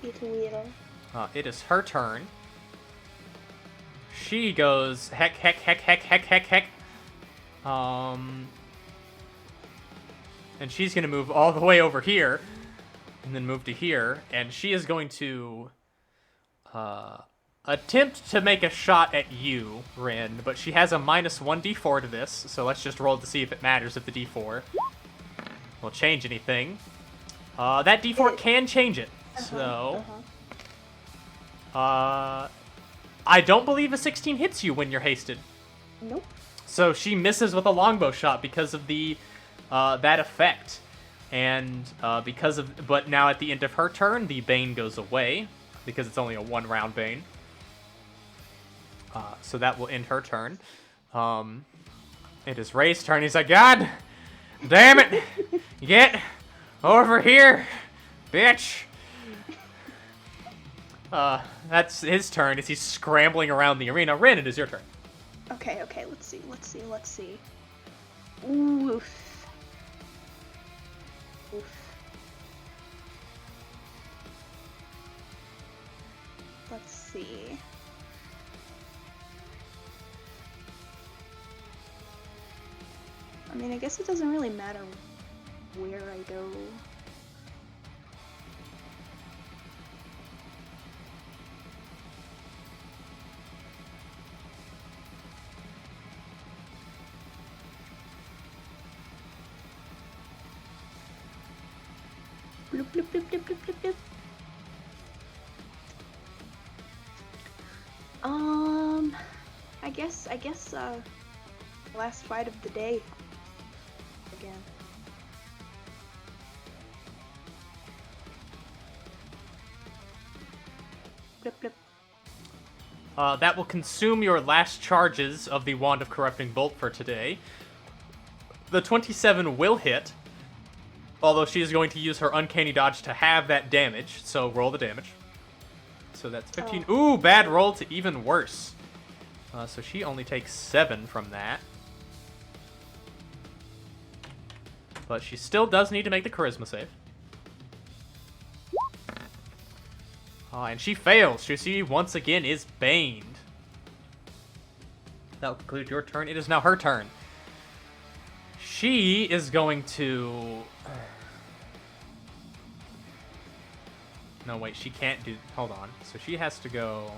It will. It is her turn. She goes heck. And she's gonna move all the way over here, and then move to here, and she is going to attempt to make a shot at you, Rin, but she has a minus 1d4 to this, so let's just roll to see if it matters if the d4 will change anything. That d4 can change it, so... I don't believe a 16 hits you when you're hasted. Nope. So she misses with a longbow shot because of the that effect. And but now at the end of her turn, the Bane goes away because it's only a 1-round Bane. So that will end her turn. It is Ray's turn. He's like, God damn it! Get over here, bitch! That's his turn as he's scrambling around the arena. Rin, it is your turn. Okay, let's see. Oof. Let's see. I mean, I guess it doesn't really matter where I go. Bloop, bloop, bloop, bloop, bloop, bloop, bloop. I guess, last fight of the day. Again. Blip, blip. That will consume your last charges of the Wand of Corrupting Bolt for today. The 27 will hit, although she is going to use her Uncanny Dodge to have that damage, so roll the damage. So that's 15. Ooh, bad roll to even worse. So she only takes 7 from that. But she still does need to make the Charisma save. And she fails. She once again is baned. That will conclude your turn. It is now her turn. She is going to... No, wait, she can't do... Hold on. So she has to go...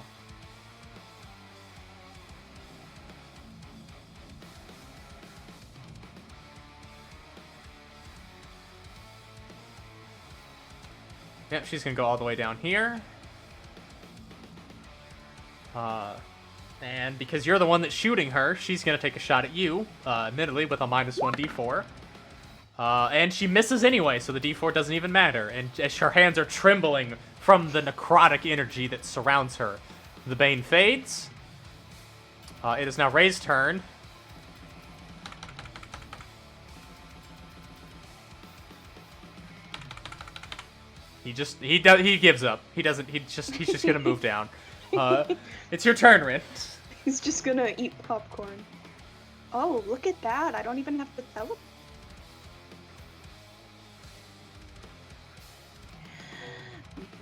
Yep, she's going to go all the way down here. And because you're the one that's shooting her, she's going to take a shot at you, admittedly with a -1 d4. And she misses anyway, so the d4 doesn't even matter. And as her hands are trembling from the necrotic energy that surrounds her, the Bane fades. It is now Ray's turn. He gives up. He's just gonna move down. It's your turn, Rin. He's just gonna eat popcorn. Oh, look at that! I don't even have to tell him.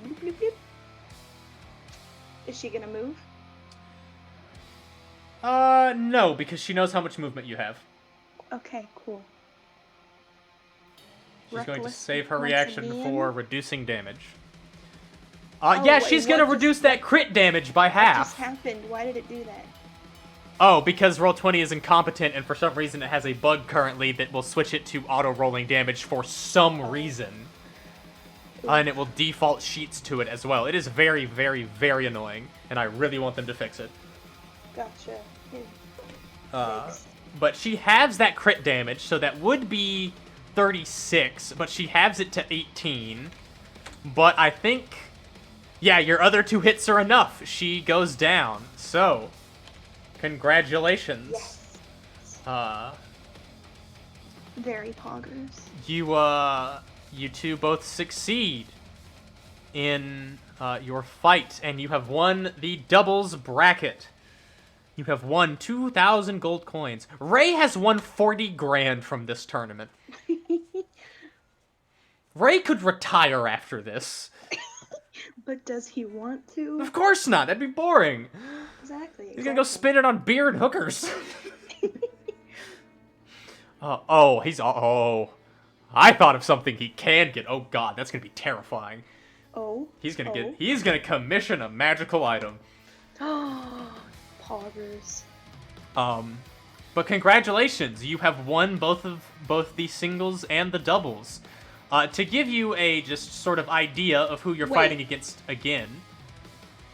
Bloop, bloop. Is she gonna move? No, because she knows how much movement you have. Okay, cool. She's going to Reckless save her once reaction again. for reducing damage. Oh, Yeah, wait, she's what gonna just- reduce that crit damage by What just half. happened? Why did it do that? Oh, because Roll20 is incompetent, and for some reason it has a bug currently that will switch it to auto-rolling damage for some reason. And it will default sheets to it as well. It is very, very, very annoying, and I really want them to fix it. Gotcha. But she halves that crit damage, so that would be 36, but she halves it to 18. But I think, yeah, your other 2 hits are enough. She goes down. So, congratulations. Yes. Very poggers. You two both succeed in your fight, and you have won the doubles bracket. You have won 2,000 gold coins. Ray has won 40 grand from this tournament. Ray could retire after this. But does he want to? Of course not. That'd be boring. Exactly. He's gonna go spend it on beer and hookers. Oh, I thought of something he can get. Oh god, that's gonna be terrifying. Oh. He's gonna commission a magical item. Poggers. But congratulations, you have won both the singles and the doubles. To give you a just sort of idea of who you're fighting against again.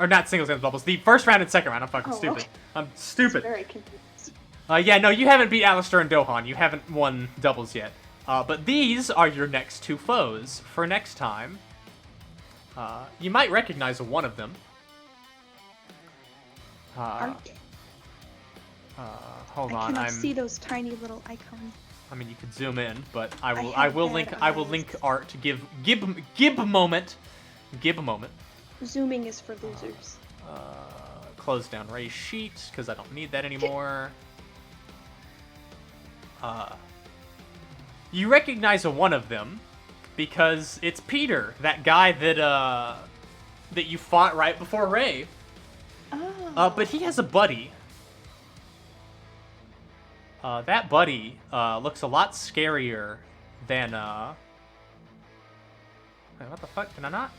Or not singles and doubles. The first round and second round. I'm fucking stupid. Okay. I'm stupid. Very confused. Yeah, no, you haven't beat Alistair and Dohan. You haven't won doubles yet. But these are your next 2 foes for next time. You might recognize one of them. Hold on, I cannot see those tiny little icons. I mean, you could zoom in, but I have will bad link eyes. art to give a moment. Give a moment. Zooming is for losers. Close down Ray's sheet because I don't need that anymore. You recognize one of them because it's Peter, that guy that that you fought right before Ray. Oh. But he has a buddy. That buddy looks a lot scarier than... Wait, what the fuck? Can I not?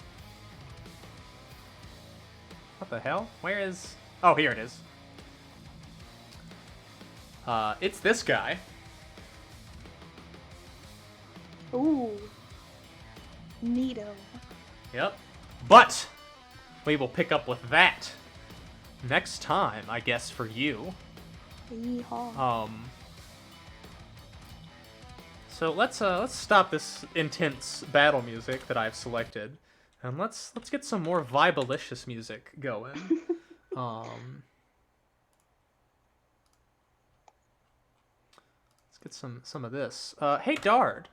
What the hell? Where is... Oh, here it is. It's this guy. Ooh. Neato. Yep. But we will pick up with that next time, I guess, for you. Yeehaw. So let's stop this intense battle music that I've selected, and let's get some more vibalicious music going. Let's get some of this. Hey Dard.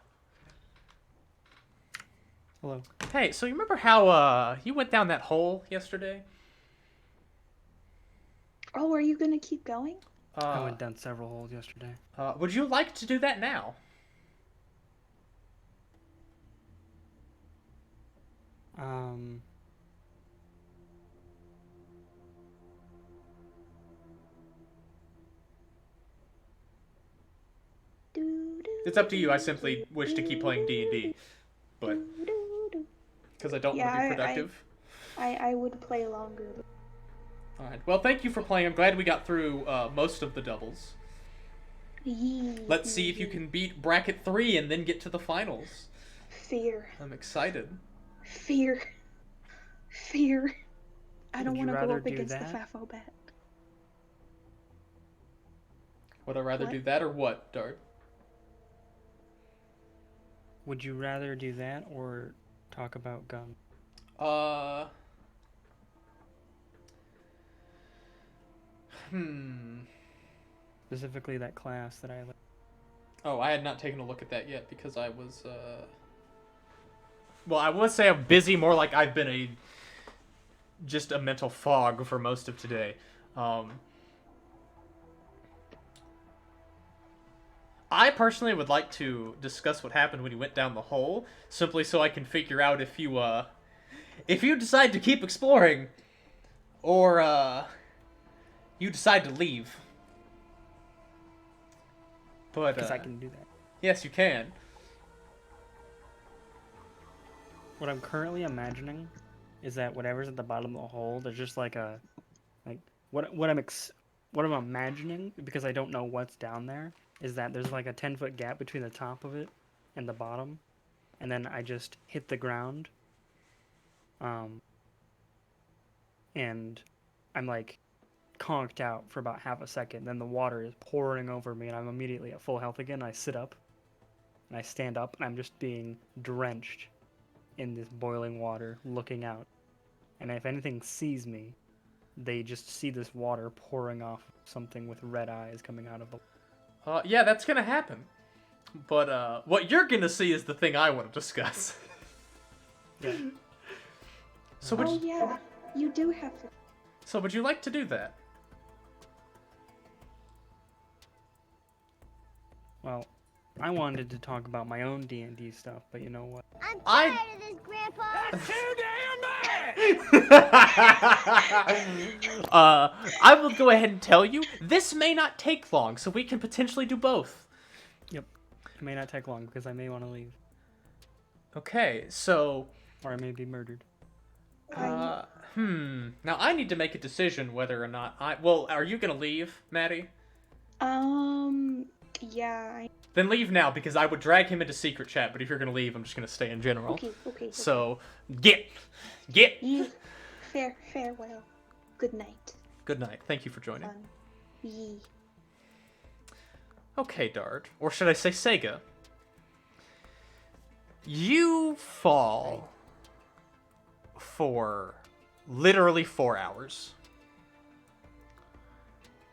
Hello. Hey, so you remember how you went down that hole yesterday? Oh, are you gonna keep going? I went down several holes yesterday. Would you like to do that now? It's up to you. I simply wish to keep playing D&D, but because I don't want to be productive. I would play longer. All right. Well, thank you for playing. I'm glad we got through most of the doubles. Let's see if you can beat bracket 3 and then get to the finals. Fear. I'm excited. Fear. I don't want to go up against the Fafo bat. Would I rather do that or what, Dart? Would you rather do that or talk about guns? Specifically that class that I... Oh, I had not taken a look at that yet because I was, Well, I would say I'm busy, more like I've been just a mental fog for most of today. I personally would like to discuss what happened when you went down the hole, simply so I can figure out if you decide to keep exploring, or, you decide to leave. But, Because I can do that. Yes, you can. What I'm currently imagining is that whatever's at the bottom of the hole, there's just like a... What I'm imagining, because I don't know what's down there, is that there's like a 10-foot gap between the top of it and the bottom, and then I just hit the ground, and I'm like conked out for about half a second, then the water is pouring over me and I'm immediately at full health again. I sit up and I stand up and I'm just being drenched in this boiling water looking out, and if anything sees me, they just see this water pouring off something with red eyes coming out of the... Yeah, that's gonna happen. But, what you're gonna see is the thing I want to discuss. Yeah. So yeah, you do have to. So would you like to do that? Well, I wanted to talk about my own D&D stuff, but you know what? I'm tired of this, Grandpa! That's too damn bad! I will go ahead and tell you, this may not take long, so we can potentially do both. Yep. It may not take long, because I may want to leave. Okay, so... Or I may be murdered. Now I need to make a decision whether or not Well, are you gonna leave, Maddie? Yeah. Then leave now, because I would drag him into secret chat, but if you're gonna leave, I'm just gonna stay in general. Okay. So, get! Yee. Farewell. Good night. Good night. Thank you for joining. Fun. Yee. Okay, Dart. Or should I say Sega? You fall for literally 4 hours.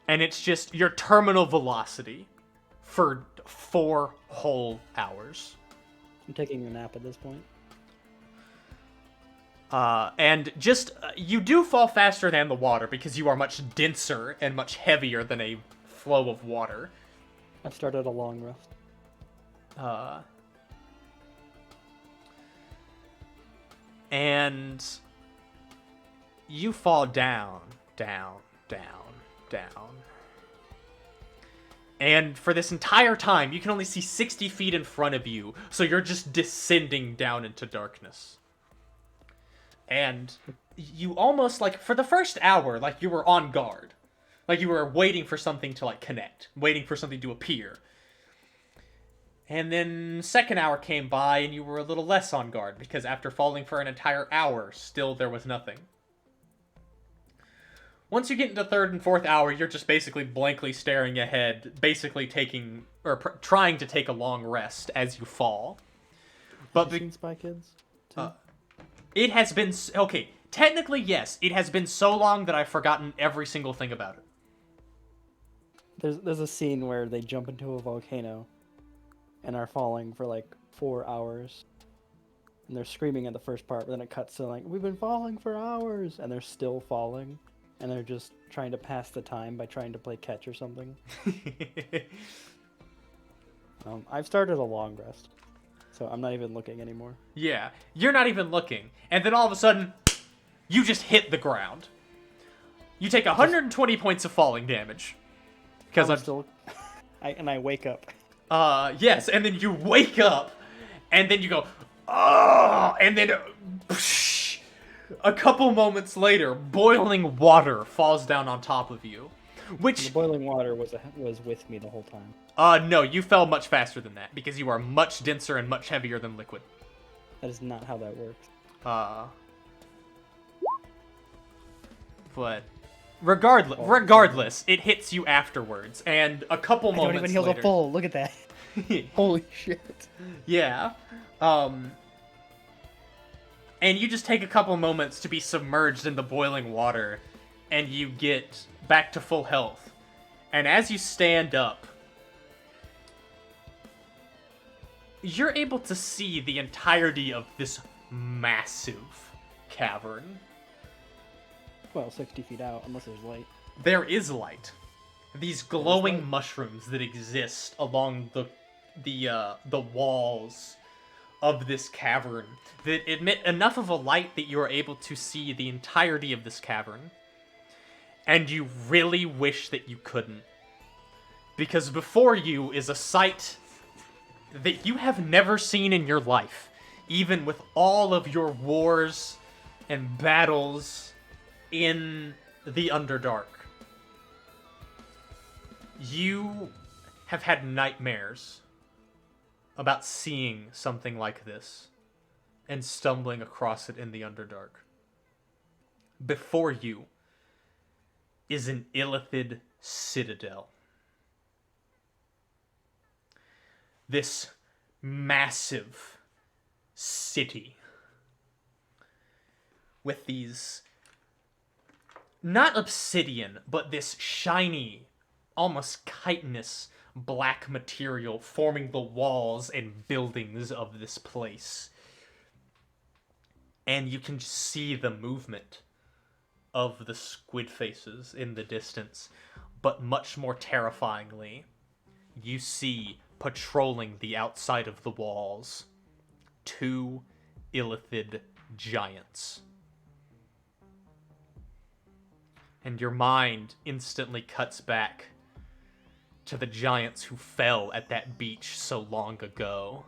And it's just your terminal velocity for 4 whole hours. I'm taking a nap at this point. And just, you do fall faster than the water because you are much denser and much heavier than a flow of water. I've started a long rest. And you fall down, down, down, down. And for this entire time, you can only see 60 feet in front of you, so you're just descending down into darkness. And you almost, like, for the first hour, like, you were on guard. Like, you were waiting for something to, like, connect. Waiting for something to appear. And then second hour came by, and you were a little less on guard, because after falling for an entire hour, still there was nothing. Once you get into third and fourth hour, you're just basically blankly staring ahead, basically taking, or trying to take a long rest as you fall. But Have you seen Spy Kids? too? It has been, okay, technically yes, it has been so long that I've forgotten every single thing about it. There's a scene where they jump into a volcano and are falling for like 4 hours. And they're screaming at the first part, but then it cuts to like, we've been falling for hours! And they're still falling. And they're just trying to pass the time by trying to play catch or something. I've started a long rest, so I'm not even looking anymore. Yeah, you're not even looking. And then all of a sudden, you just hit the ground. You take 120 points of falling damage. Because I'm still... I wake up. Yes, and then you wake up, and then you go, oh, and then a couple moments later, boiling water falls down on top of you, which The boiling water was with me the whole time. no, you fell much faster than that because you are much denser and much heavier than liquid. That is not how that works. But regardless, it hits you afterwards, and a couple I don't moments even heal later, the full. Look at that. Holy shit. yeah, and you just take a couple moments to be submerged in the boiling water, and you get back to full health. And as you stand up, you're able to see the entirety of this massive cavern. Well, 60 feet out, unless there's light. There is light. These glowing mushrooms that exist along the walls of this cavern that emit enough of a light that you are able to see the entirety of this cavern. And you really wish that you couldn't. Because before you is a sight that you have never seen in your life, even with all of your wars and battles in the Underdark. You have had nightmares about seeing something like this and stumbling across it in the Underdark. Before you is an illithid citadel. This massive city with these, not obsidian, but this shiny, almost chitinous black material forming the walls and buildings of this place. And you can see the movement of the squid faces in the distance, but much more terrifyingly, you see patrolling the outside of the walls 2 illithid giants. And your mind instantly cuts back to the giants who fell at that beach so long ago.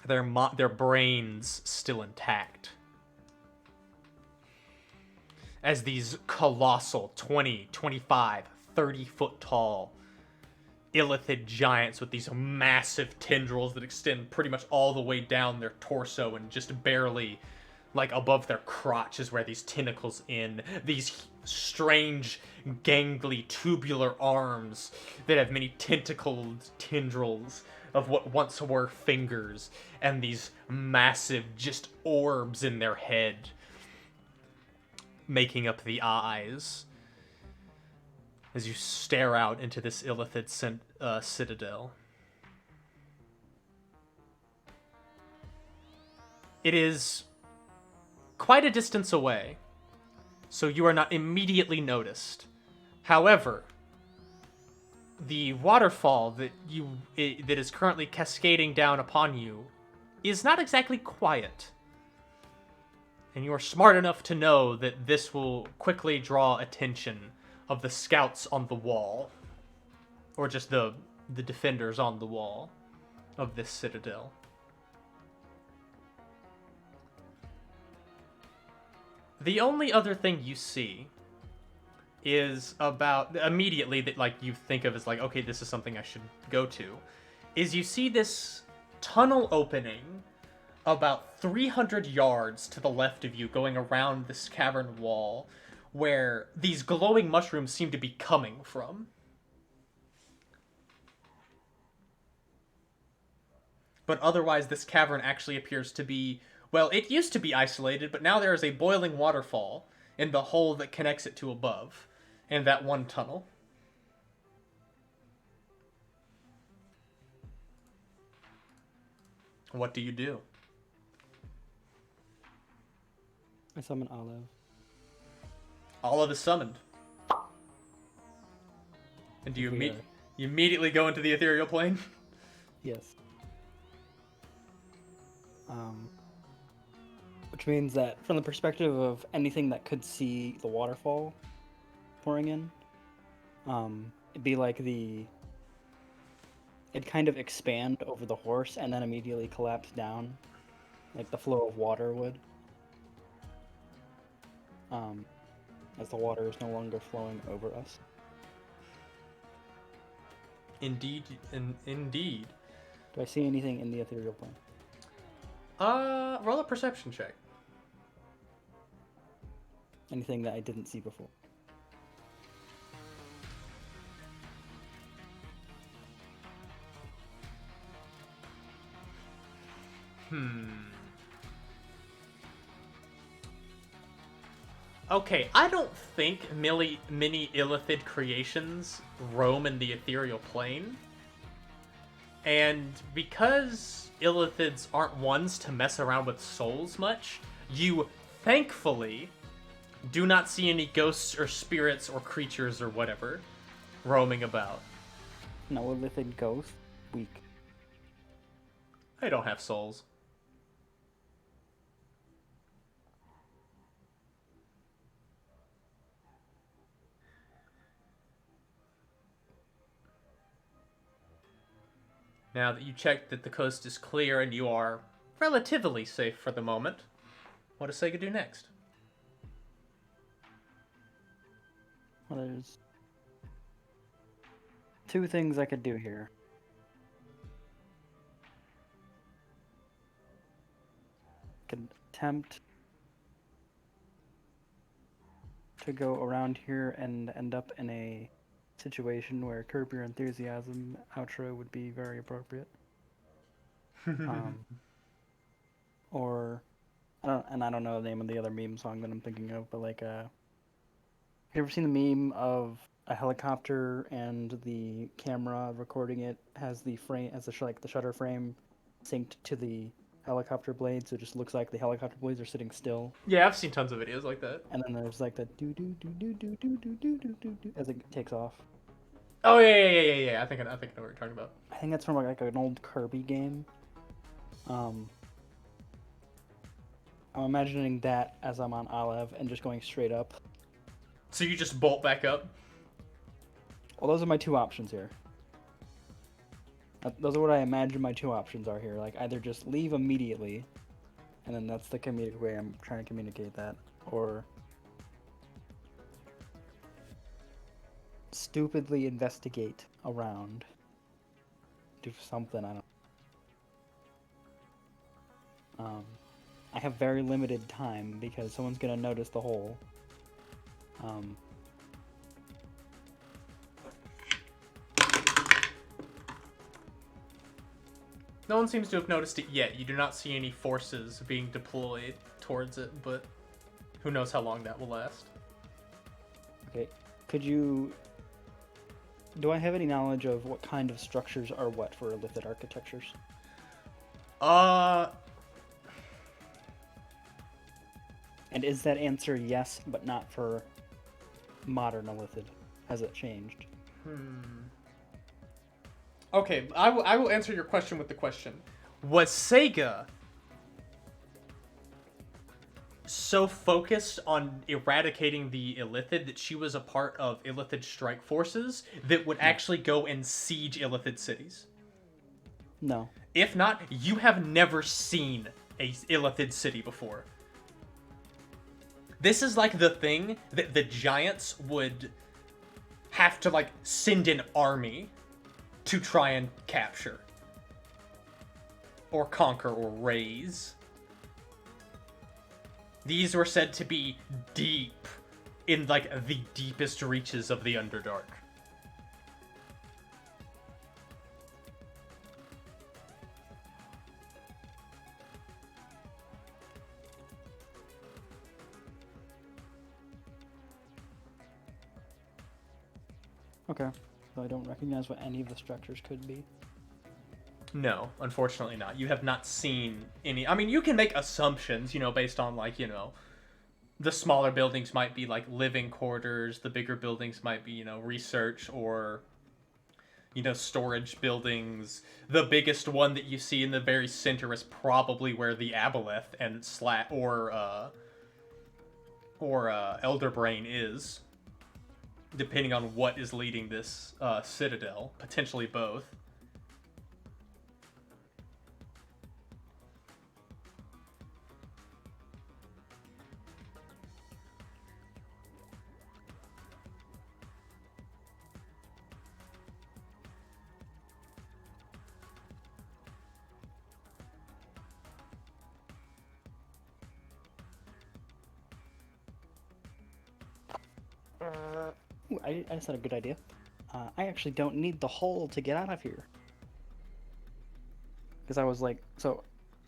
Their brains still intact. As these colossal 20, 25, 30 foot tall illithid giants with these massive tendrils that extend pretty much all the way down their torso and just barely like above their crotch is where these tentacles end. These strange, gangly, tubular arms that have many tentacled tendrils of what once were fingers, and these massive, just orbs in their head, making up the eyes. As you stare out into this illithid citadel. It is quite a distance away, so you are not immediately noticed. However, the waterfall that is currently cascading down upon you is not exactly quiet. And you are smart enough to know that this will quickly draw attention of the scouts on the wall. Or just the defenders on the wall of this citadel. The only other thing you see is about immediately that like you think of as like, okay, this is something I should go to, is you see this tunnel opening about 300 yards to the left of you going around this cavern wall where these glowing mushrooms seem to be coming from. But otherwise this cavern actually appears to be, well, it used to be isolated, but now there is a boiling waterfall in the hole that connects it to above, in that one tunnel. What do you do? I summon Olive. Olive is summoned. And do you, you immediately go into the ethereal plane? Yes. Which means that from the perspective of anything that could see the waterfall pouring in, it'd be like it'd kind of expand over the horse and then immediately collapse down, like the flow of water would. As the water is no longer flowing over us. Indeed, indeed. Do I see anything in the ethereal plane? Roll a perception check. Anything that I didn't see before? Okay, I don't think many illithid creations roam in the ethereal plane. And because illithids aren't ones to mess around with souls much, you thankfully do not see any ghosts or spirits or creatures or whatever roaming about. No illithid ghost. Weak. They don't have souls. Now that you checked that the coast is clear and you are relatively safe for the moment, what does Sega do next? Well, there's two things I could do here. I could attempt to go around here and end up in a situation where Curb Your Enthusiasm outro would be very appropriate. Or I don't know the name of the other meme song that I'm thinking of, but like you ever seen the meme of a helicopter and the camera recording it has the frame as the shutter frame synced to the helicopter blade, so it just looks like the helicopter blades are sitting still. Yeah, I've seen tons of videos like that. And then there's like the do do do do do do do do do do do as it takes off. Oh yeah. I think I know what you're talking about. I think that's from like an old Kirby game. I'm imagining that as I'm on Olive and just going straight up. So you just bolt back up? Well, those are my two options here. Those are what I imagine my two options are here. Like, either just leave immediately, and then that's the comedic way I'm trying to communicate that, or stupidly investigate around. Do something, I don't I have very limited time because someone's gonna notice the hole. No one seems to have noticed it yet. You do not see any forces being deployed towards it, but who knows how long that will last. Okay, do I have any knowledge of what kind of structures are what for illithid architectures? And is that answer yes, but not for modern illithid? Has it changed? Okay, I will answer your question with the question. Was Sega so focused on eradicating the Illithid that she was a part of Illithid strike forces that would actually go and siege Illithid cities. No. If not, you have never seen a Illithid city before. This is like the thing that the giants would have to like send an army to try and capture. Or conquer or raise. These were said to be deep in like the deepest reaches of the Underdark. Okay. So I don't recognize what any of the structures could be. No, unfortunately not. You have not seen any. I mean, you can make assumptions, based on like, the smaller buildings might be like living quarters, the bigger buildings might be, research or, storage buildings. The biggest one that you see in the very center is probably where the Aboleth and Elderbrain is, depending on what is leading this citadel, potentially both. Ooh, I just had a good idea. I actually don't need the hole to get out of here. Because I was like,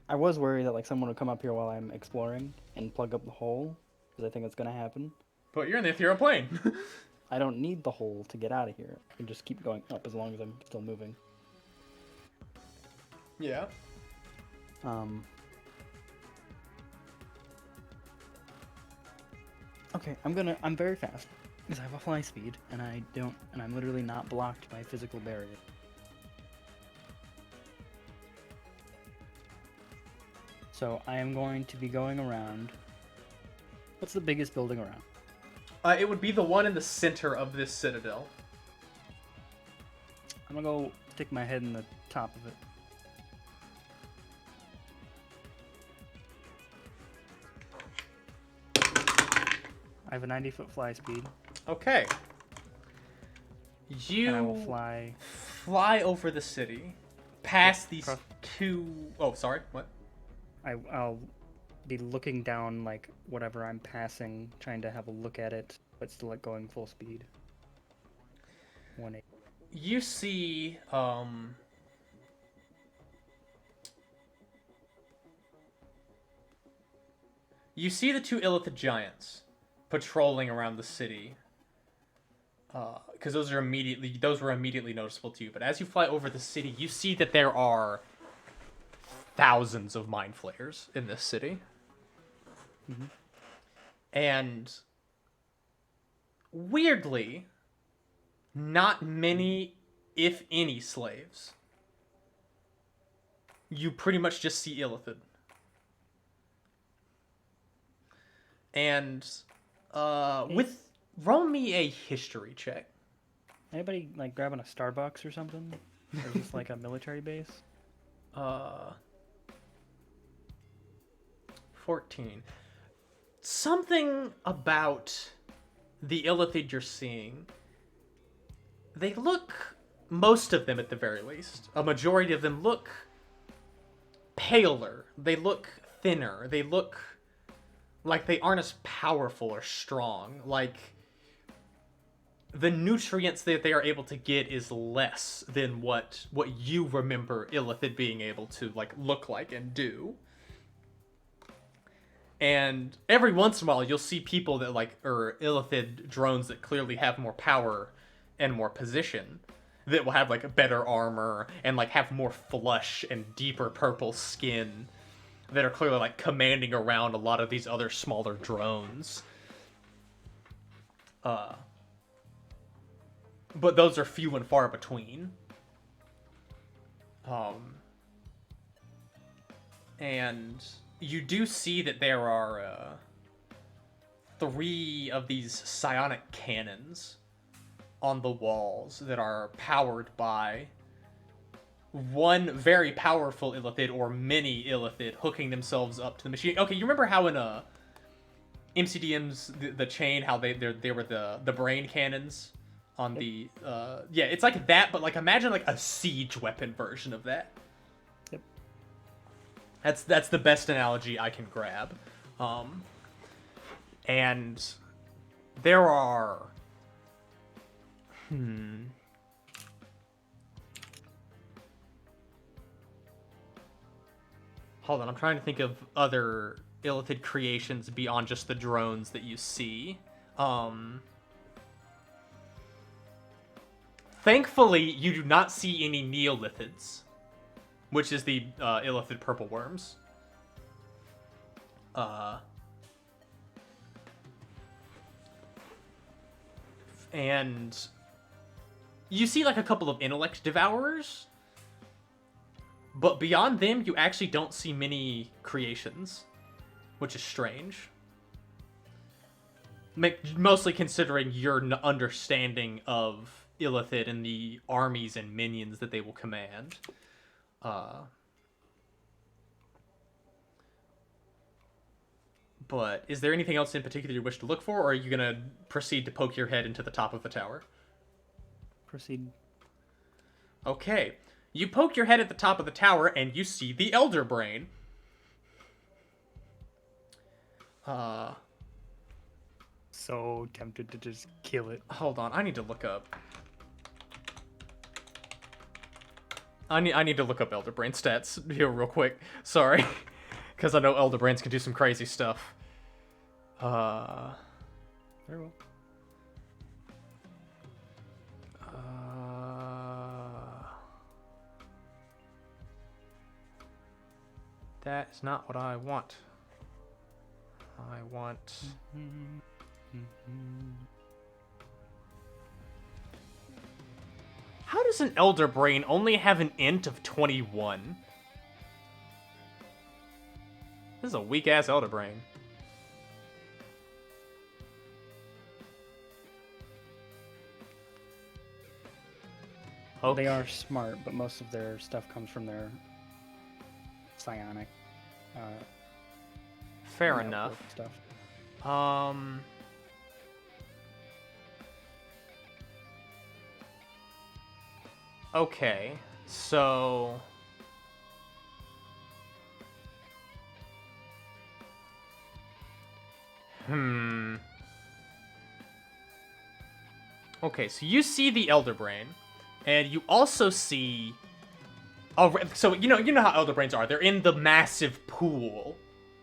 I was worried that like someone would come up here while I'm exploring and plug up the hole, because I think it's gonna happen. But you're in the ethereal plane. I don't need the hole to get out of here. I can just keep going up as long as I'm still moving. Yeah. Okay, I'm very fast. Because I have a fly speed, and I'm literally not blocked by physical barrier. So I am going to be going around. What's the biggest building around? It would be the one in the center of this citadel. I'm gonna go stick my head in the top of it. I have a 90-foot fly speed. Okay. And I will fly over the city, past these two. Oh, sorry. What? I'll be looking down like whatever I'm passing, trying to have a look at it, but still like going full speed. 180. You see, you see the two Illithid giants patrolling around the city. Because those were immediately noticeable to you. But as you fly over the city, you see that there are thousands of mind flayers in this city. Mm-hmm. And weirdly, not many, if any, slaves. You pretty much just see Illithid. And roll me a history check. Anybody like grabbing a Starbucks or something? Or is this like a military base? 14. Something about the Illithid you're seeing. They look, most of them at the very least, a majority of them look paler. They look thinner. They look like they aren't as powerful or strong. Like, the nutrients that they are able to get is less than what you remember Illithid being able to like look like and do. And every once in a while you'll see people that or Illithid drones that clearly have more power and more position, that will have like better armor and like have more flush and deeper purple skin, that are clearly like commanding around a lot of these other smaller drones. But those are few and far between. And you do see that there are 3 of these psionic cannons on the walls that are powered by one very powerful illithid or many illithid hooking themselves up to the machine. Okay, you remember how in MCDM's the chain, how they were the brain cannons on the yeah, it's like that, but like imagine like a siege weapon version of that. Yep. That's the best analogy I can grab. And there are hold on, I'm trying to think of other illithid creations beyond just the drones that you see. Thankfully, you do not see any neolithids, which is the illithid purple worms. And you see like a couple of intellect devourers, but beyond them, you actually don't see many creations, which is strange. Mostly considering your understanding of illithid and the armies and minions that they will command. But is there anything else in particular you wish to look for, or are you going to proceed to poke your head into the top of the tower? Proceed. Okay. You poke your head at the top of the tower, and you see the Elder Brain. So tempted to just kill it. Hold on, I need to look up. I need to look up Elder Brain stats here real quick. Sorry. Because I know Elder Brains can do some crazy stuff. Very well. That is not what I want. I want... How does an Elder Brain only have an int of 21? This is a weak-ass Elder Brain. Okay. They are smart, but most of their stuff comes from their psionic. Fair network enough. Stuff. Okay, so... Okay, so you see the Elder Brain, and you also see... so you know how Elder Brains are. They're in the massive pool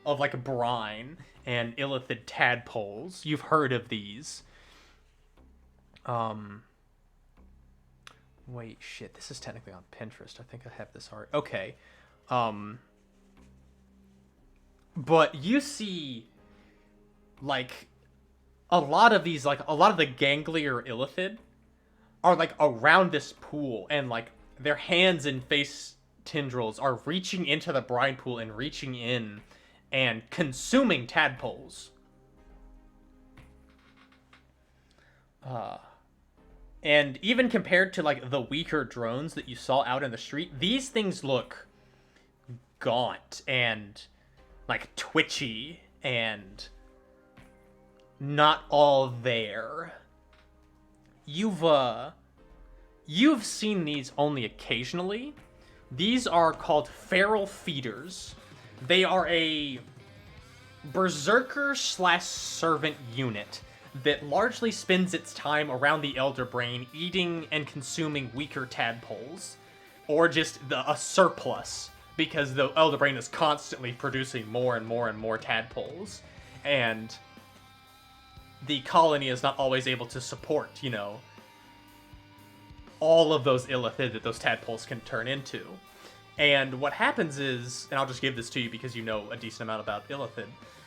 of like brine and illithid tadpoles. You've heard of these. Wait, shit. This is technically on Pinterest. I think I have this art. Okay. But you see like a lot of these, like a lot of the ganglier illithid are like around this pool, and like their hands and face tendrils are reaching into the brine pool and reaching in and consuming tadpoles. And even compared to like the weaker drones that you saw out in the street, these things look gaunt and like twitchy and not all there. You've seen these only occasionally. These are called feral feeders. They are a berserker/servant unit that largely spends its time around the Elder Brain eating and consuming weaker tadpoles, or just a surplus, because the Elder Brain is constantly producing more and more and more tadpoles, and the colony is not always able to support, you know, all of those illithid that those tadpoles can turn into. And what happens is, and I'll just give this to you because you know a decent amount about illithid,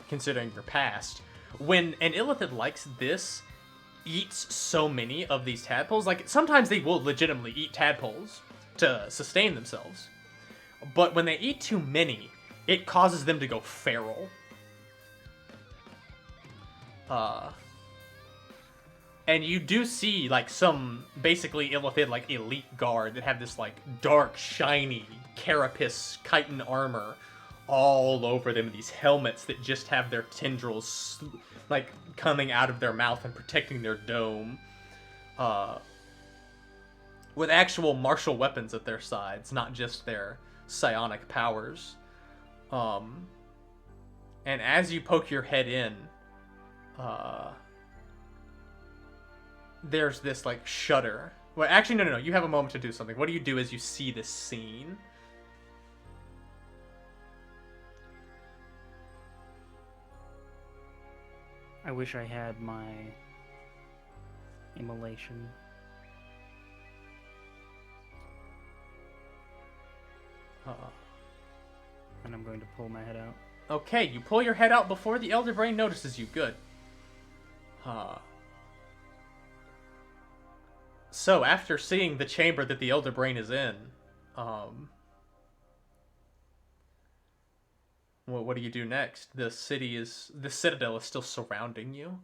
considering your past. When an illithid likes this eats so many of these tadpoles, like sometimes they will legitimately eat tadpoles to sustain themselves, but when they eat too many, it causes them to go feral. And you do see, like, some basically illithid, like, elite guard that have this, like, dark, shiny, carapace, chitin armor all over them. These helmets that just have their tendrils, like, coming out of their mouth and protecting their dome. With actual martial weapons at their sides, not just their psionic powers. And as you poke your head in, there's this, like, shudder. Well, actually, no. You have a moment to do something. What do you do as you see this scene? I wish I had my immolation. And I'm going to pull my head out. Okay, you pull your head out before the Elder Brain notices you. Good. So, after seeing the chamber that the Elder Brain is in, what do you do next? The citadel is still surrounding you.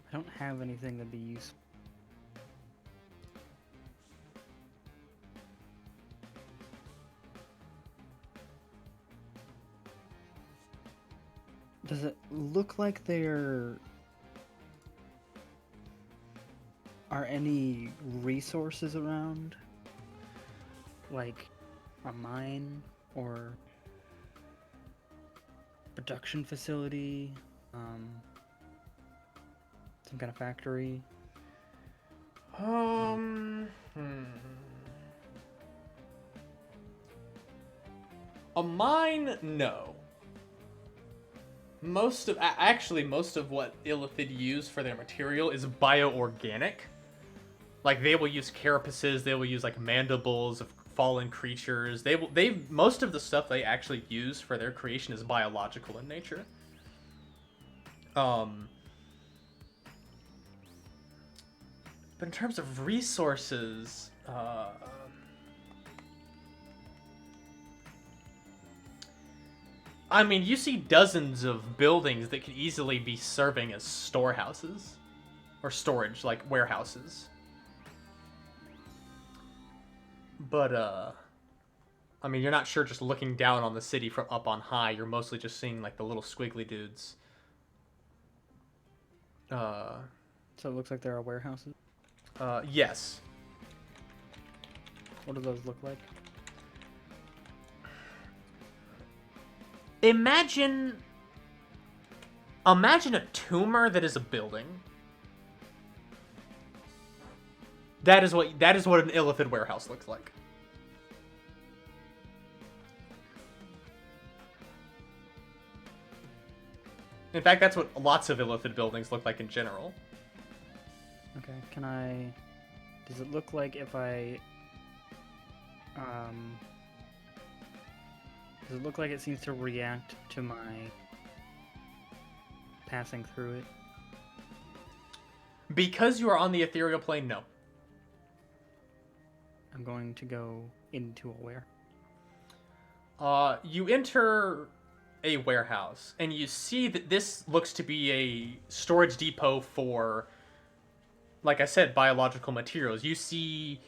I don't have anything that'd be useful. Does it look like there are any resources around? Like a mine or production facility? Some kind of factory? A mine, no. Most of what illithid use for their material is bioorganic. Like, they will use carapaces, they will use, like, mandibles of fallen creatures. Most of the stuff they actually use for their creation is biological in nature. But in terms of resources, I mean, you see dozens of buildings that could easily be serving as storehouses. Or storage, like warehouses. But, I mean, you're not sure just looking down on the city from up on high. You're mostly just seeing, like, the little squiggly dudes. So it looks like there are warehouses? Yes. What do those look like? Imagine a tumor that is a building. That is what an illithid warehouse looks like. In fact, that's what lots of illithid buildings look like in general. Okay, does it look like if I, does it look like it seems to react to my passing through it? Because you are on the ethereal plane, no. I'm going to go into a where? You enter a warehouse, and you see that this looks to be a storage depot for, like I said, biological materials. You see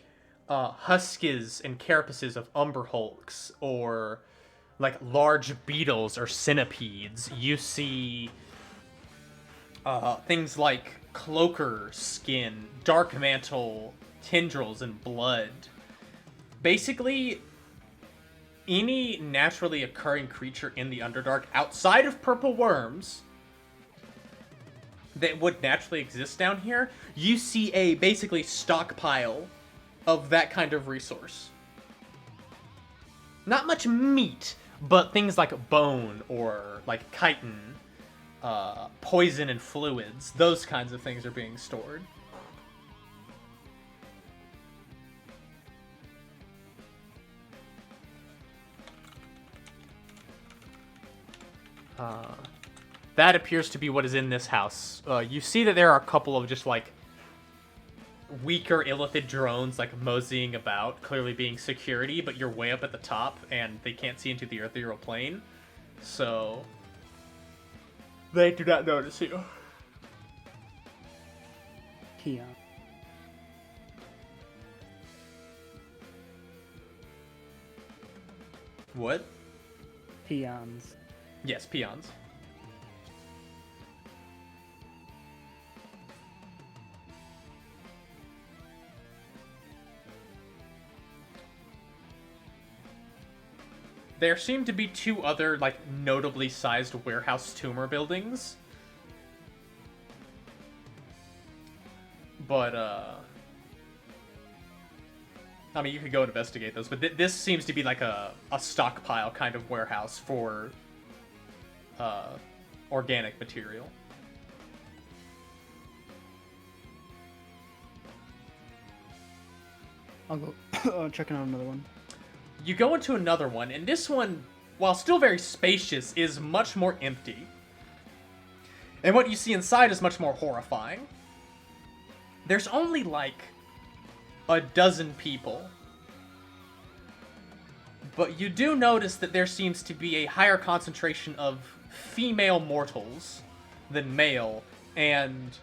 huskes and carapaces of umber hulks, or like large beetles or centipedes. You see things like cloaker skin, dark mantle, tendrils, and blood. Basically, any naturally occurring creature in the Underdark, outside of purple worms, that would naturally exist down here, you see a basically stockpile of that kind of resource. Not much meat, but things like bone or like chitin, poison and fluids. Those kinds of things are being stored. That appears to be what is in this house. You see that there are a couple of just, like, weaker illithid drones, like, moseying about, clearly being security, but you're way up at the top, and they can't see into the ethereal plane. So they do not notice you. Peon. What? Peons. Yes, peons. There seem to be two other, like, notably sized warehouse tumor buildings. But, I mean, you could go investigate those, but this seems to be like a stockpile kind of warehouse for, organic material. I'll go checking out another one. You go into another one, and this one, while still very spacious, is much more empty. And what you see inside is much more horrifying. There's only, like, a dozen people. But you do notice that there seems to be a higher concentration of female mortals than male, and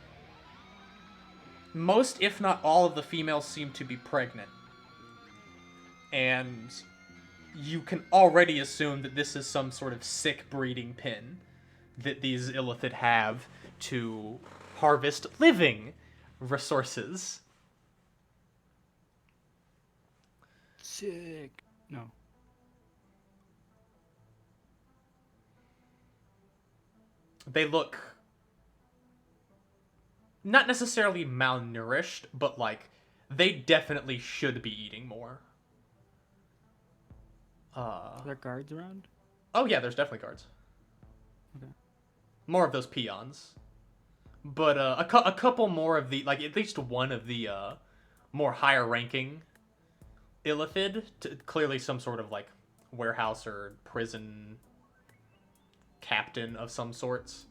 most, if not all, of the females seem to be pregnant. And you can already assume that this is some sort of sick breeding pen that these illithid have to harvest living resources. Sick. No. They look not necessarily malnourished, but, like, they definitely should be eating more. Are there guards around? Oh yeah, there's definitely guards. Okay. More of those peons. But a couple more of the, like, at least one of the more higher ranking illithid, clearly some sort of, like, warehouse or prison captain of some sorts.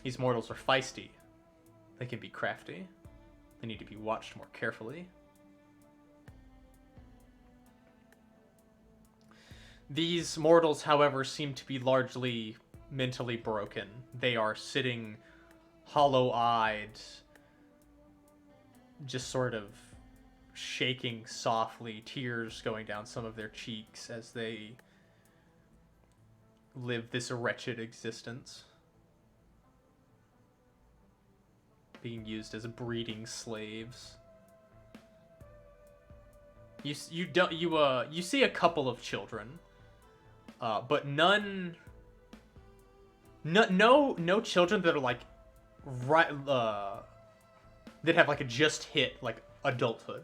These mortals are feisty. They can be crafty. They need to be watched more carefully. These mortals, however, seem to be largely mentally broken. They are sitting hollow-eyed, just sort of shaking softly, tears going down some of their cheeks as they live this wretched existence, being used as breeding slaves. You see a couple of children, but no children that are, like, right, that have, like, just hit, like, adulthood.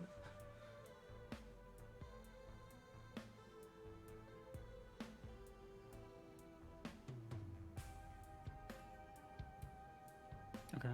Okay.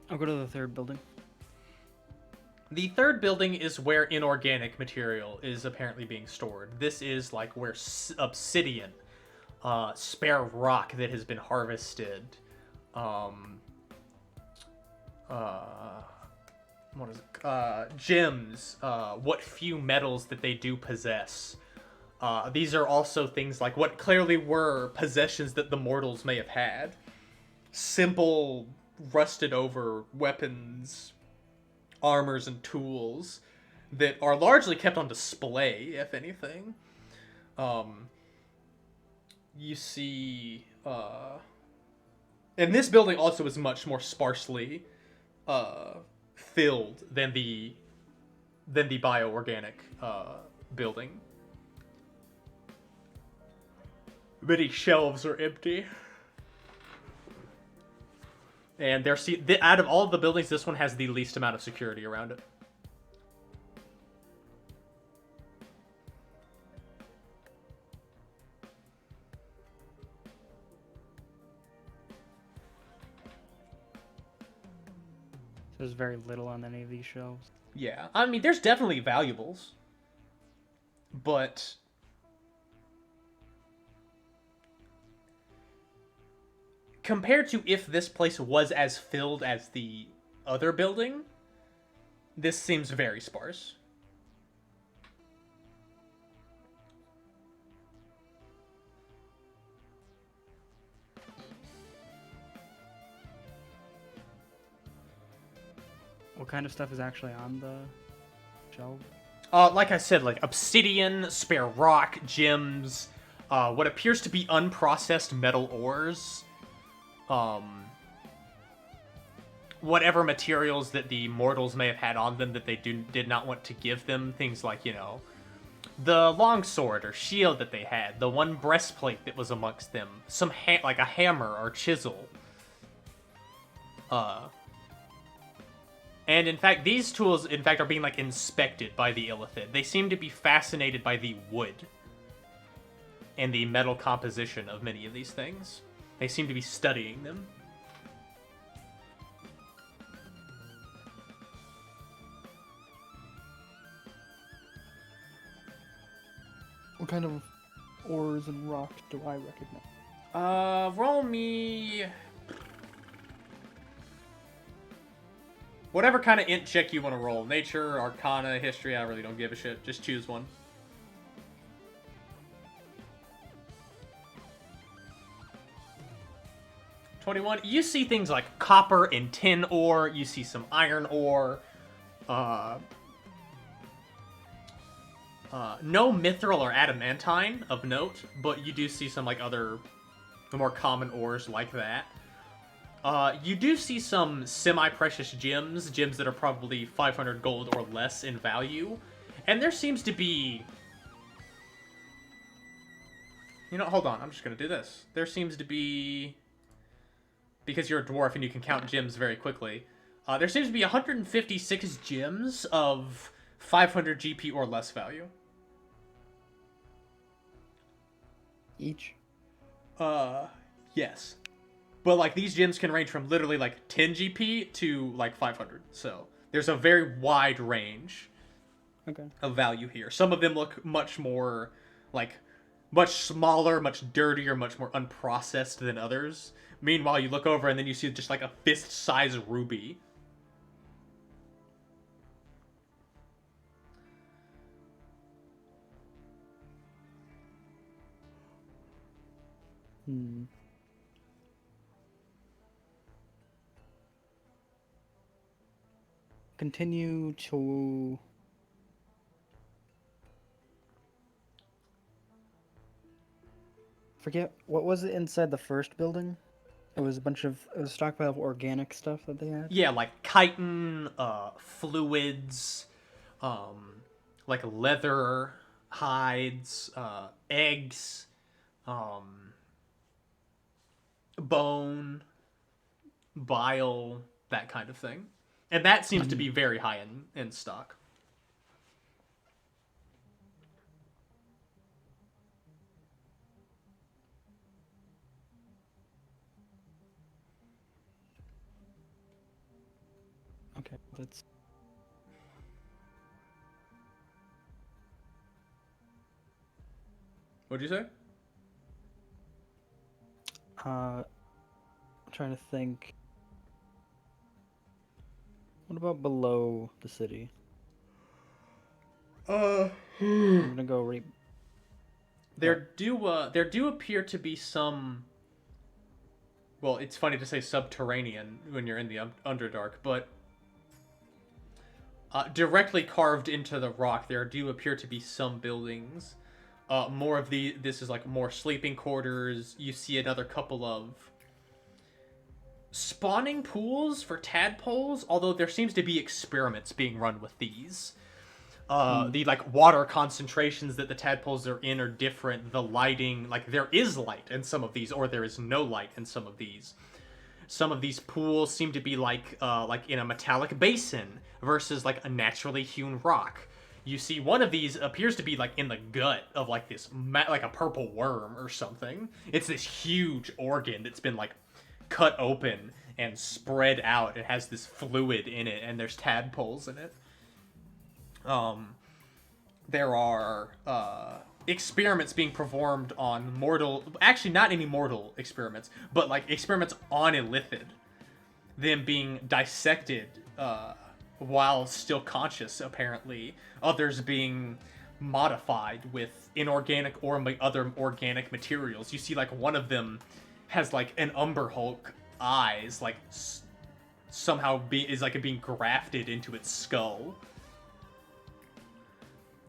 I'll go to the third building. The third building is where inorganic material is apparently being stored. This is, like, where obsidian, spare rock that has been harvested, what is it? Gems, what few metals that they do possess. These are also things like what clearly were possessions that the mortals may have had. Simple, rusted over weapons, armors, and tools that are largely kept on display, if anything. You see, and this building also is much more sparsely filled than the than the bioorganic building. Many shelves are empty. And out of all of the buildings, this one has the least amount of security around it. There's very little on any of these shelves. Yeah, I mean, there's definitely valuables. But compared to if this place was as filled as the other building, this seems very sparse. What kind of stuff is actually on the shelf? Like I said, like obsidian, spare rock, gems, what appears to be unprocessed metal ores, whatever materials that the mortals may have had on them that they did not want to give them, things like, you know, the longsword or shield that they had, the one breastplate that was amongst them, some like a hammer or chisel. And in fact, these tools, in fact, are being, like, inspected by the Illithid. They seem to be fascinated by the wood and the metal composition of many of these things. They seem to be studying them. What kind of ores and rocks do I recognize? Roll me... whatever kind of int check you want to roll. Nature, Arcana, History, I really don't give a shit. Just choose one. $21. You see things like copper and tin ore. You see some iron ore. No mithril or adamantine of note, but you do see some like other, the more common ores like that. You do see some semi-precious gems that are probably 500 gold or less in value. And there seems to be... You know, hold on, I'm just gonna do this. There seems to be... Because you're a dwarf and you can count gems very quickly. There seems to be 156 gems of 500 GP or less value. Each? Yes. But, like, these gems can range from literally, like, 10 GP to, like, 500. So, there's a very wide range of value here. Some of them look much more, like, much smaller, much dirtier, much more unprocessed than others. Meanwhile, you look over and then you see just, like, a fist-sized ruby. Continue to... Forget, what was it inside the first building? It was a stockpile of organic stuff that they had? Yeah, like chitin, fluids, like leather, hides, eggs, bone, bile, that kind of thing. And that seems to be very high in stock. Okay, let's... What'd you say? I'm trying to think... What about below the city? I'm gonna go There do appear to be some... Well, it's funny to say subterranean when you're in the Underdark, but... directly carved into the rock, there do appear to be some buildings. This is like more sleeping quarters. You see another couple of spawning pools for tadpoles, although there seems to be experiments being run with these. The like water concentrations that the tadpoles are in are different. The lighting, like there is light in some of these, or there is no light in some of these. Some of these pools seem to be like in a metallic basin versus like a naturally hewn rock. You see one of these appears to be like in the gut of like this like a purple worm or something. It's this huge organ that's been like cut open and spread out. It has this fluid in it, and there's tadpoles in it. There are experiments being performed on mortal, actually not any mortal experiments, but like experiments on illithid, them being dissected while still conscious, apparently. Others being modified with inorganic or other organic materials. You see like one of them has like an Umber Hulk eyes, like somehow is like being grafted into its skull,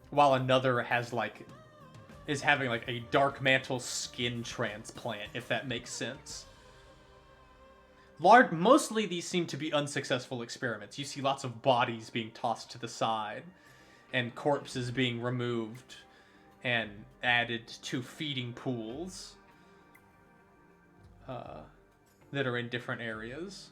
while another has like is having like a dark mantle skin transplant, if that makes sense. Mostly these seem to be unsuccessful experiments. You see lots of bodies being tossed to the side and corpses being removed and added to feeding pools that are in different areas.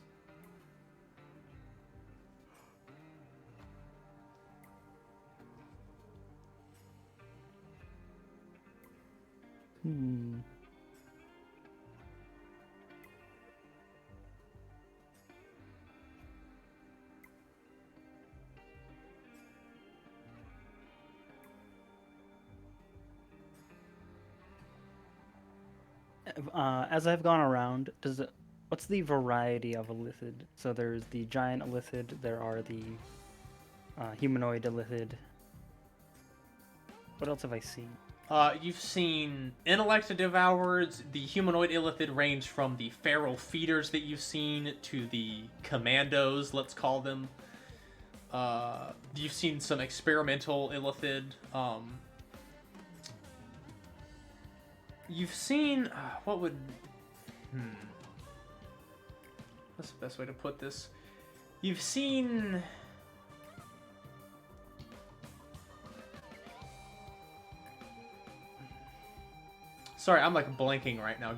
As I've gone around, what's the variety of illithid? So there's the giant illithid, there are the humanoid illithid. What else have I seen? You've seen intellect devourers. The humanoid illithid range from the feral feeders that you've seen to the commandos, let's call them. You've seen some experimental illithid. You've seen what's the best way to put this? You've seen sorry, I'm like blanking right now.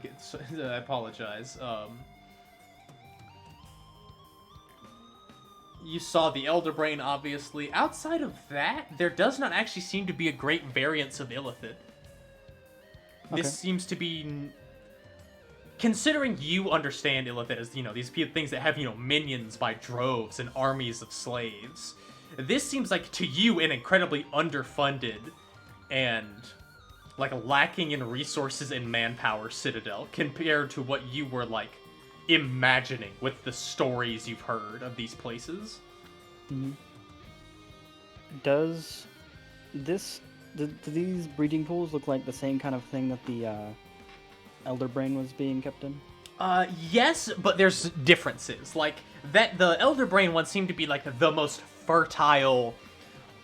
I apologize. You saw the Elder Brain, obviously. Outside of that, there does not actually seem to be a great variance of illithid. This seems to be, considering you understand illithid as, these things that have, minions by droves and armies of slaves. This seems like, to you, an incredibly underfunded and, like, lacking in resources and manpower citadel compared to what you were, like, imagining with the stories you've heard of these places. Mm-hmm. Do these breeding pools look like the same kind of thing that the Elder Brain was being kept in? Yes, but there's differences. Like, the Elder Brain one seemed to be, like, the most fertile,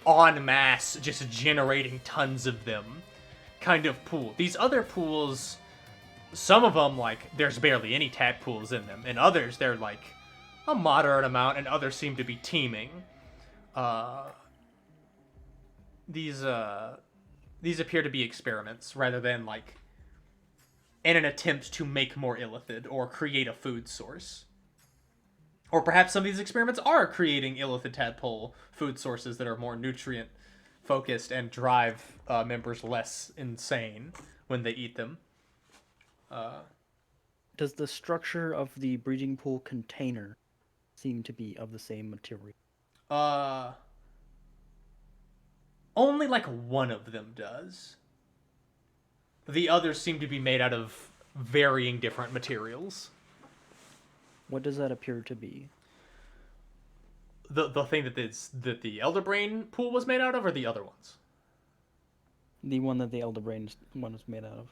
en masse, just generating tons of them kind of pool. These other pools, some of them, like, there's barely any tadpoles in them, and others, they're, like, a moderate amount, and others seem to be teeming. These appear to be experiments rather than, like, in an attempt to make more illithid or create a food source. Or perhaps some of these experiments are creating illithid tadpole food sources that are more nutrient focused and drive members less insane when they eat them. Does the structure of the breeding pool container seem to be of the same material? Only like one of them does. The others seem to be made out of varying different materials. What does that appear to be? The thing that the Elder Brain pool was made out of, or the other ones? The one that the Elder Brain one was made out of.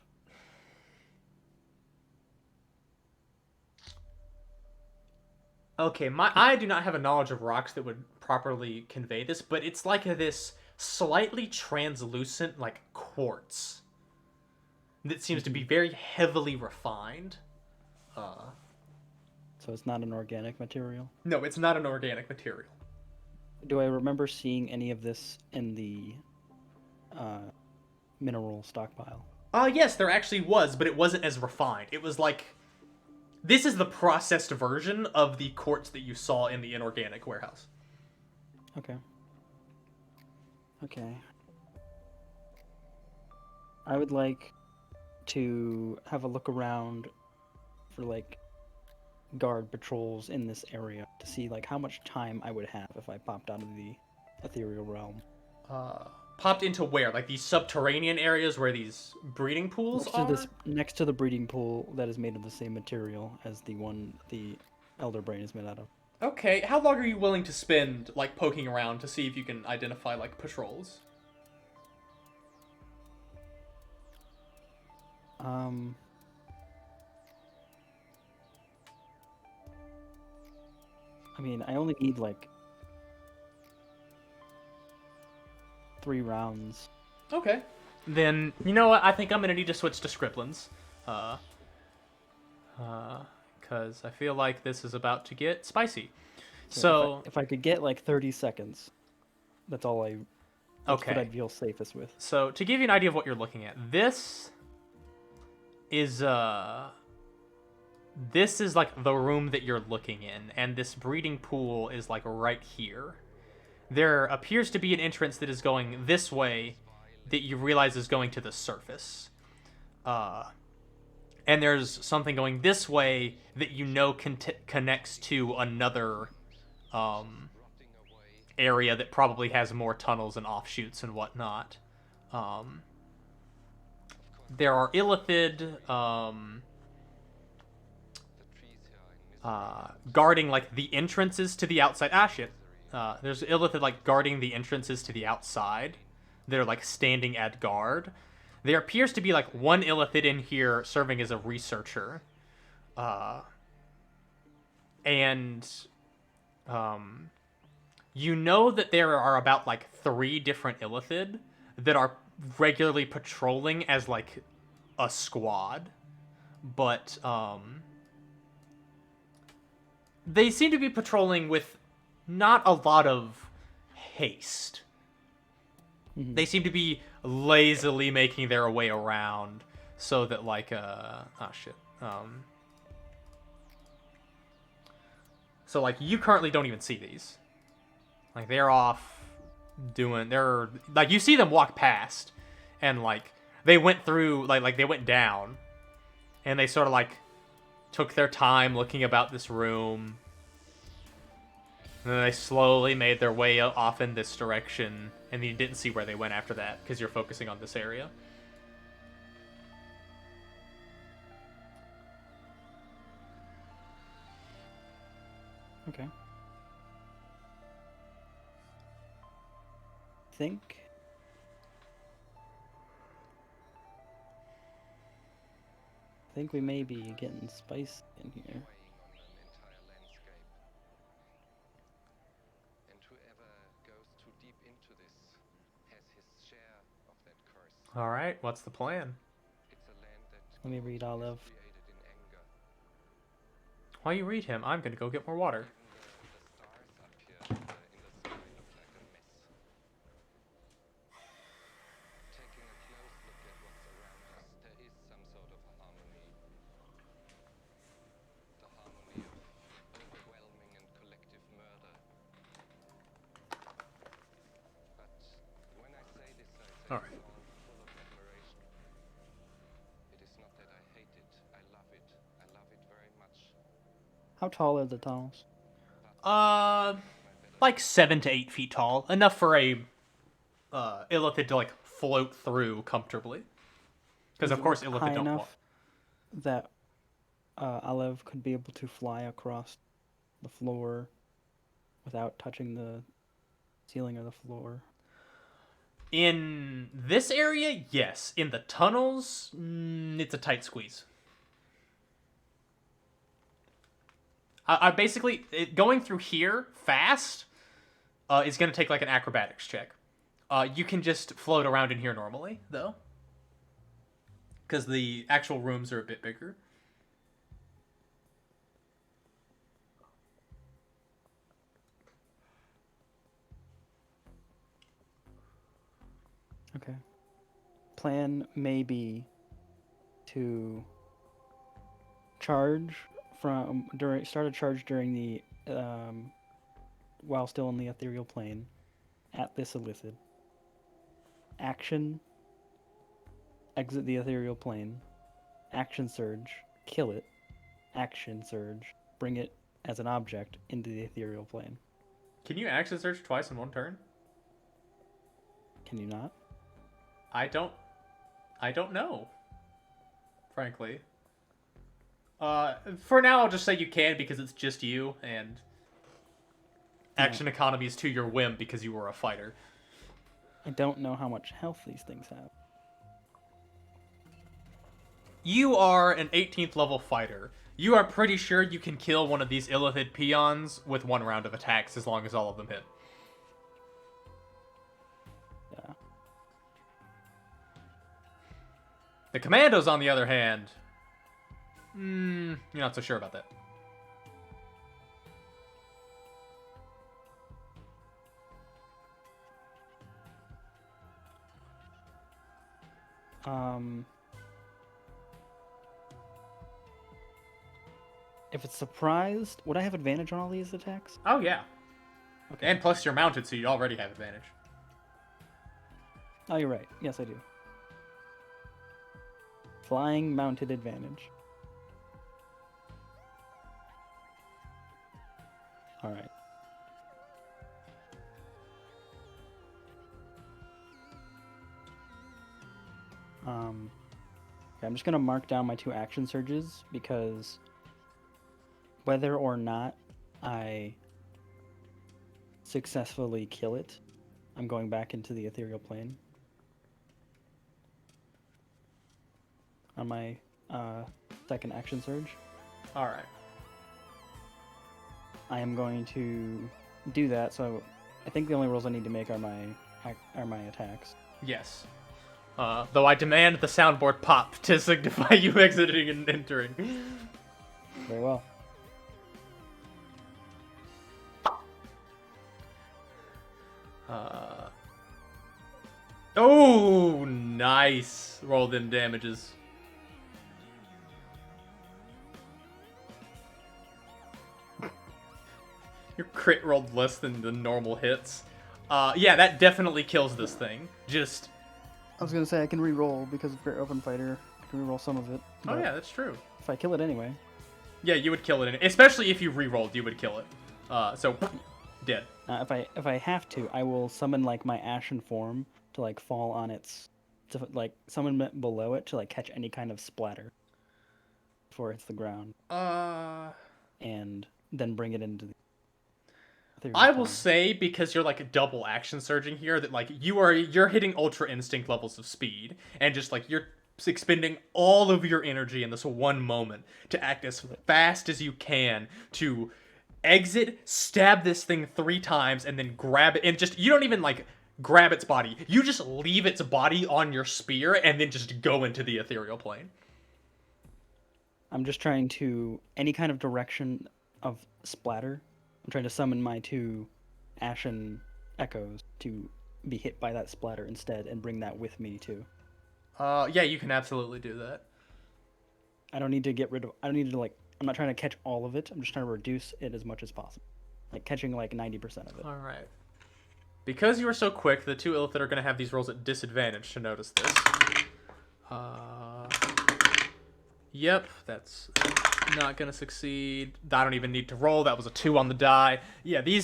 Okay, I do not have a knowledge of rocks that would properly convey this, but it's like this slightly translucent, like, quartz that seems to be very heavily refined. So it's not an organic material? No, it's not an organic material. Do I remember seeing any of this in the mineral stockpile? Yes, there actually was, but it wasn't as refined. It was like, this is the processed version of the quartz that you saw in the inorganic warehouse. Okay. Okay. I would like to have a look around for like guard patrols in this area to see like how much time I would have if I popped out of the ethereal realm. Popped into where? Like these subterranean areas where these breeding pools are? Next to the breeding pool that is made of the same material as the one the elder brain is made out of. Okay, how long are you willing to spend, like, poking around to see if you can identify, like, patrols? I mean, I only need like 3 rounds. Okay. Then, you know what? I think I'm gonna need to switch to Scriblins. Because I feel like this is about to get spicy. So if I could get like 30 seconds, that's all I. That's okay. what I'd feel safest with. So to give you an idea of what you're looking at, this is like the room that you're looking in, and this breeding pool is like right here. There appears to be an entrance that is going this way that you realize is going to the surface. And there's something going this way that you know connects to another area that probably has more tunnels and offshoots and whatnot. There are illithid guarding like the entrances to the outside. There's illithid like guarding the entrances to the outside. They're like standing at guard. There appears to be like one illithid in here serving as a researcher. You know that there are about like 3 different illithid that are regularly patrolling as like a squad, but they seem to be patrolling with not a lot of haste. Mm-hmm. They seem to be lazily making their way around so that like so like you currently don't even see these. Like they're off they're like you see them walk past and like they went through like they went down and they sort of like took their time looking about this room. And then they slowly made their way off in this direction, and you didn't see where they went after that because you're focusing on this area. Okay. I think we may be getting spicy in here. All right, what's the plan? Let me read Olive. While you read him, I'm gonna go get more water. All right. How tall are the tunnels? Like 7 to 8 feet tall, enough for a illithid to like float through comfortably. Because of course illithid high don't walk. enough that Olive could be able to fly across the floor without touching the ceiling or the floor. In this area, yes. In the tunnels, it's a tight squeeze. I basically going through here fast is going to take like an acrobatics check. You can just float around in here normally, though, because the actual rooms are a bit bigger. plan may be to charge start a charge during the while still in the ethereal plane at this illithid. Action, exit the ethereal plane. Action surge, kill it. Action surge, bring it as an object into the ethereal plane. Can you action search twice in one turn? Can you not? I don't know. Frankly. For now, I'll just say you can because it's just you, and action economy is to your whim because you were a fighter. I don't know how much health these things have. You are an 18th level fighter. You are pretty sure you can kill one of these illithid peons with one round of attacks as long as all of them hit. Yeah. The commandos, on the other hand, you're not so sure about that. If it's surprised, would I have advantage on all these attacks? Oh, yeah. Okay. And plus you're mounted, so you already have advantage. Oh, you're right. Yes, I do. Flying mounted advantage. Alright. Okay, I'm just gonna mark down my 2 action surges because whether or not I successfully kill it, I'm going back into the ethereal plane. On my second action surge. Alright. I am going to do that, so I think the only rolls I need to make are my attacks. Yes. Though I demand the soundboard pop to signify you exiting and entering. Very well. Oh, nice. Roll them damages. Your crit rolled less than the normal hits. Yeah, that definitely kills this thing. Just... I was gonna say I can re-roll because of Great Open Fighter. I can re-roll some of it. Oh yeah, that's true. If I kill it anyway. Yeah, you would kill it, especially if you re-rolled, you would kill it. So, dead. If I have to, I will summon like my ashen form to like fall on its, to like summon it below it to like catch any kind of splatter before it hits the ground. And then bring it into the. I will say, because you're like double action surging here, that like you're hitting ultra instinct levels of speed, and just like you're expending all of your energy in this one moment to act as fast as you can to exit, stab this thing 3 times, and then grab it, and just you don't even like grab its body. You just leave its body on your spear and then just go into the ethereal plane. I'm just trying to any kind of direction of splatter. I'm trying to summon my 2 ashen echoes to be hit by that splatter instead and bring that with me too. Yeah, you can absolutely do that. I don't need to get rid of, I don't need to like, I'm not trying to catch all of it. I'm just trying to reduce it as much as possible. Like catching like 90% of it. Alright. Because you are so quick, the 2 Illithid are going to have these rolls at disadvantage to notice this. Yep, that's not going to succeed. I don't even need to roll. That was a 2 on the die. Yeah, the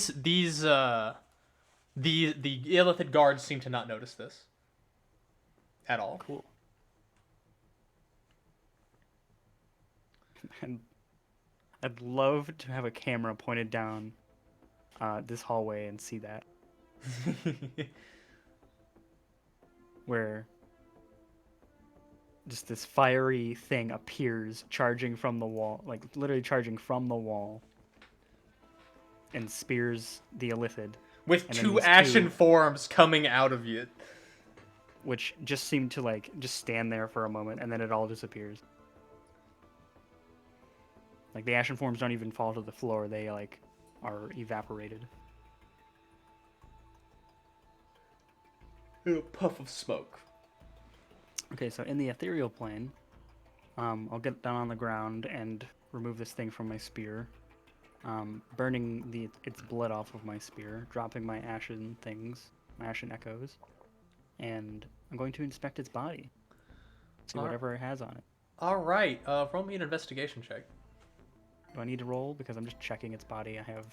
Illithid guards seem to not notice this. At all. Cool. And I'd love to have a camera pointed down this hallway and see that. Where just this fiery thing appears charging from the wall, like literally charging from the wall, and spears the Illithid. With and 2 ashen 2 forms coming out of it. which just seem to like just stand there for a moment and then it all disappears. Like the ashen forms don't even fall to the floor, they like are evaporated. A puff of smoke. Okay, so in the ethereal plane, I'll get down on the ground and remove this thing from my spear, burning its blood off of my spear, dropping my ashen things, my ashen echoes, and I'm going to inspect its body, see whatever it has on it. All right. Roll me an investigation check. Do I need to roll? Because I'm just checking its body. I have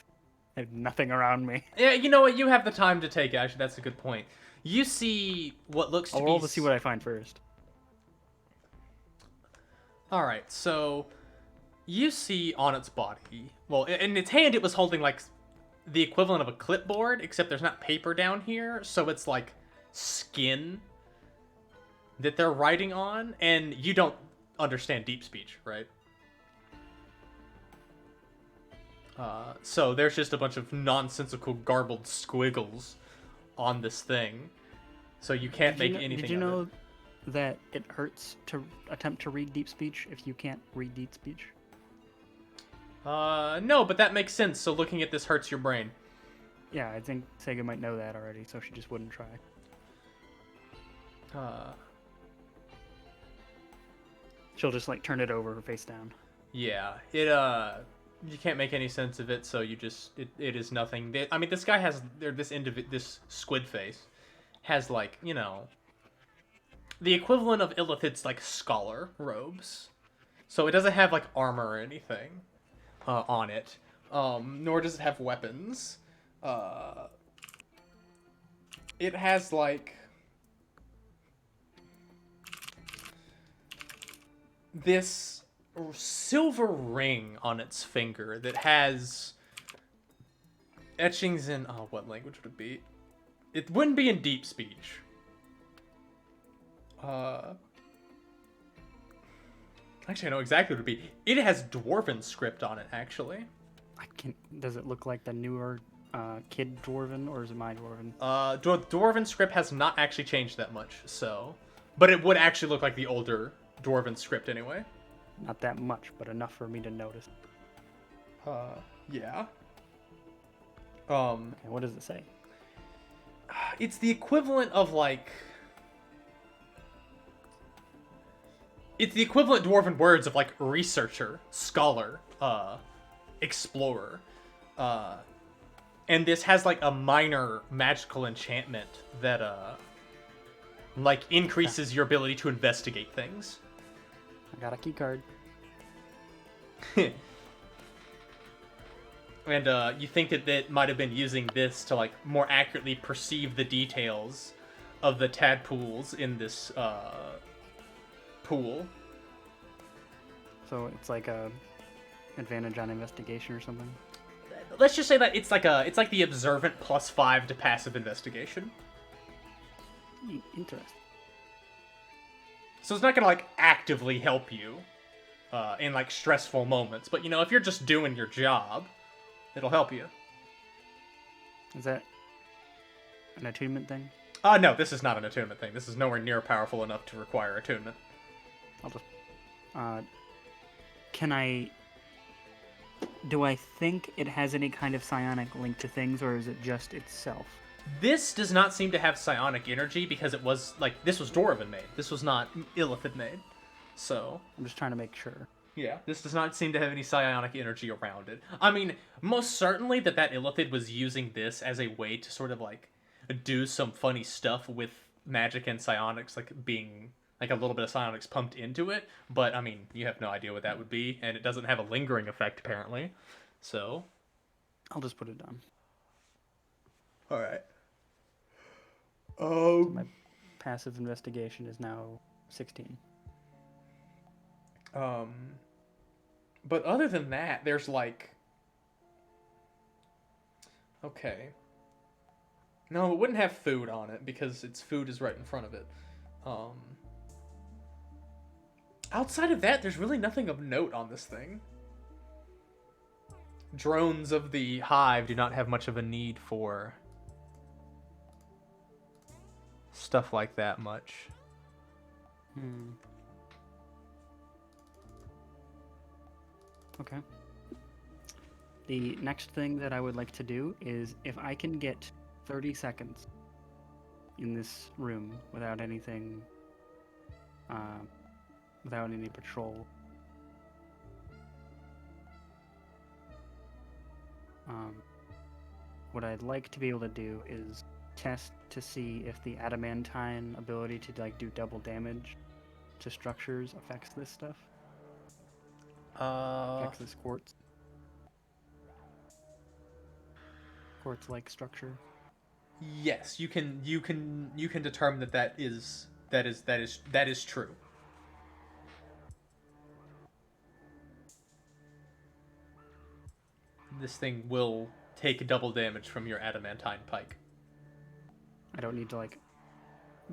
nothing around me. Yeah, you know what? You have the time to take. Actually, that's a good point. You see what looks to I'll be. roll to see what I find first. All right. So you see on its body. Well, in its hand, it was holding like the equivalent of a clipboard, except there's not paper down here, so it's like skin that they're writing on, and you don't understand deep speech, right? So there's just a bunch of nonsensical garbled squiggles on this thing, so you can't make anything Did you of know it. that it hurts to attempt to read deep speech if you can't read deep speech? No, but that makes sense, so looking at this hurts your brain. Yeah, I think Sega might know that already, so she just wouldn't try. She'll just like turn it over face down. Yeah, you can't make any sense of it, so you just it is nothing. I mean, this guy has this squid face has like, you know, the equivalent of Illithid's like scholar robes, so it doesn't have like armor or anything on it, nor does it have weapons. It has like this silver ring on its finger that has etchings in what language would it be? It wouldn't be in deep speech. Actually, I know exactly what it would be. It has dwarven script on it, actually. Does it look like the newer kid dwarven, or is it my dwarven? Dwarven script has not actually changed that much, so, but it would actually look like the older dwarven script anyway. Not that much, but enough for me to notice. Yeah. Okay, what does it say? It's the equivalent of like. It's the equivalent dwarven words of like researcher, scholar, explorer, and this has like a minor magical enchantment that like increases your ability to investigate things. I got a key card. And you think that it might have been using this to like more accurately perceive the details of the tadpoles in this pool. So it's like a advantage on investigation or something. Let's just say that it's like the observant +5 to passive investigation. Interesting. So it's not gonna like actively help you in like stressful moments, but you know, if you're just doing your job, it'll help you. Is that an attunement thing? No, this is not an attunement thing. This is nowhere near powerful enough to require attunement. I'll just. Do I think it has any kind of psionic link to things, or is it just itself? This does not seem to have psionic energy because it was like this was Dwarven made. This was not Illithid made. So I'm just trying to make sure. yeah, this does not seem to have any psionic energy around it. I mean, most certainly that Illithid was using this as a way to sort of like do some funny stuff with magic and psionics, like being like a little bit of psionics pumped into it. But I mean, you have no idea what that would be, and it doesn't have a lingering effect apparently. So I'll just put it down. all right. My passive investigation is now 16. But other than that, there's like... Okay. No, it wouldn't have food on it because its food is right in front of it. Outside of that, there's really nothing of note on this thing. Drones of the hive do not have much of a need for stuff like that much. Okay. The next thing that I would like to do is if I can get 30 seconds in this room without anything without any patrol. What I'd like to be able to do is test to see if the adamantine ability to like do double damage to structures affects this stuff. Affects this quartz-like structure. Yes, you can determine that is true. This thing will take double damage from your adamantine pike. I don't need to like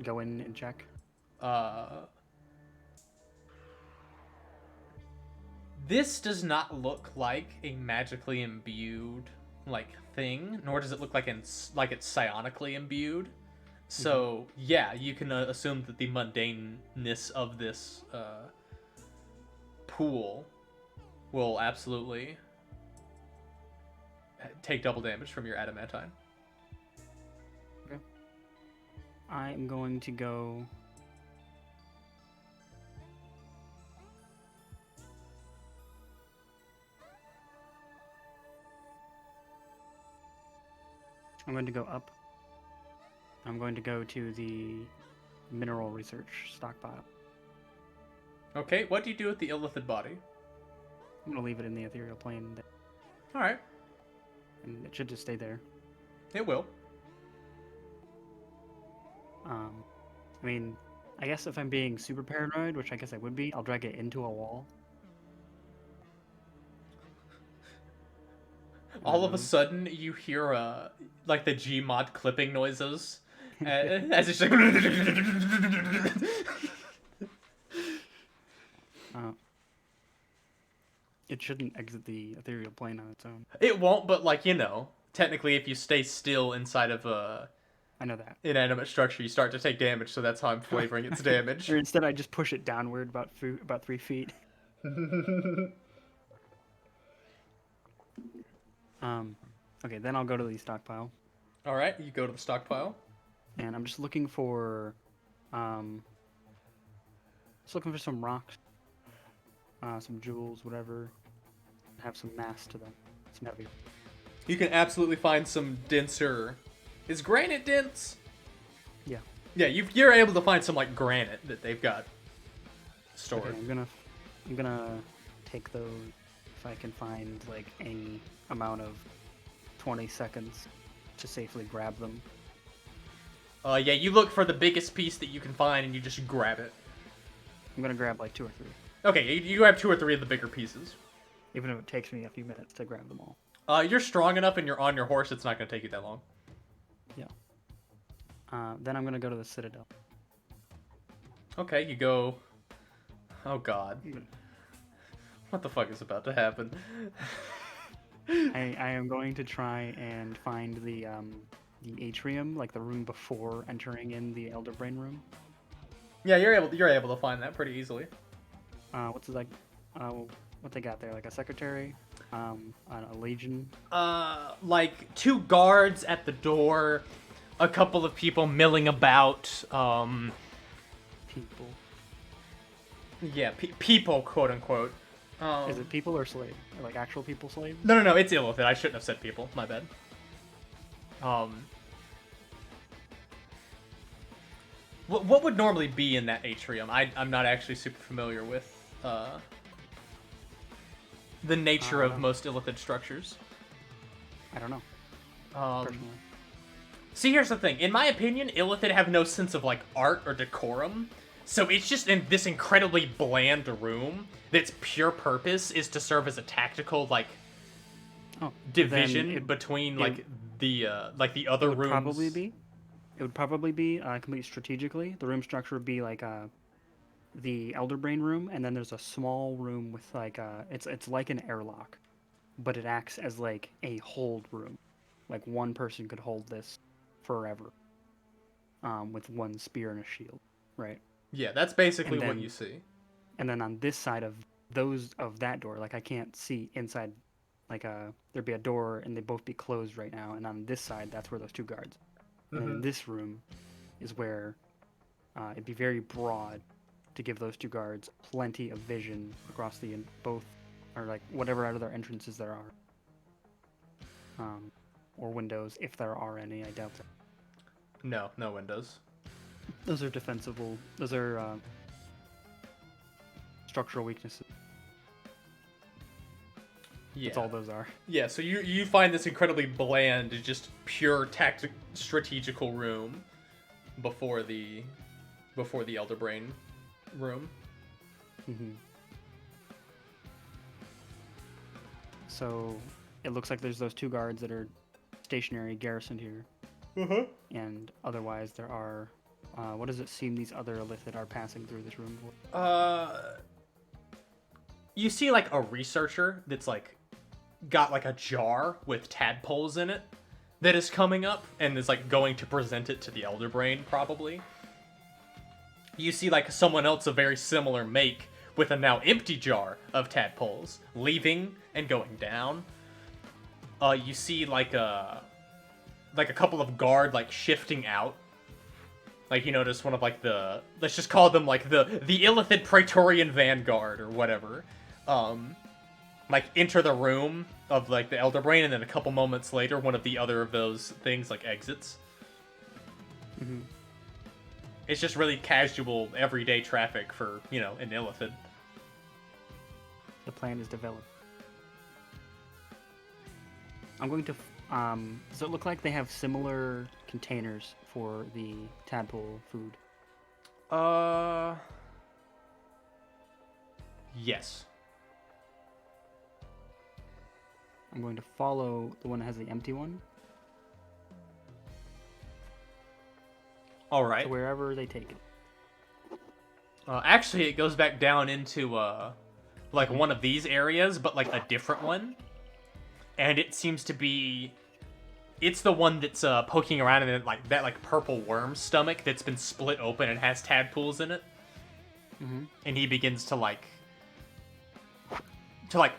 go in and check. This does not look like a magically imbued like thing, nor does it look like it's psionically imbued. So yeah, you can assume that the mundaneness of this pool will absolutely take double damage from your adamantine. Okay. I'm going to go. I'm going to go up. I'm going to go to the mineral research stockpile. Okay, what do you do with the illithid body? I'm going to leave it in the ethereal plane. All right, And it should just stay there. it will. I mean, I guess if I'm being super paranoid, which I guess I would be, I'll drag it into a wall. All of a sudden, you hear like the Gmod clipping noises as it's like. It shouldn't exit the ethereal plane on its own. It won't, but like technically, if you stay still inside of a I know that. inanimate structure, you start to take damage. So that's how I'm flavoring its damage. Or instead, I just push it downward about 3 feet. Okay, then I'll go to the stockpile, All right, you go to the stockpile. and I'm just looking for, some rocks, some jewels, whatever. Have some mass to them. Some heavy. You can absolutely find some denser. Is granite dense? Yeah. Yeah, you're able to find some like granite that they've got stored. Okay, I'm gonna take those if I can find like any amount of 20 seconds to safely grab them. Yeah, you look for the biggest piece that you can find and you just grab it. I'm gonna grab like 2 or 3, Okay, you grab 2 or 3 of the bigger pieces. even if it takes me a few minutes to grab them all. You're strong enough and you're on your horse, it's not going to take you that long. Yeah. Then I'm gonna go to the Citadel. Okay, you go... Oh god. What the fuck is about to happen? I am going to try and find the atrium, like the room before entering in the Elder Brain room. Yeah, you're able to find that pretty easily. What's it like? What they got there? Like a secretary, a legion. Like 2 guards at the door, a couple of people milling about. People. Yeah, people, quote unquote. Is it people or slave? Or like actual people slave? No, it's illithid. I shouldn't have said people. My bad. What would normally be in that atrium? I'm not actually super familiar with the nature of most illithid structures. I don't know. Personally. See, here's the thing. In my opinion, illithid have no sense of like art or decorum. So it's just in this incredibly bland room that's pure purpose is to serve as a tactical like division between like the other rooms. It would probably be completely strategically. The room structure would be like the Elder Brain room, and then there's a small room with like it's like an airlock, but it acts as like a hold room. Like one person could hold this forever, with one spear and a shield, right? Yeah, that's basically what you see. And then on this side of that door, like I can't see inside. Like there'd be a door, and they'd both be closed right now. And on this side, that's where those 2 guards. And then this room is where it'd be very broad, to give those 2 guards plenty of vision across the both, or like whatever other entrances there are, or windows if there are any. I doubt that. No windows. Those are defensible. Those are structural weaknesses. Yeah. That's all those are. Yeah, so you find this incredibly bland, just pure strategical room before the Elder Brain room. Mm-hmm. So it looks like there's those 2 guards that are stationary, garrisoned here. Mm-hmm. And otherwise there are, what does it seem these other Illithid are passing through this room for? You see like a researcher that's like got like a jar with tadpoles in it that is coming up and is like going to present it to the Elder Brain probably. You see like someone else of very similar make with a now empty jar of tadpoles leaving and going down. You see like a couple of guard like shifting out. Like you notice one of like let's just call them like the Illithid Praetorian Vanguard or whatever. Like enter the room of like the Elder Brain, and then a couple moments later one of the other of those things like exits. Mm-hmm. It's just really casual, everyday traffic for, an Illithid. The plan is developed. I'm going to... does it look like they have similar containers for the tadpole food? Yes. I'm going to follow the one that has the empty one. All right. To wherever they take it. Actually, it goes back down into, like, one of these areas, but, like, a different one. And it seems to be... It's the one that's, poking around in it, like, that, like, purple worm stomach that's been split open and has tadpoles in it. Mm-hmm. And he begins to, like,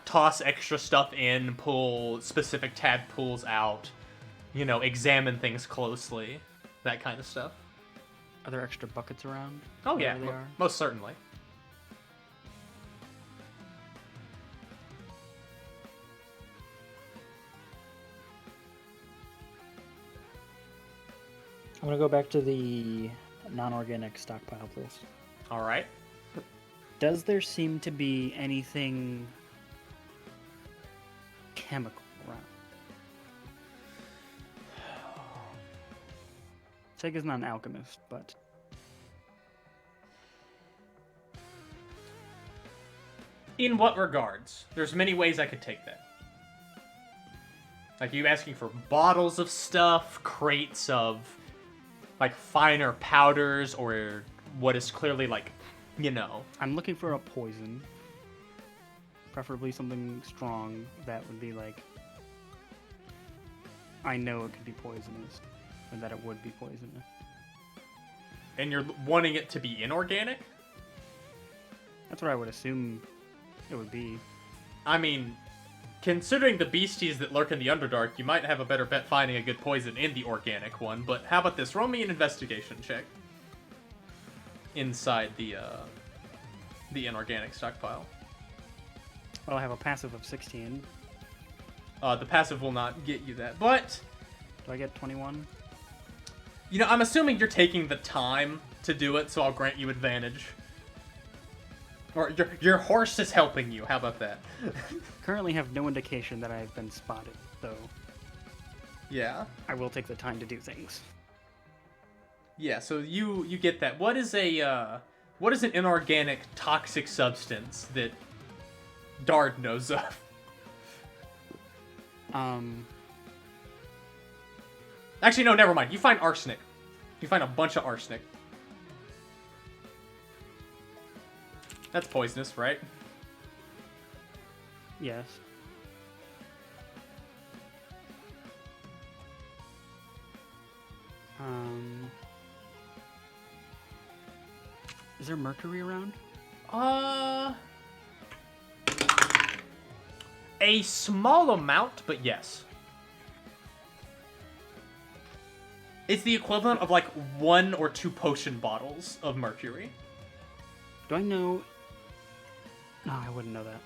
toss extra stuff in, pull specific tadpoles out, examine things closely, that kind of stuff. Are there extra buckets around? Oh yeah, They are? most certainly. I'm gonna go back to the non-organic stockpile, please. All right. Does there seem to be anything chemical around? Sega's not an alchemist, but... In what regards? There's many ways I could take that. Like, you asking for bottles of stuff, crates of, like, finer powders, or what is clearly, like, I'm looking for a poison. Preferably something strong that would be, like... I know it could be poisonous, and that it would be poisonous. And you're wanting it to be inorganic? That's what I would assume it would be. I mean, considering the beasties that lurk in the Underdark, you might have a better bet finding a good poison in the organic one, but how about this? Roll me an investigation check. Inside the inorganic stockpile. Well, I have a passive of 16. The passive will not get you that, but... Do I get 21? I'm assuming you're taking the time to do it, so I'll grant you advantage. Or your horse is helping you, how about that? Currently have no indication that I've been spotted, so Yeah. I will take the time to do things. Yeah, so you get that. What is an inorganic toxic substance that Dard knows of? Actually, no, never mind. You find arsenic. You find a bunch of arsenic. That's poisonous, right? Yes. Is there mercury around? A small amount, but yes. It's the equivalent of like 1 or 2 potion bottles of mercury. Do I know? No, I wouldn't know that.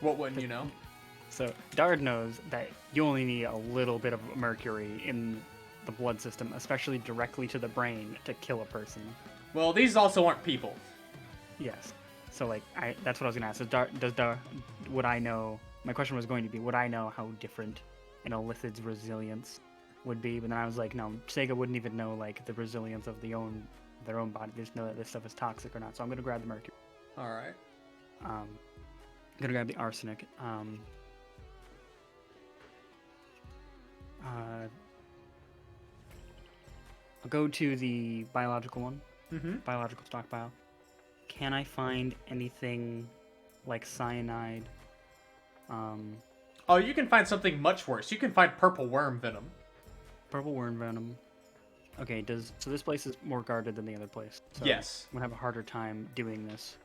What wouldn't you know? So Dard knows that you only need a little bit of mercury in the blood system, especially directly to the brain, to kill a person. Well, these also aren't people. Yes. So like, that's what I was gonna ask. Would I know? My question was going to be, would I know how different an Illithid's resilience would be? But then I was like, no, Sega wouldn't even know like the resilience of their own body. They just know that this stuff is toxic or not. So I'm gonna grab the mercury. All right. I'm gonna grab the arsenic. I'll go to the biological one. Mm-hmm. Biological stockpile. Can I find anything like cyanide? Oh, you can find something much worse. You can find purple worm venom. Purple worm venom. Okay, so this place is more guarded than the other place. So Yes. I'm gonna have a harder time doing this,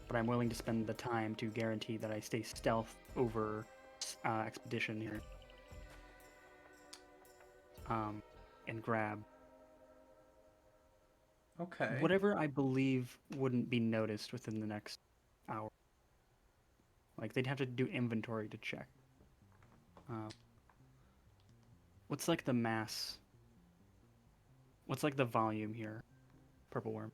but I'm willing to spend the time to guarantee that I stay stealth over expedition here. And grab Okay. whatever I believe wouldn't be noticed within the next hour. Like, they'd have to do inventory to check. What's like the mass? What's like the volume here? Purple worm.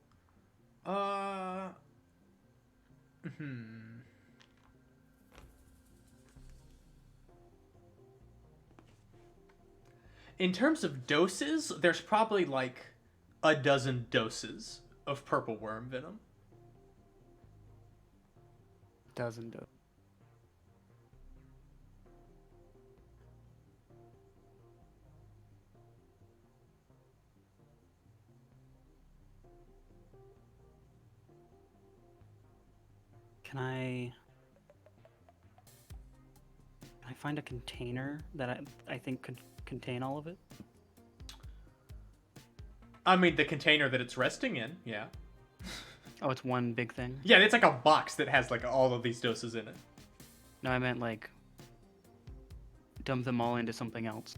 In terms of doses, there's probably like a dozen doses of purple worm venom. Doesn't do. Can I find a container that I think could contain all of it? I mean, the container that it's resting in, yeah. Oh, it's one big thing? Yeah, it's like a box that has like all of these doses in it. No, I meant like dump them all into something else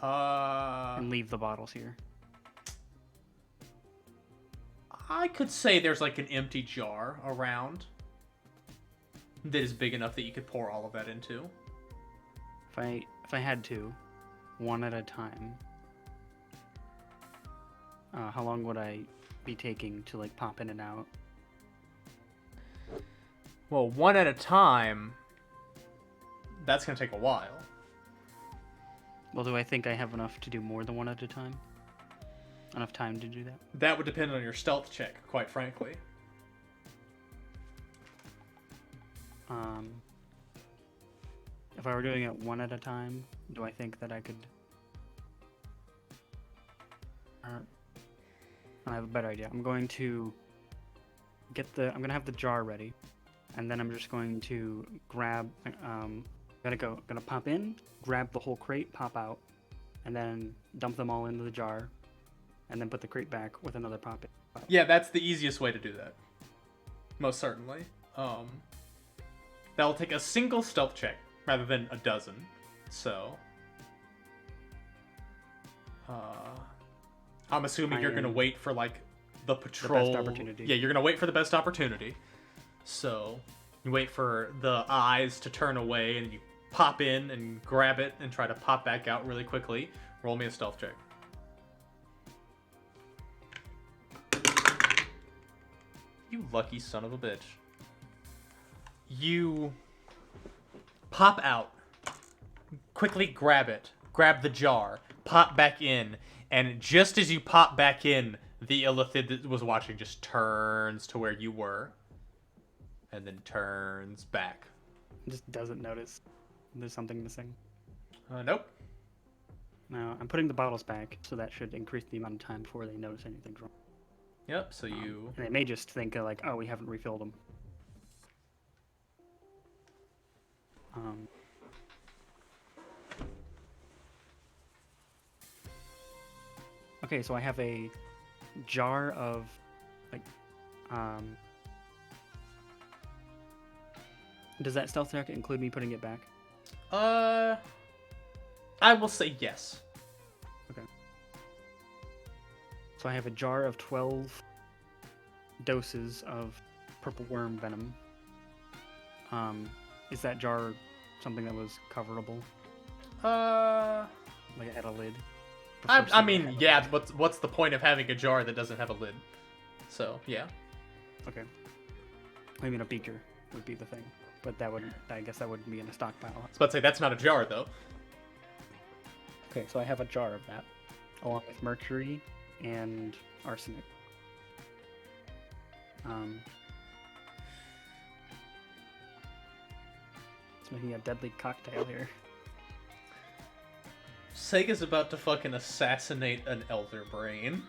and leave the bottles here. I could say there's like an empty jar around that is big enough that you could pour all of that into. If I had to, one at a time, how long would I be taking to like pop in and out? Well, one at a time, that's gonna take a while. Well, do I think I have enough to do more than one at a time? Enough time to do that? That would depend on your stealth check, quite frankly. If I were doing it one at a time, do I think that I could? I have a better idea. I'm going to I'm gonna have the jar ready, and then I'm just going to grab. Gonna pop in, grab the whole crate, pop out, and then dump them all into the jar, and then put the crate back with another pop in. Yeah, that's the easiest way to do that. Most certainly. That'll take a single stealth check rather than a dozen. So, I'm assuming you're gonna wait for like the patrol. The best opportunity. Yeah, you're gonna wait for the best opportunity. So, you wait for the eyes to turn away, and you pop in and grab it and try to pop back out really quickly. Roll me a stealth check. You lucky son of a bitch. You pop out, quickly grab it, grab the jar, pop back in, and just as you pop back in, the Illithid that was watching just turns to where you were, and then turns back. Just doesn't notice there's something missing. Nope. Now, I'm putting the bottles back, so that should increase the amount of time before they notice anything's wrong. Yep, so you... And they may just think, like, oh, we haven't refilled them. Okay, so I have a jar of, like, does that stealth check include me putting it back? I will say yes. Okay. So I have a jar of 12 doses of purple worm venom. Is that jar something that was coverable? Like it had a lid? I mean, yeah. What's the point of having a jar that doesn't have a lid? So yeah. Okay. I mean, a beaker would be the thing, but I guess that wouldn't be in a stockpile. I was about to say that's not a jar though. Okay, so I have a jar of that, along with mercury and arsenic. It's making a deadly cocktail here. Sega's about to fucking assassinate an elder brain.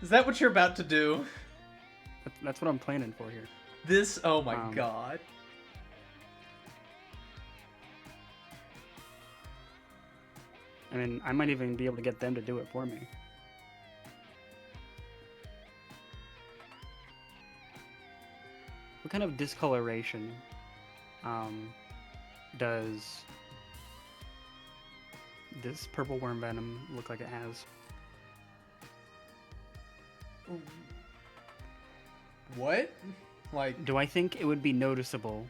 Is that what you're about to do? That's what I'm planning for here. This, oh my god. I mean, I might even be able to get them to do it for me. What kind of discoloration does this purple worm venom look like it has? What? Like, do I think it would be noticeable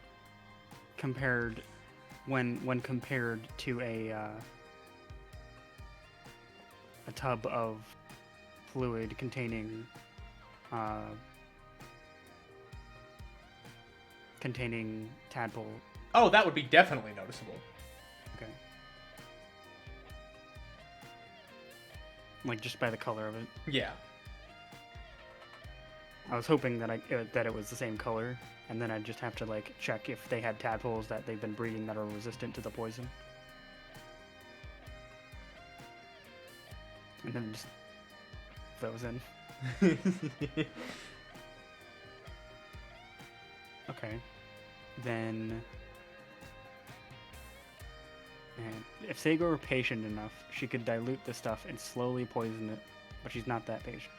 compared when compared to a tub of fluid containing tadpole? Oh, that would be definitely noticeable. Okay. Like just by the color of it. Yeah. I was hoping that it was the same color, and then I'd just have to like check if they had tadpoles that they've been breeding that are resistant to the poison. And then just those in. Okay. Then, and if Sega were patient enough, she could dilute the stuff and slowly poison it, but she's not that patient.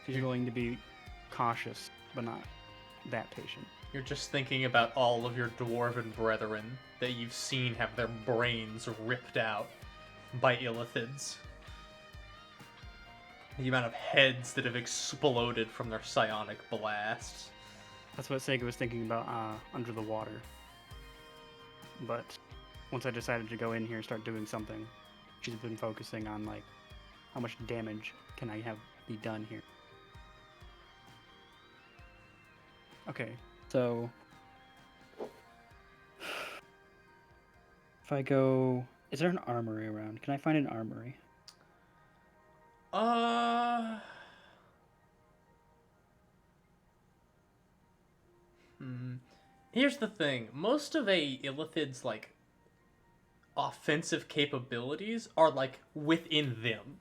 She's going to be cautious, but not that patient. You're just thinking about all of your dwarven brethren that you've seen have their brains ripped out by illithids. The amount of heads that have exploded from their psionic blasts. That's what Sega was thinking about under the water. But once I decided to go in here and start doing something, she's been focusing on like how much damage can I have be done here. Okay, so if I go, is there an armory around? Can I find an armory? Here's the thing. Most of a illithid's like offensive capabilities are like within them.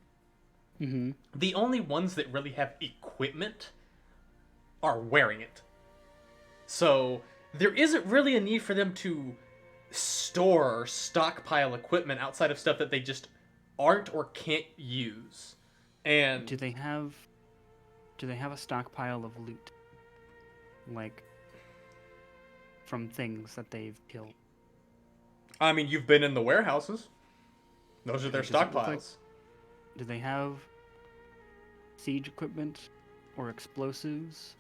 Mm-hmm. The only ones that really have equipment are wearing it. So there isn't really a need for them to store or stockpile equipment outside of stuff that they just aren't or can't use. And do they have a stockpile of loot? Like from things that they've killed? I mean, you've been in the warehouses. Those are their stockpiles. Do they have siege equipment or explosives?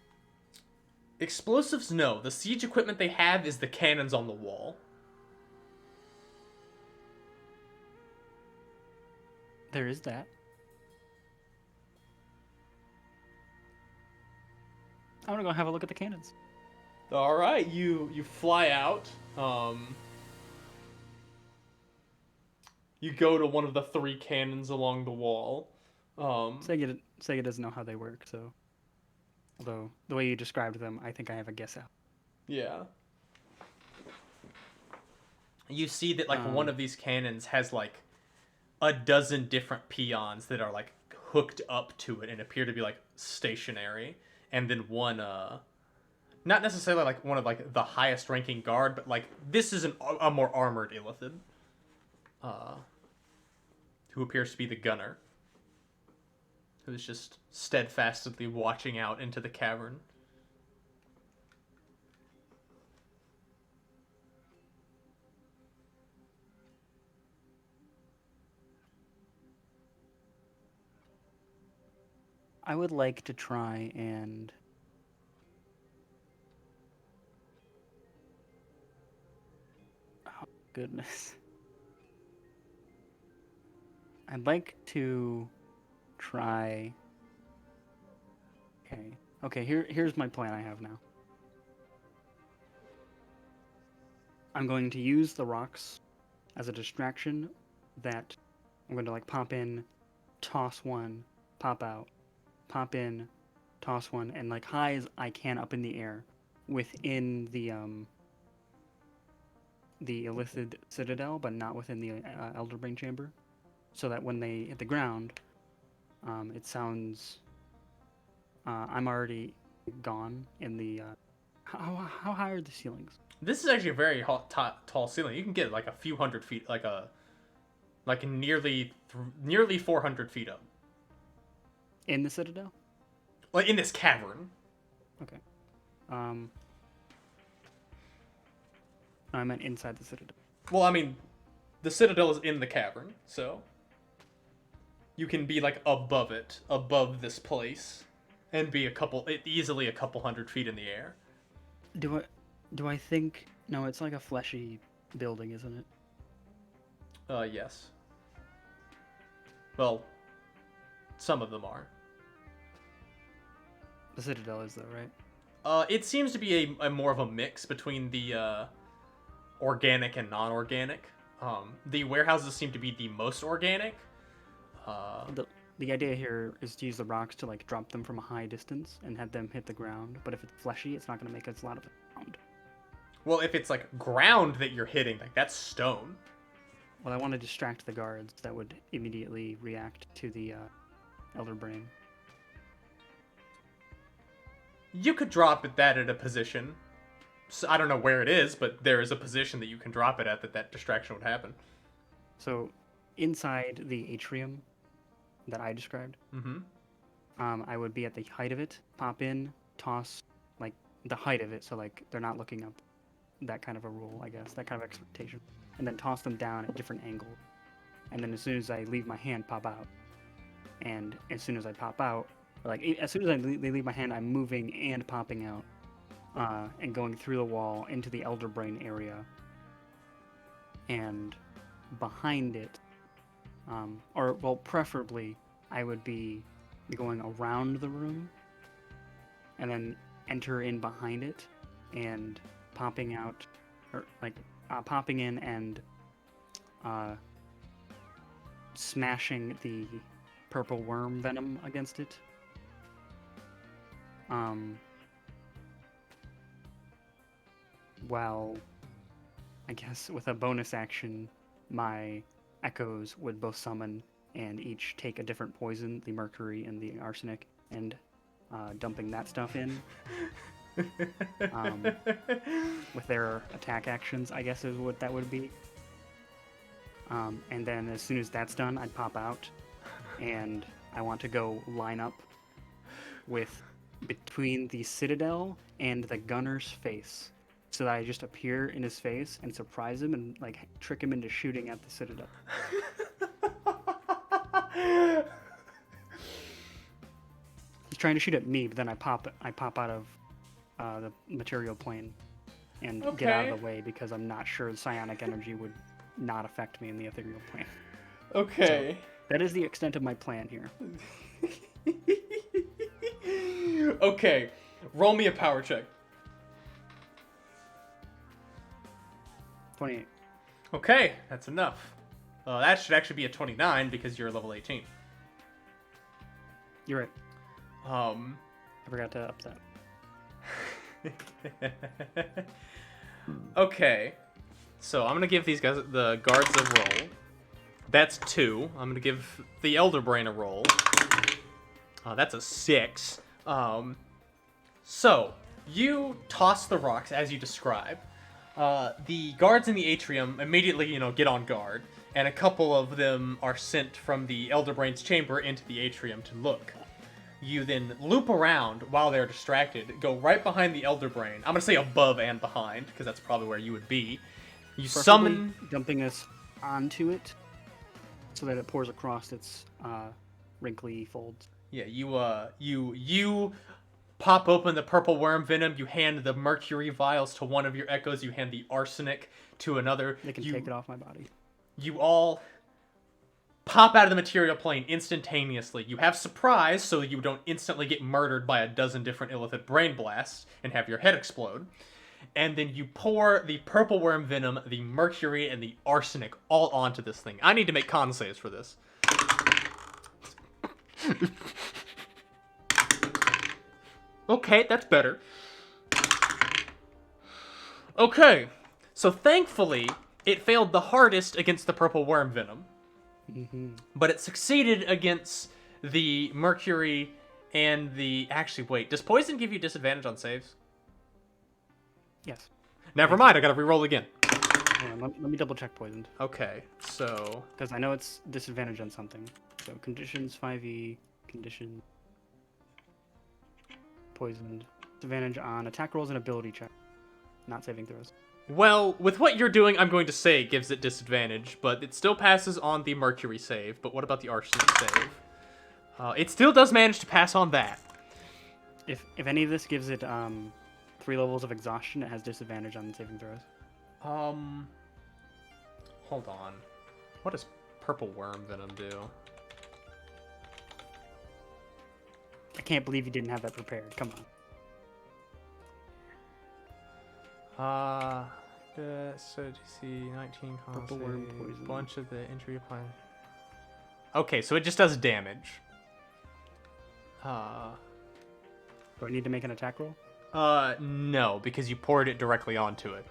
Explosives, no. The siege equipment they have is the cannons on the wall. There is that. I want to go have a look at the cannons. All right, you fly out. You go to one of the 3 cannons along the wall. Sega doesn't know how they work, so. Although the way you described them, I think I have a guess out. Yeah. You see that like one of these cannons has like a dozen different peons that are like hooked up to it and appear to be like stationary, and then one not necessarily like one of like the highest ranking guard, but like this is a more armored illithid who appears to be the gunner, who's just steadfastly watching out into the cavern. I would like to try and oh goodness. I'd like to try. Okay, here's my plan I have now. I'm going to use the rocks as a distraction that I'm going to like pop in, toss one, pop out, pop in, toss one, and like high as I can up in the air within the Illithid Citadel, but not within the Elderbrain Chamber, so that when they hit the ground, it sounds. I'm already gone in the. How high are the ceilings? This is actually a very tall ceiling. You can get like a few hundred feet, like nearly 400 feet up. In the Citadel? Like in this cavern. Okay. I meant inside the Citadel. Well, I mean, the Citadel is in the cavern, so you can be like above it, above this place, and be easily a couple hundred feet in the air. Do I think no? It's like a fleshy building, isn't it? Yes. Well, some of them are. The Citadel is though, right? It seems to be a more of a mix between the organic and non-organic. The warehouses seem to be the most organic. The idea here is to use the rocks to like drop them from a high distance and have them hit the ground. But if it's fleshy, it's not going to make a lot of sound. Well, if it's like ground that you're hitting, like that's stone. Well, I want to distract the guards that would immediately react to the Elder Brain. You could drop that at a position. So I don't know where it is, but there is a position that you can drop it at that distraction would happen. So, inside the atrium that I described, I would be at the height of it, pop in, toss, like the height of it, so like they're not looking up. That kind of a rule, I guess, that kind of expectation, and then toss them down at different angles, and then as soon as I leave my hand, pop out, and as soon as I pop out, like as soon as they leave my hand, I'm moving and popping out, and going through the wall into the Elder Brain area, and behind it, or well, preferably I would be going around the room, and then enter in behind it, and popping out, or like popping in and smashing the purple worm venom against it. Well, I guess with a bonus action, my echoes would both summon and each take a different poison, the mercury and the arsenic, and dumping that stuff in. With their attack actions, I guess is what that would be. And then as soon as that's done, I'd pop out, and I want to go line up with between the Citadel and the gunner's face, so that I just appear in his face and surprise him and like trick him into shooting at the Citadel. He's trying to shoot at me, but then I pop out of the material plane and get out of the way because I'm not sure the psionic energy would not affect me in the ethereal plane. Okay. So, that is the extent of my plan here. Okay, roll me a power check. 28. Okay, that's enough. That should actually be a 29 because you're level 18. You're right. I forgot to up that. Okay, so I'm gonna give the guards a roll. That's 2. I'm gonna give the Elder Brain a roll. That's a 6. So you toss the rocks as you describe. The guards in the atrium immediately, get on guard, and a couple of them are sent from the Elder Brain's chamber into the atrium to look. You then loop around while they're distracted, go right behind the Elder Brain. I'm gonna say above and behind, because that's probably where you would be. You summon... dumping us onto it, so that it pours across its wrinkly folds. Yeah, you pop open the purple worm venom. You hand the mercury vials to one of your echoes. You hand the arsenic to another. They can take it off my body. You all pop out of the material plane instantaneously. You have surprise, so you don't instantly get murdered by a dozen different illithid brain blasts and have your head explode. And then you pour the purple worm venom, the mercury, and the arsenic all onto this thing. I need to make con saves for this. Okay, that's better. Okay, so thankfully, it failed the hardest against the purple worm venom. Mm-hmm. But it succeeded against the mercury and the... Actually, wait, does poison give you disadvantage on saves? Yes. Never mind, I gotta reroll again. Hold on, let me double check poisoned. Okay, so... Because I know it's disadvantage on something. So conditions 5e, condition... Poisoned. Disadvantage on attack rolls and ability check. Not saving throws. Well, with what you're doing, I'm going to say it gives it disadvantage, but it still passes on the mercury save. But what about the arsenic save? It still does manage to pass on that. If any of this gives it 3 levels of exhaustion, it has disadvantage on saving throws. Hold on. What does purple worm venom do? I can't believe you didn't have that prepared. Come on. So DC 19 con Purple worm save, poison. bunch of the injury applied. Okay, so it just does damage. Do I need to make an attack roll? No, because you poured it directly onto it.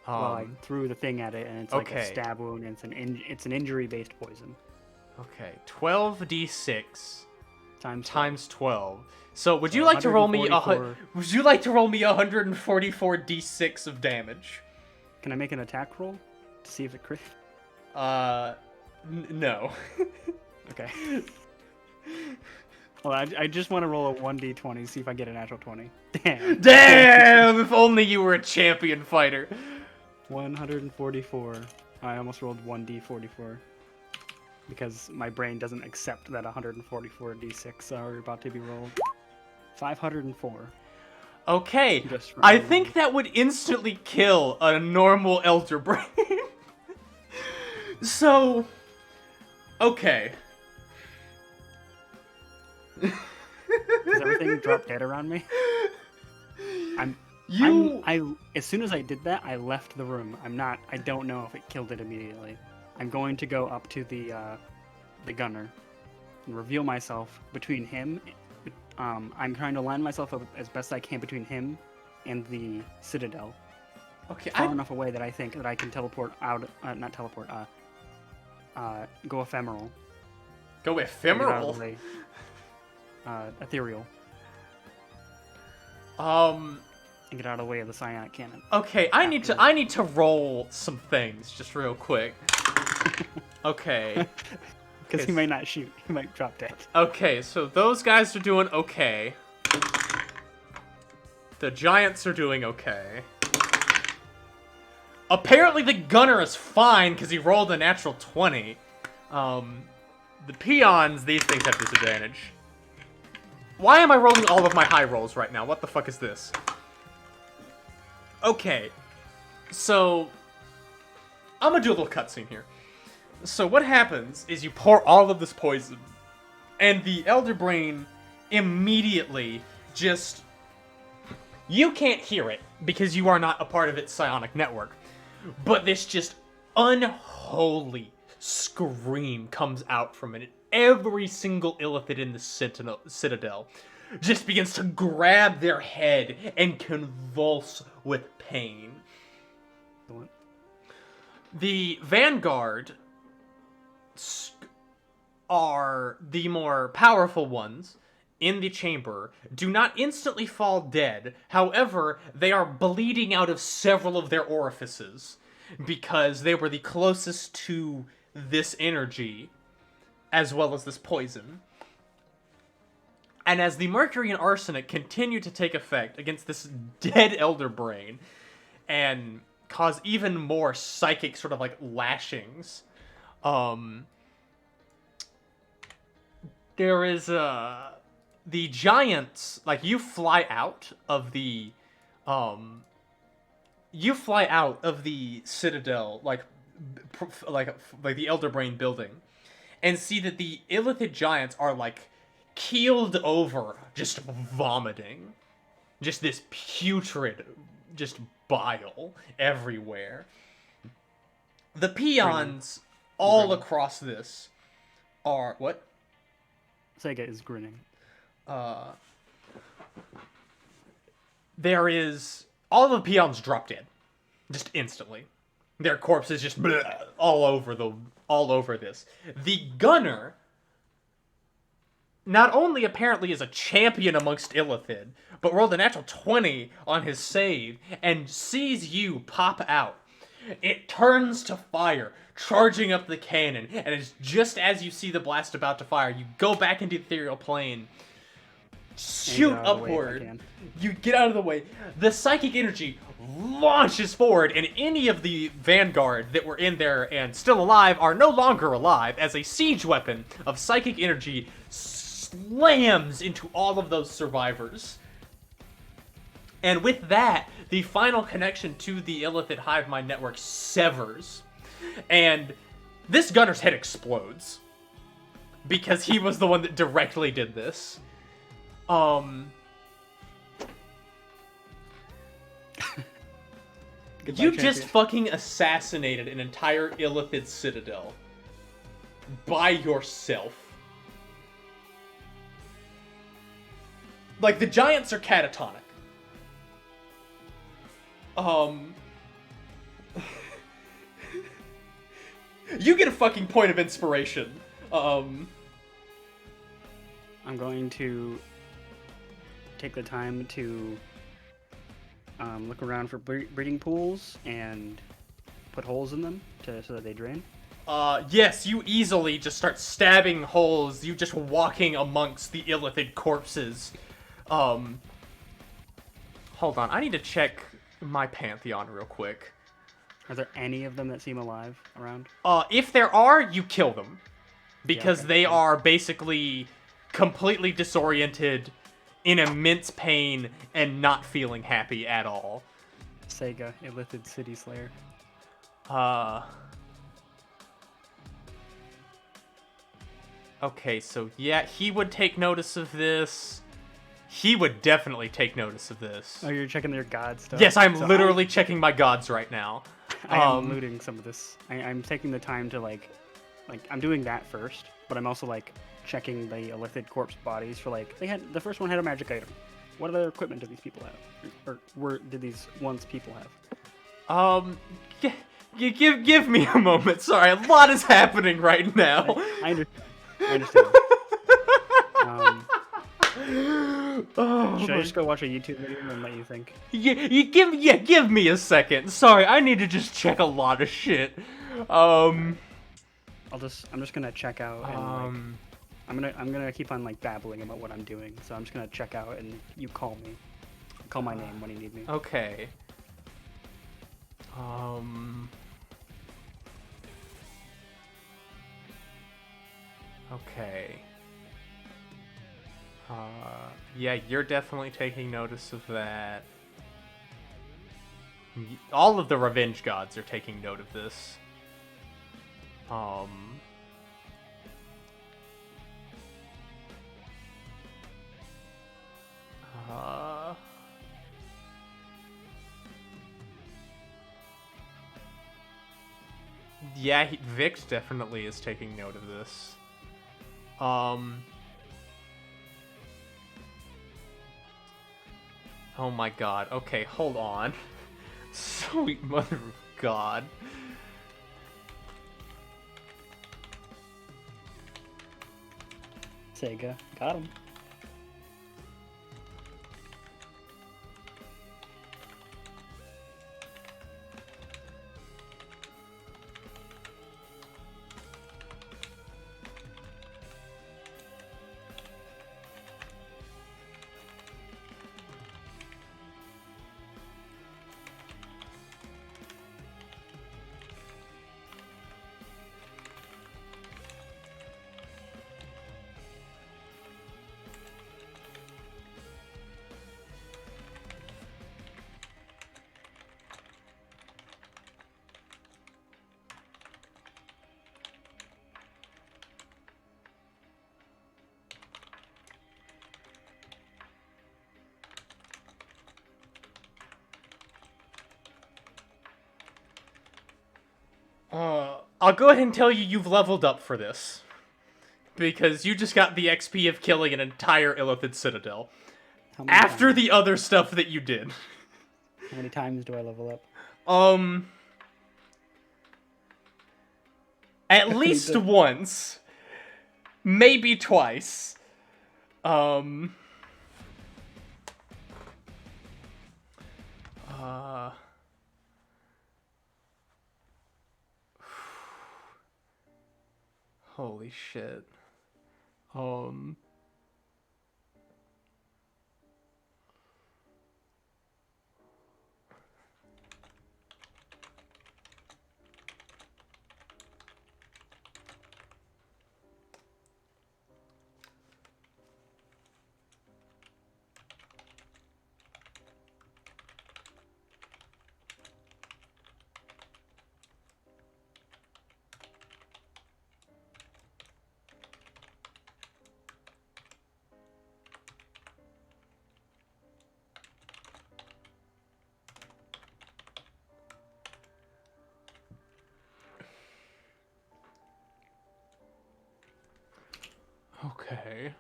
Well, I threw the thing at it, and it's like a okay. stab wound, and it's an injury-based poison. Okay, 12d6 Times 12. So would So you like to roll me 144. would you like to roll me 144 d6 of damage? Can I make an attack roll to see if it crit? No. Okay. Well, I just want to roll a 1d20, see if I get a natural 20. Damn. Damn! If only you were a champion fighter. 144. I almost rolled 1d44. Because my brain doesn't accept that 144 d6 are about to be rolled. 504. Okay, Just I remember. think that would instantly kill a normal elder brain. So, okay. Does everything drop dead around me? As soon as I did that, I left the room. I don't know if it killed it immediately. I'm going to go up to the gunner and reveal myself between him. I'm trying to line myself up as best I can between him and the citadel. Okay, Far enough away that I think that I can teleport out. Not teleport. Go ephemeral. Go and get out of ephemeral. the way. Ethereal. Um. And get out of the way of the psionic cannon. Okay, I need to roll some things just real quick. Okay. Because he might not shoot. He might drop dead. Okay, so those guys are doing okay. The giants are doing okay. Apparently the gunner is fine because he rolled a natural 20. The peons, these things have disadvantage. Why am I rolling all of my high rolls right now? What the fuck is this? Okay, so I'm gonna do a little cutscene here. So what happens is you pour all of this poison, and the Elder Brain immediately just... You can't hear it, because you are not a part of its psionic network. But this just unholy scream comes out from it. And every single illithid in the citadel just begins to grab their head and convulse with pain. The Vanguard are the more powerful ones in the chamber, do not instantly fall dead. However, they are bleeding out of several of their orifices because they were the closest to this energy as well as this poison. And as the mercury and arsenic continue to take effect against this dead elder brain and cause even more psychic sort of like lashings, there is the giants, like you fly out of the citadel, like the Elder Brain building, and see that the illithid giants are like keeled over, just vomiting, just this putrid, just bile everywhere. The peons all across this are what? Sega is grinning. There is all the peons drop dead, just instantly. Their corpses just all over this. The gunner not only apparently is a champion amongst illithid, but rolled a natural 20 on his save and sees you pop out. It turns to fire, charging up the cannon, and it's just as you see the blast about to fire, you go back into the ethereal plane, shoot upward, you get out of the way, the psychic energy launches forward, and any of the vanguard that were in there and still alive are no longer alive, as a siege weapon of psychic energy slams into all of those survivors. And with that, the final connection to the illithid hive mind network severs, and this gunner's head explodes because he was the one that directly did this. You just fucking assassinated an entire illithid citadel by yourself. Like, the giants are catatonic. You get a fucking point of inspiration. I'm going to take the time to look around for breeding pools and put holes in them so that they drain. Yes, you easily just start stabbing holes. You just walking amongst the illithid corpses. Hold on, I need to check my pantheon real quick. Are there any of them that seem alive around? If there are, you kill them. Because okay. they are basically completely disoriented, in immense pain, and not feeling happy at all. Sega, illithid city slayer. Okay, so yeah, he would take notice of this. He would definitely take notice of this. Oh, you're checking their god stuff? Yes, I'm literally checking my gods right now. I'm looting some of this. I'm taking the time to like, I'm doing that first, but I'm also like checking the illithid corpse bodies for like, the first one had a magic item. What other equipment do these people have? Or did these once people have? Give me a moment. Sorry, a lot is happening right now. I understand. Should I just go watch a YouTube video and let you think? Give me a second. Sorry, I need to just check a lot of shit. I'm just gonna check out and I'm gonna keep on like babbling about what I'm doing. So I'm just gonna check out and you call me. Call my name when you need me. Okay. Okay. Yeah, you're definitely taking notice of that. All of the revenge gods are taking note of this. Yeah, Vix definitely is taking note of this. Oh my god. Okay, hold on. Sweet mother of God. Sega, got him. I'll go ahead and tell you you've leveled up for this. Because you just got the XP of killing an entire Illithid citadel. How many After times? the other stuff that you did. How many times do I level up? At least did. once. Maybe twice. Holy shit. Okay.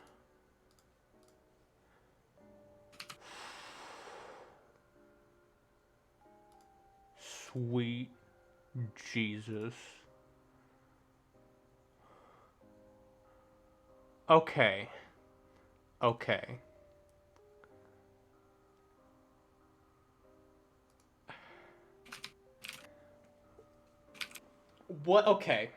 Sweet Jesus. Okay. Okay. What? Okay.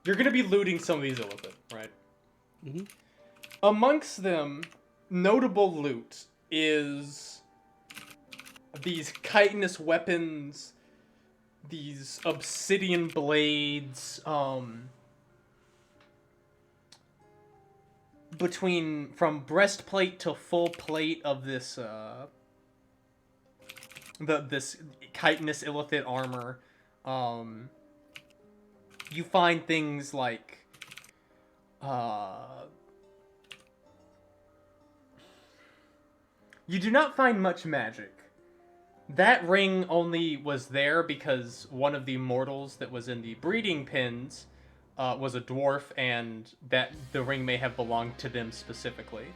You're gonna be looting some of these Illithid, right? Mm-hmm. Amongst them, notable loot is these chitinous weapons, these obsidian blades, from breastplate to full plate of this this chitinous illithid armor. You find things like you do not find much magic. That ring only was there because one of the mortals that was in the breeding pens was a dwarf, and that the ring may have belonged to them specifically.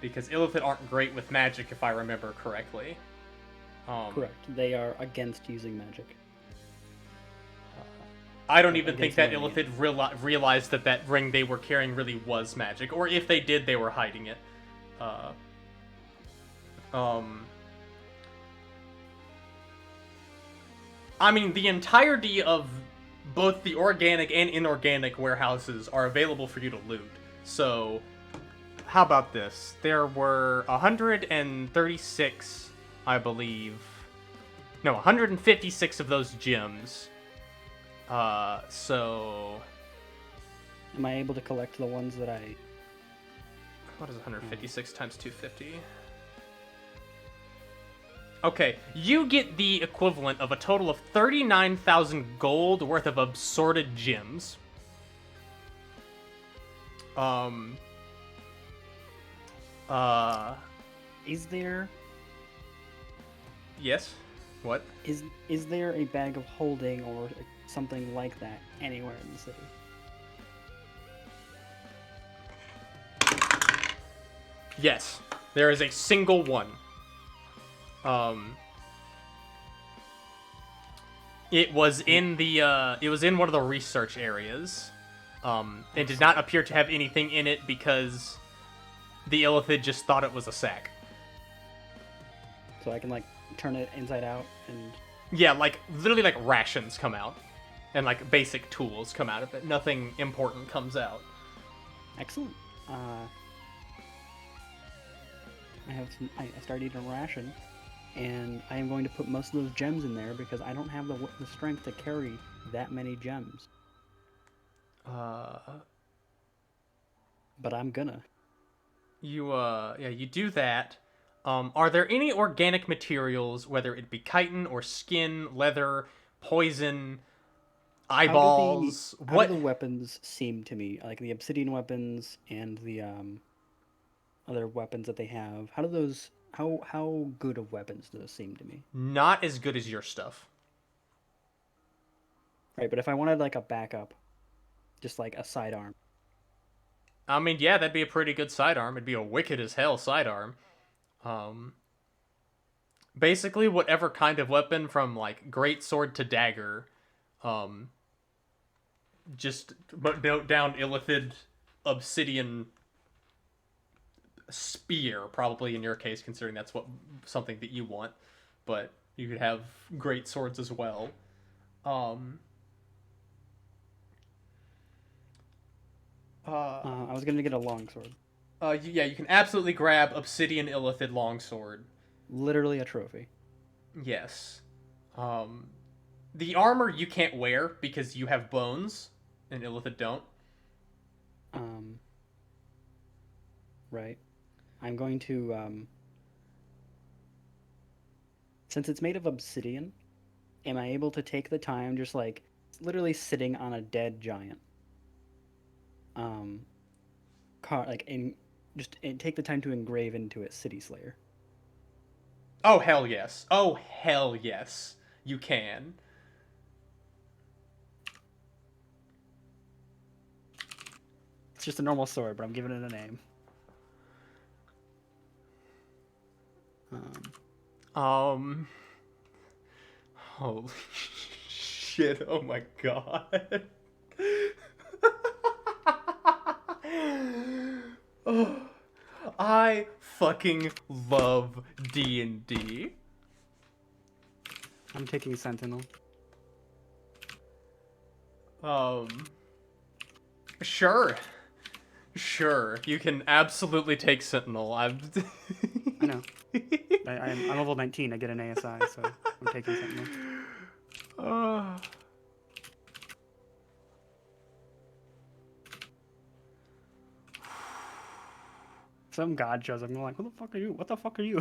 Because Illithid aren't great with magic, if I remember correctly. Correct. They are against using magic. I don't even think that Against Illithid realized that that ring they were carrying really was magic, or if they did, they were hiding it. I mean, the entirety of both the organic and inorganic warehouses are available for you to loot. So, how about this? There were 136, I believe. No, 156 of those gems. So... Am I able to collect the ones that I... What is 156 times 250? Okay, you get the equivalent of a total of 39,000 gold worth of assorted gems. Is there... Yes? What? Is there a bag of holding or something like that anywhere in the city? Yes, there is a single one. It was in the, it was in one of the research areas. It did not appear to have anything in it because the Illithid just thought it was a sack. So I can, like, turn it inside out and... Yeah, like, literally, like, rations come out. And, like, basic tools come out of it. Nothing important comes out. Excellent. I started eating a ration, and I am going to put most of those gems in there because I don't have the strength to carry that many gems. But I'm gonna. Yeah, you do that. Are there any organic materials, whether it be chitin or skin, leather, poison, eyeballs? How do the weapons seem to me? Like the obsidian weapons and the other weapons that they have. How do those how good of weapons do those seem to me? Not as good as your stuff. Right, but if I wanted like a backup, just like a sidearm. I mean, yeah, that'd be a pretty good sidearm. It'd be a wicked as hell sidearm. Basically, whatever kind of weapon from like great sword to dagger, just note down illithid obsidian spear, probably in your case, considering that's something that you want. But you could have great swords as well. I was gonna get a longsword. Yeah, you can absolutely grab obsidian illithid longsword. Literally a trophy. Yes. The armor you can't wear because you have bones, and illithid don't. Right. I'm going to since it's made of obsidian, am I able to take the time just like literally sitting on a dead giant? Take the time to engrave into it City Slayer. Oh hell yes. Oh hell yes. You can. It's just a normal sword, but I'm giving it a name. Holy shit, oh my god. Oh, I fucking love D&D. I'm taking Sentinel. Sure. Sure, you can absolutely take Sentinel. I know. I'm level 19. I get an ASI, so I'm taking Sentinel. Some god shows up. I'm like, who the fuck are you? What the fuck are you?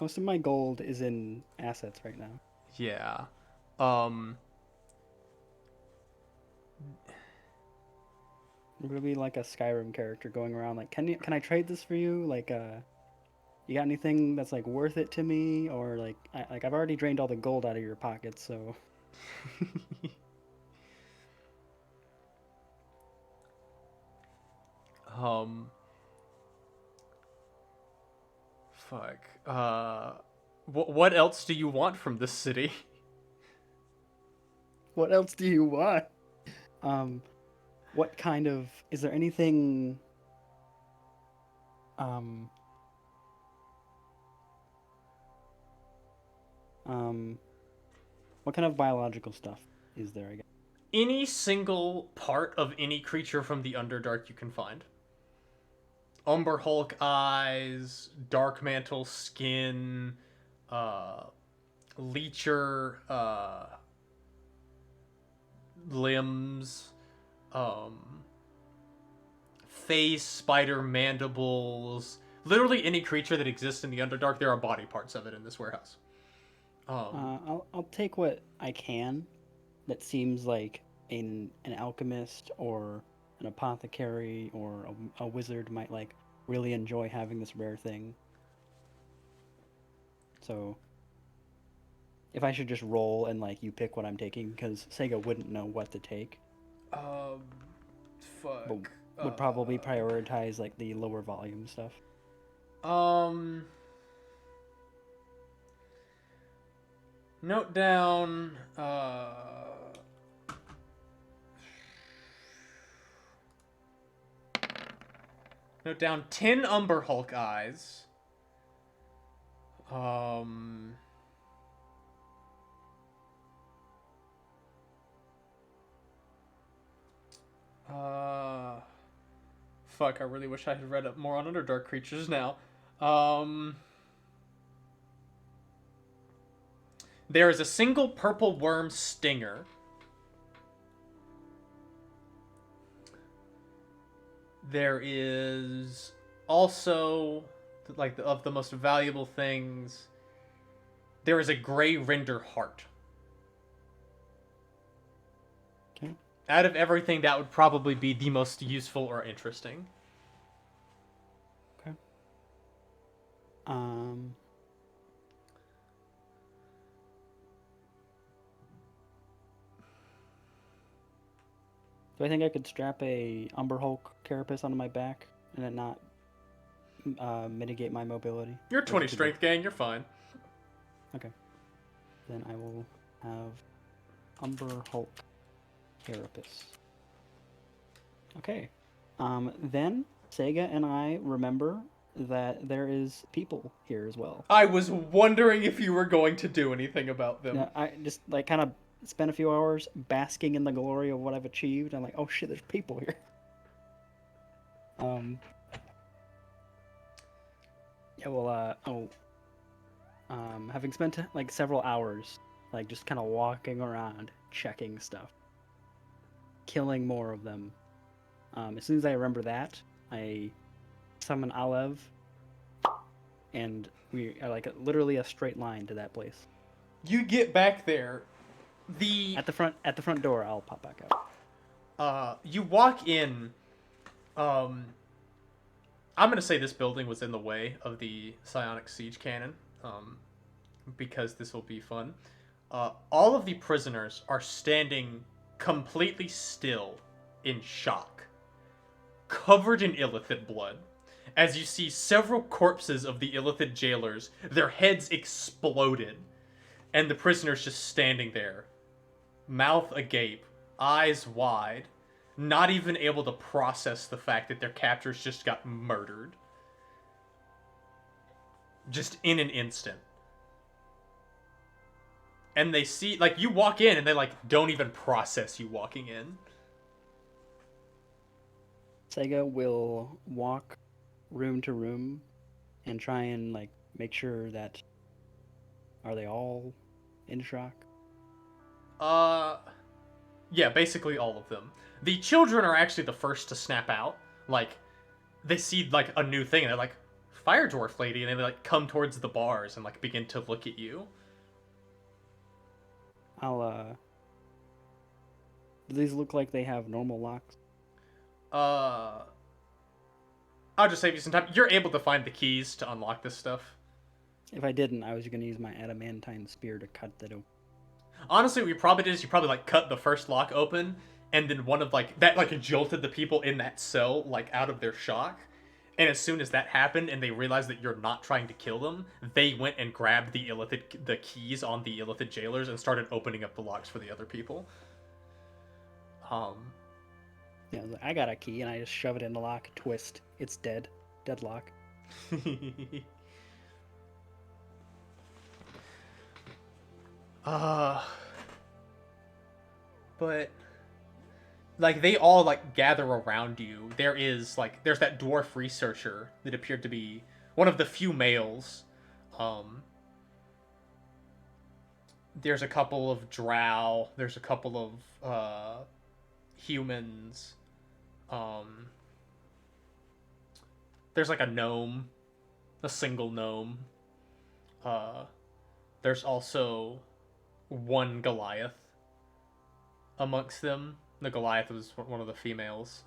Most of my gold is in assets right now. Yeah. I'm gonna be like a Skyrim character going around like, can I trade this for you? Like, you got anything that's like worth it to me? Or like, I've already drained all the gold out of your pockets, so. Fuck. What else do you want from this city? What else do you want? What kind of, is there anything, what kind of biological stuff is there, I guess? Any single part of any creature from the Underdark you can find. Umber Hulk eyes, Dark Mantle skin, Leecher limbs, face, spider mandibles. Literally any creature that exists in the Underdark, there are body parts of it in this warehouse. I'll take what I can that seems like an alchemist or an apothecary or a wizard might like really enjoy having this rare thing. So if I should just roll and like you pick what I'm taking, because Sega wouldn't know what to take. Fuck. But would probably prioritize like the lower volume stuff. Note down, note down 10 Umber Hulk eyes. Fuck, I really wish I had read up more on Underdark creatures now. There is a single purple worm stinger. There is also, like, of the most valuable things, there is a gray render heart. Okay. Out of everything, that would probably be the most useful or interesting. Okay. Um. Do I think I could strap a Umber Hulk carapace onto my back and it not mitigate my mobility? You're Or is 20 it too strength, gang. You're fine. big? Okay. Then I will have Umber Hulk carapace. Okay. Then Sega and I remember that there is people here as well. I was wondering if you were going to do anything about them. Yeah, I just like kind of spent a few hours basking in the glory of what I've achieved. I'm like, oh shit, there's people here. Yeah, well, having spent like several hours, like just kind of walking around, checking stuff, killing more of them. As soon as I remember that, I summon Alev, and we are like literally a straight line to that place. You get back there. At the front door, I'll pop back out. You walk in. I'm gonna say this building was in the way of the psionic siege cannon, because this will be fun. All of the prisoners are standing completely still in shock, covered in illithid blood, as you see several corpses of the illithid jailers, their heads exploded, and the prisoners just standing there, mouth agape, eyes wide, not even able to process the fact that their captors just got murdered. Just in an instant. And they see, like, you walk in and they, like, don't even process you walking in. Sega will walk room to room and try and like make sure that are they all in shock? Yeah, basically all of them. The children are actually the first to snap out. Like, they see, like, a new thing, and they're like, Fire Dwarf Lady, and they, like, come towards the bars and, like, begin to look at you. Do these look like they have normal locks? I'll just save you some time. You're able to find the keys to unlock this stuff. If I didn't, I was gonna use my adamantine spear to cut that open. Honestly, what you probably did is you probably, like, cut the first lock open, and then one of, like, that, like, jolted the people in that cell, like, out of their shock. And as soon as that happened, and they realized that you're not trying to kill them, they went and grabbed the keys on the illithid jailers and started opening up the locks for the other people. Yeah, I was like, I got a key, and I just shove it in the lock, twist. It's dead. Deadlock. But like they all like gather around you. There's that dwarf researcher that appeared to be one of the few males. There's a couple of drow. There's a couple of humans. There's like a gnome, a single gnome. There's also one Goliath amongst them. The Goliath was one of the females.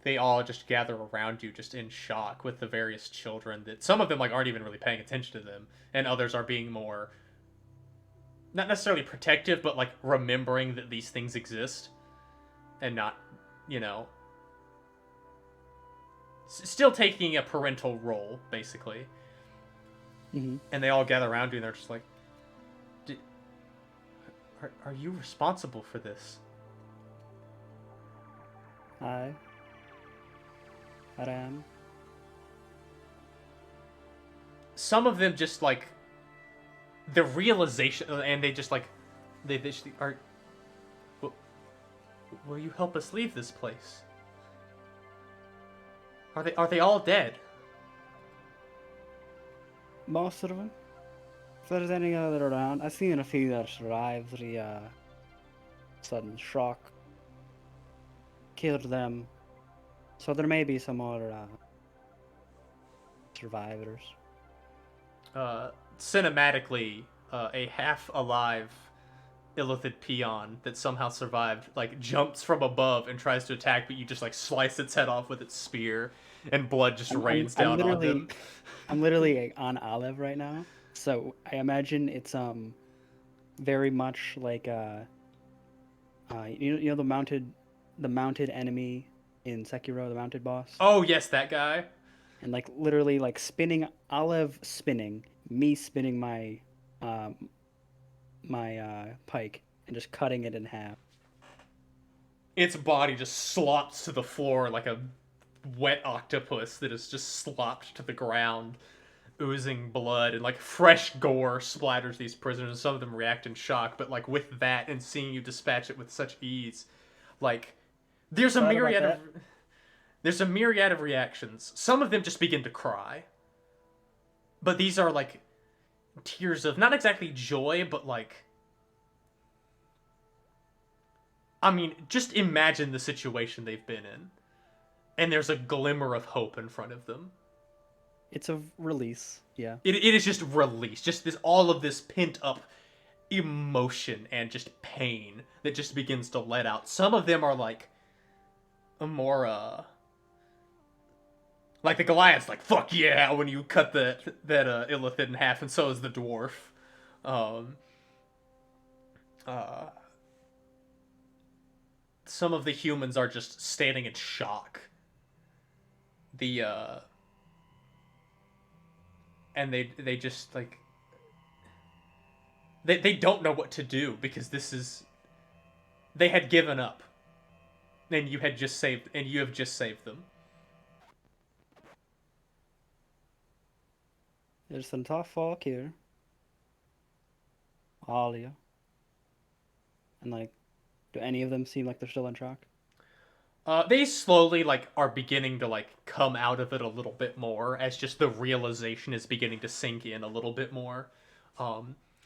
They all just gather around you, just in shock, with the various children that some of them like aren't even really paying attention to them, and others are being more, not necessarily protective, but like remembering that these things exist, and not, still taking a parental role, basically. Mm-hmm. And they all gather around you, and they're just like, Are you responsible for this? I am. Some of them just like the realization, and they just like they just are. Will you help us leave this place? Are they all dead? Most of them. If there's any other around, I've seen a few that survived the sudden shock. Killed them. So there may be some other survivors. Cinematically, a half-alive illithid peon that somehow survived, like, jumps from above and tries to attack, but you just, like, slice its head off with its spear, and blood just rains down on him. I'm literally on Olive right now, so I imagine it's very much like you know the mounted enemy in Sekiro, the mounted boss, Oh, yes, that guy. and like literally like spinning Olive spinning, me spinning my pike and just cutting it in half. Its body just slops to the floor like a wet octopus that is just slopped to the ground, oozing blood, and like fresh gore splatters these prisoners. Some of them react in shock, but like with that and seeing you dispatch it with such ease, like there's a Sorry about myriad of that. there's a myriad of reactions. Some of them just begin to cry, but these are like tears of not exactly joy, but like, I mean, just imagine the situation they've been in, and there's a glimmer of hope in front of them. It's a release, yeah. It is just release, just this all of this pent up emotion and just pain that just begins to let out. Some of them are like a more like the Goliath's like fuck yeah when you cut that illithid in half, and so is the dwarf. Um, some of the humans are just standing in shock. And they just like they don't know what to do, because they had given up, and you have just saved them. There's some tough folk here. All of you. And like, do any of them seem like they're still in shock? They slowly like are beginning to like come out of it a little bit more, as just the realization is beginning to sink in a little bit more.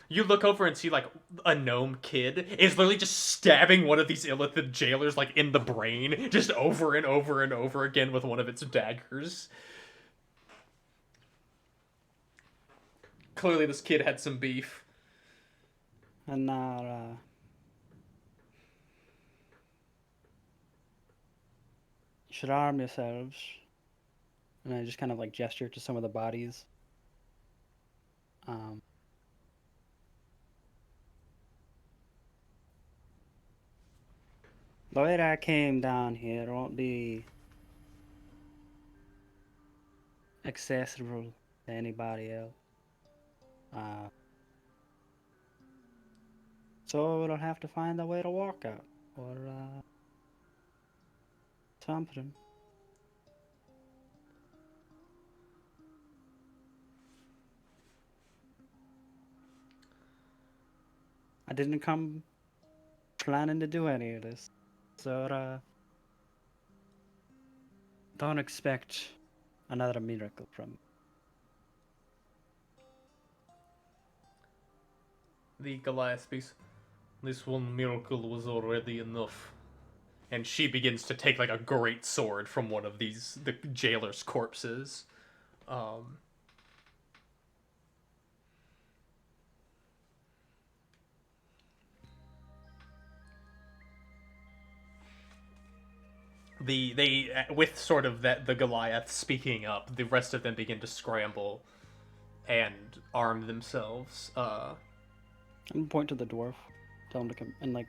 You look over and see like a gnome kid is literally just stabbing one of these illithid jailers like in the brain, just over and over and over again with one of its daggers. Clearly, this kid had some beef. And now, you should arm yourselves. And I just kind of like gesture to some of the bodies. The way that I came down here won't be accessible to anybody else. So we'll have to find a way to walk out, or something. I didn't come planning to do any of this, so don't expect another miracle from me. The Goliath speaks. This one miracle was already enough. And she begins to take like a great sword from one of the jailer's corpses. They with sort of the Goliath speaking up, the rest of them begin to scramble and arm themselves. I'm gonna point to the dwarf, tell him to come, and like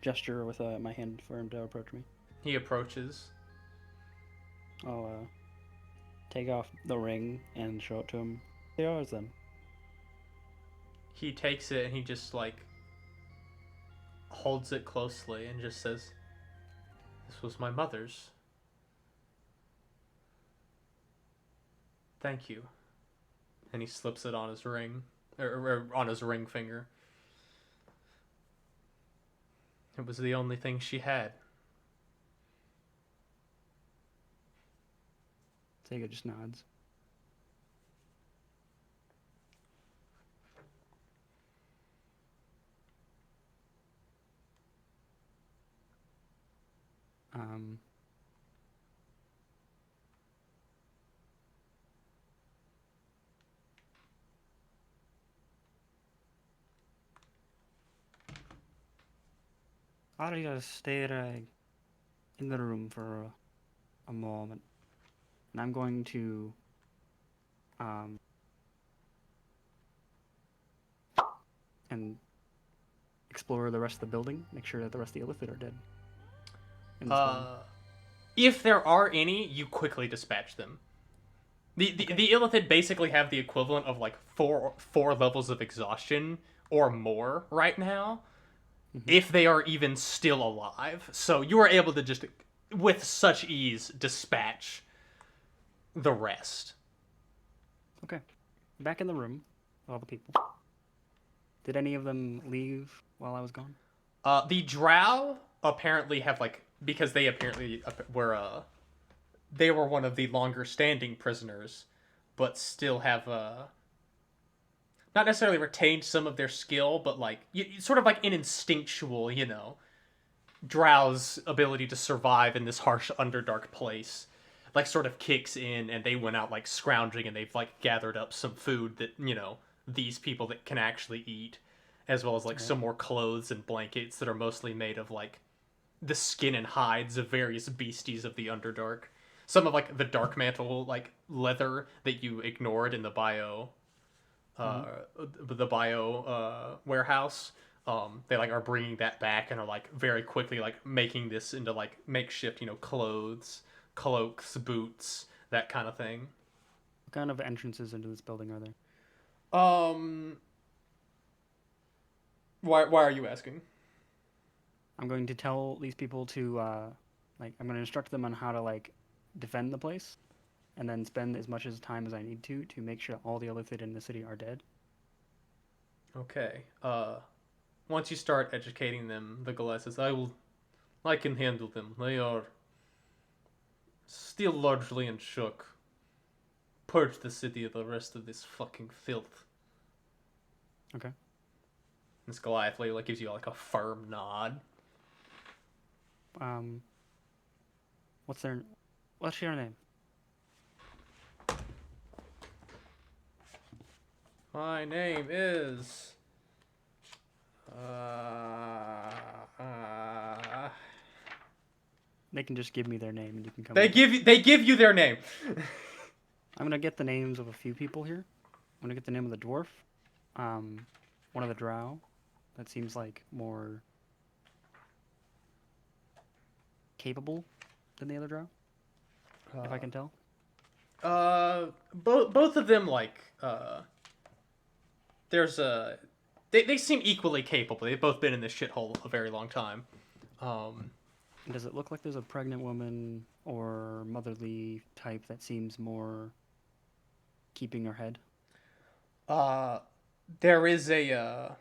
gesture with my hand for him to approach me. He approaches. I'll take off the ring and show it to him. It's yours then. He takes it and he just like holds it closely and just says, "This was my mother's. Thank you." And he slips it on his ring, or on his ring finger. It was the only thing she had. Sega just nods. Arya stay in the room for a moment, and I'm going to and explore the rest of the building, make sure that the rest of the Illithid are dead. In this building. If there are any, you quickly dispatch them. The Illithid basically have the equivalent of like four levels of exhaustion or more right now, if they are even still alive. So you are able to just, with such ease, dispatch the rest. Okay. Back in the room, all the people. Did any of them leave while I was gone? The Drow apparently have because they apparently were they were one of the longer standing prisoners, but still have not necessarily retained some of their skill, but sort of like an instinctual, Drow's ability to survive in this harsh Underdark place, sort of kicks in, and they went out scrounging, and they've gathered up some food that these people that can actually eat, as well as some more clothes and blankets that are mostly made of the skin and hides of various beasties of the Underdark. Some of the dark mantle leather that you ignored in the bio warehouse. They are bringing that back and are very quickly making this into makeshift clothes, cloaks, boots, that kind of thing. What kind of entrances into this building are there? Why are you asking? I'm going to tell these people to I'm going to instruct them on how to defend the place, and then spend as much time as I need to make sure all the Illithid in the city are dead. Okay. Once you start educating them, the Goliath says, I can handle them. They are still largely in shock. Purge the city of the rest of this fucking filth. Okay. This Goliath lady gives you a firm nod. What's your name? My name is They can just give me their name and you can come. They give you their name. I'm gonna get the names of a few people here. I'm gonna get the name of the dwarf, one of the drow. That seems more capable than the other drow, if I can tell. Both of them there's they seem equally capable. They've both been in this shithole a very long time. Does it look like there's a pregnant woman or motherly type that seems more keeping her head? There is a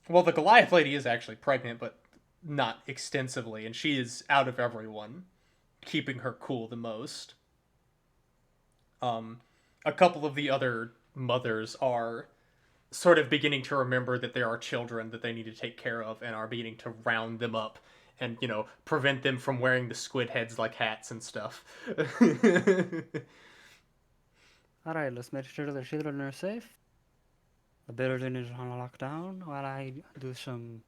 well, the Goliath lady is actually pregnant, but not extensively, and she is out of everyone keeping her cool the most. A couple of the other mothers are sort of beginning to remember that there are children that they need to take care of, and are beginning to round them up and, prevent them from wearing the squid heads like hats and stuff. Alright, let's make sure the children are safe. The building is on lockdown while I do some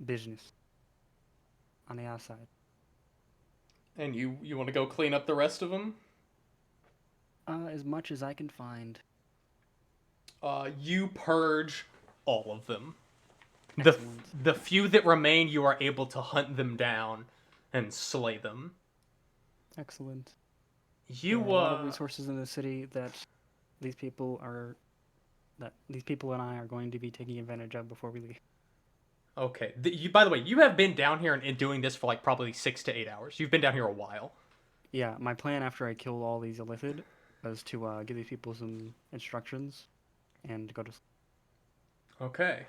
business on the outside. And you want to go clean up the rest of them? As much as I can find. You purge all of them. Excellent. The few that remain, you are able to hunt them down and slay them. Excellent. You there are a lot of resources in the city that these people and I are going to be taking advantage of before we leave. Okay. By the way, you have been down here and doing this for probably 6 to 8 hours. You've been down here a while. Yeah, my plan after I kill all these Illithid was to give these people some instructions and go to sleep. Okay.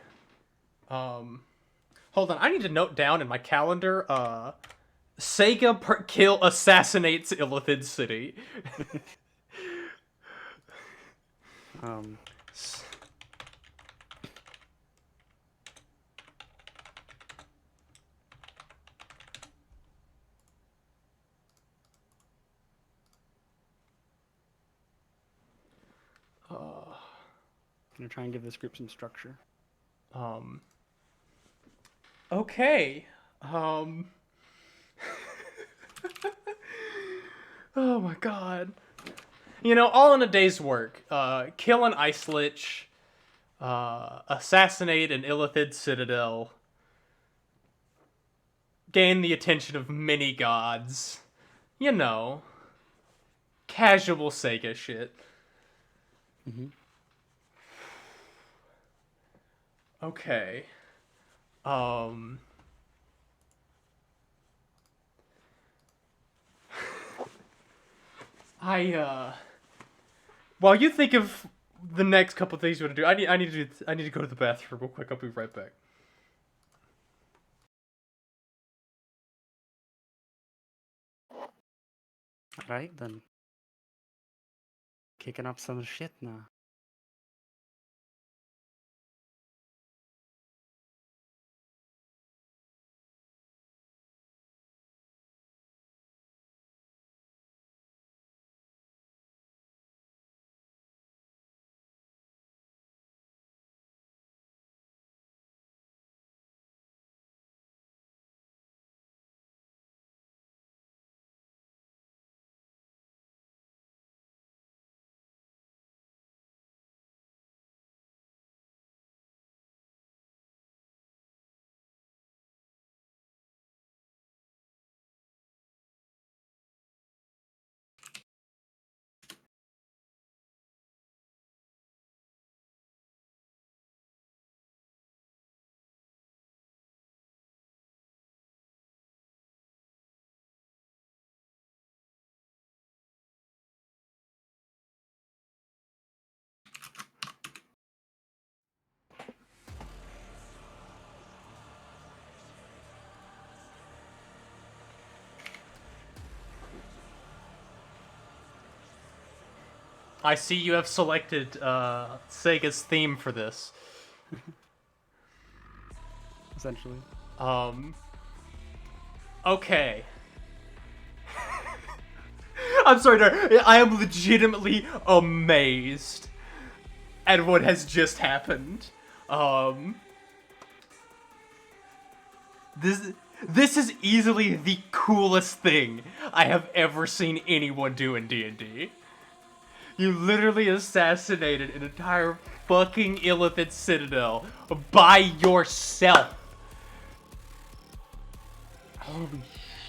Hold on. I need to note down in my calendar, Sega assassinates Illithid City. I'm gonna try and give this group some structure. Okay. Oh my god. You know, all in a day's work. Kill an ice lich, assassinate an Illithid citadel, gain the attention of many gods. You know, casual Sega shit. Mm-hmm. Okay. While you think of the next couple things you want to do, I need to go to the bathroom real quick. I'll be right back. Right then. Kicking up some shit now. I see you have selected Sega's theme for this. Essentially. Okay. I'm sorry, no, I am legitimately amazed at what has just happened. This is easily the coolest thing I have ever seen anyone do in D&D. You literally assassinated an entire fucking Illithid citadel by yourself. Holy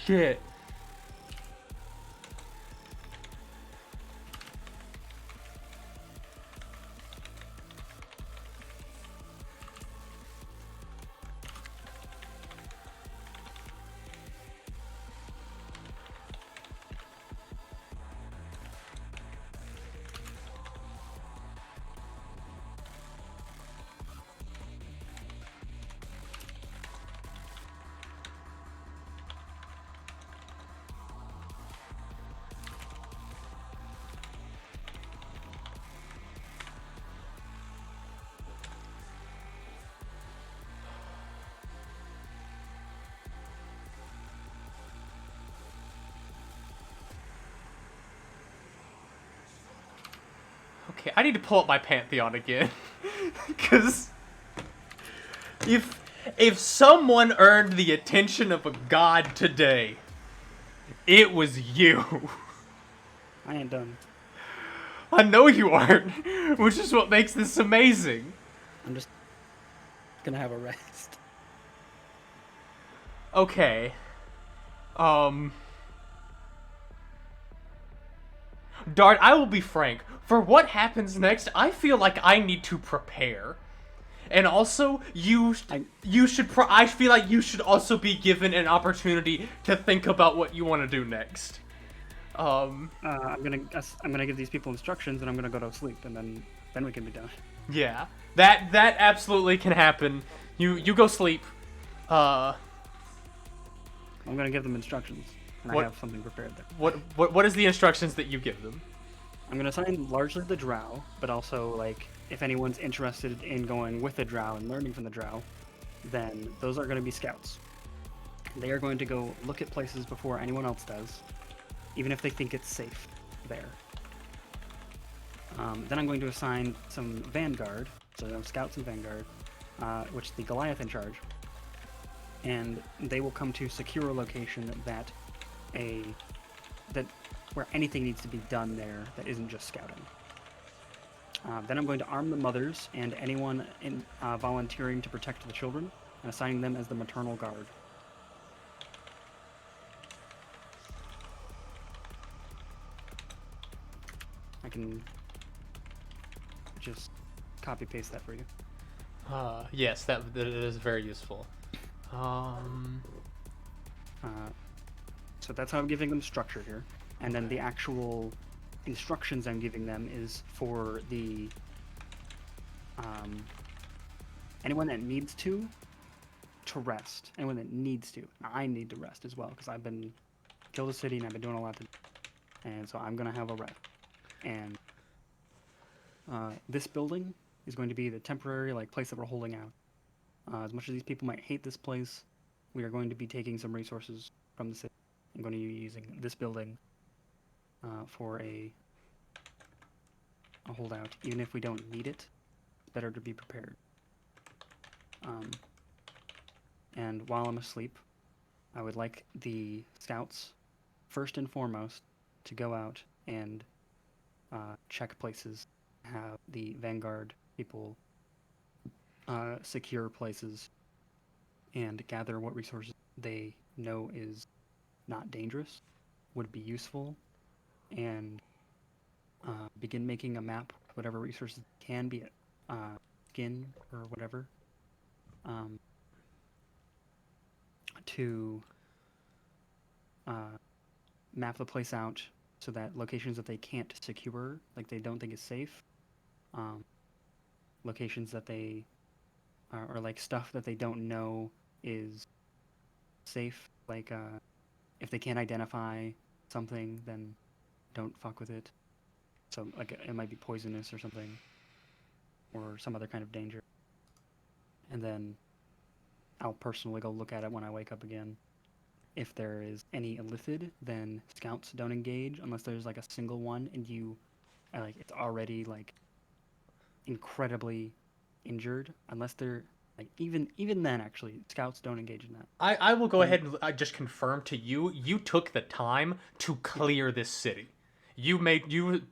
shit. Okay, I need to pull up my Pantheon again. Because if someone earned the attention of a god today, it was you. I ain't done. I know you aren't, which is what makes this amazing. I'm just gonna have a rest. Okay. Dart, I will be frank. For what happens next, I feel like I need to prepare. And also, I feel like you should also be given an opportunity to think about what you want to do next. I'm gonna give these people instructions, and I'm gonna go to sleep, and then we can be done. Yeah, that absolutely can happen. You go sleep. I'm gonna give them instructions, and What- I have something prepared there. What is the instructions that you give them? I'm gonna assign largely the drow, but also like if anyone's interested in going with the drow and learning from the drow, then those are gonna be scouts. They are going to go look at places before anyone else does, even if they think it's safe there. Then I'm going to assign some vanguard, so scouts and vanguard, which the Goliath in charge. and they will come to secure a location that where anything needs to be done there that isn't just scouting. Then I'm going to arm the mothers and anyone volunteering to protect the children, and assigning them as the maternal guard. I can just copy paste that for you. Yes, that is very useful. So that's how I'm giving them structure here. And then the actual instructions I'm giving them is for the anyone that needs to rest. Anyone that needs to. I need to rest as well, because I've been killed a city and I've been doing a lot to, and so I'm gonna have a rest. And this building is going to be the temporary place that we're holding out. As much as these people might hate this place, we are going to be taking some resources from the city. I'm going to be using this building for a holdout. Even if we don't need it, it's better to be prepared. And while I'm asleep, I would like the scouts, first and foremost, to go out and check places, have the vanguard people secure places, and gather what resources they know is not dangerous, would be useful, and begin making a map of whatever resources can be skin or whatever, to map the place out so that locations that they can't secure, they don't think is safe, locations that they or stuff that they don't know is safe, if they can't identify something, then don't fuck with it. So it might be poisonous or something, or some other kind of danger. And then I'll personally go look at it when I wake up again. If there is any illithid, then scouts don't engage unless there's a single one and it's already incredibly injured. Unless they're even then, actually, scouts don't engage in that. I will go ahead and just confirm to you, you took the time to clear this city. You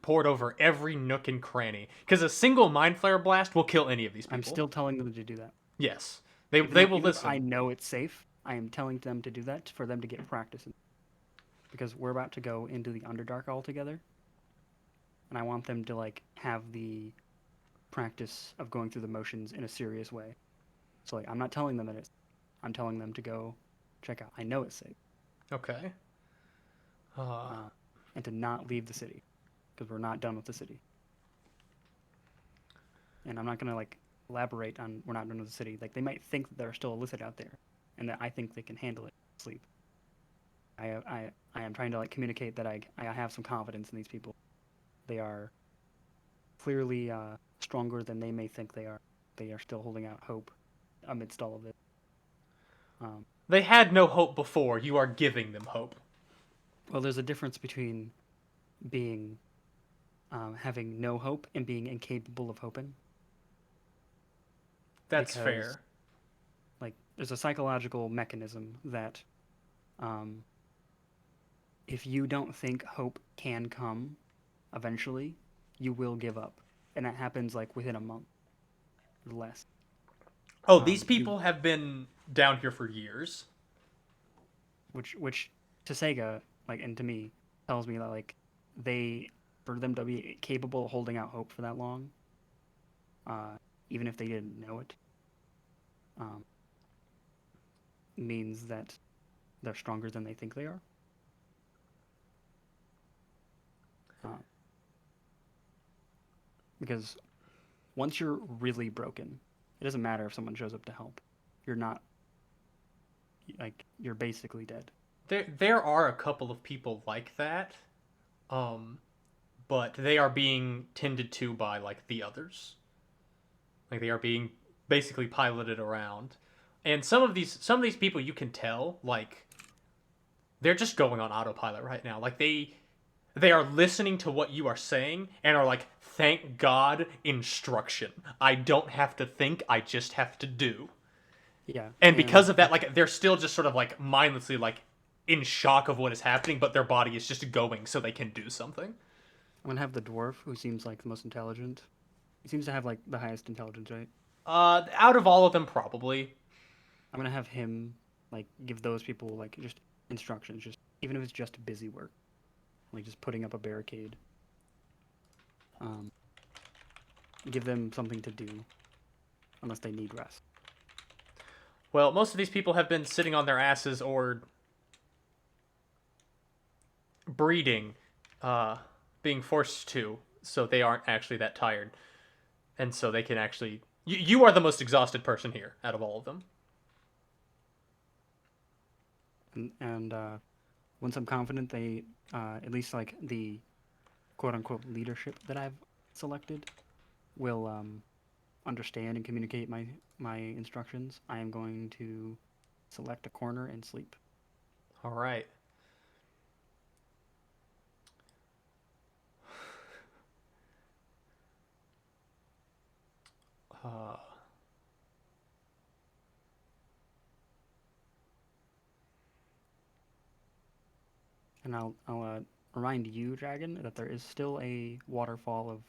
poured over every nook and cranny, because a single mind flare blast will kill any of these people. I'm still telling them to do that. Yes, they will listen. I know it's safe. I am telling them to do that for them to get practice in, because we're about to go into the Underdark altogether, and I want them to have the practice of going through the motions in a serious way. So I'm not telling them that I'm telling them to go check out. I know it's safe. Okay. And to not leave the city, because we're not done with the city. And I'm not gonna elaborate on we're not done with the city. They might think that there are still illicit out there, and that I think they can handle it. Sleep. I am trying to communicate that I have some confidence in these people. They are clearly stronger than they may think they are. They are still holding out hope amidst all of it. They had no hope before. You are giving them hope. Well, there's a difference between being having no hope and being incapable of hoping. That's fair. There's a psychological mechanism that if you don't think hope can come eventually, you will give up. And that happens within a month or less. Oh, these people have been down here for years. Which to Sega, and to me, tells me that for them to be capable of holding out hope for that long, even if they didn't know it, means that they're stronger than they think they are. Because once you're really broken, it doesn't matter if someone shows up to help. You're not, you're basically dead. There are a couple of people like that, but they are being tended to by the others. They are being basically piloted around, and some of these people you can tell they're just going on autopilot right now. They are listening to what you are saying and are thank God, instruction. I don't have to think. I just have to do. Yeah. And because of that, like, they're still just sort of, like, mindlessly, like, in shock of what is happening, but their body is just going so they can do something. I'm gonna have the dwarf, who seems like the most intelligent. He seems to have, like, the highest intelligence, right? Out of all of them, probably. I'm gonna have him, like, give those people, like, just instructions, just even if it's just busy work. Like, just putting up a barricade. Give them something to do. Unless they need rest. Well, most of these people have been sitting on their asses or breeding, being forced to, so they aren't actually that tired. And so they can actually... You are the most exhausted person here out of all of them. And once I'm confident they, at least, like, the quote-unquote leadership that I've selected will understand and communicate my instructions, I am going to select a corner and sleep. All right. And I'll remind you, Dragon, that there is still a waterfall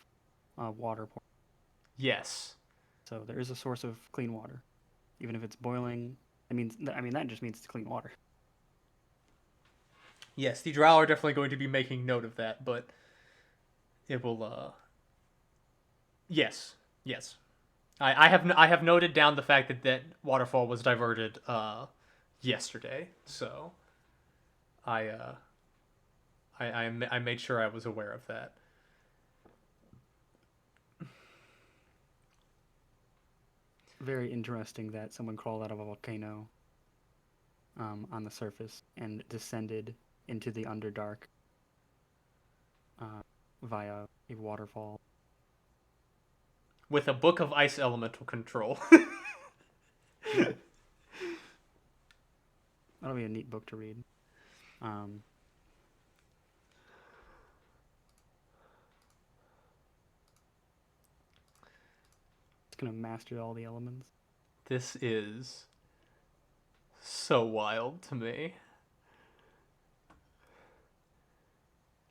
of water. Yes. So there is a source of clean water, even if it's boiling. I mean that just means it's clean water. Yes, the Drow are definitely going to be making note of that, but it will. Yes. I have noted down the fact that waterfall was diverted yesterday, so I made sure I was aware of that. Very interesting that someone crawled out of a volcano on the surface and descended into the Underdark via a waterfall. With a book of ice elemental control. That'll be a neat book to read. It's gonna master all the elements. This is so wild to me.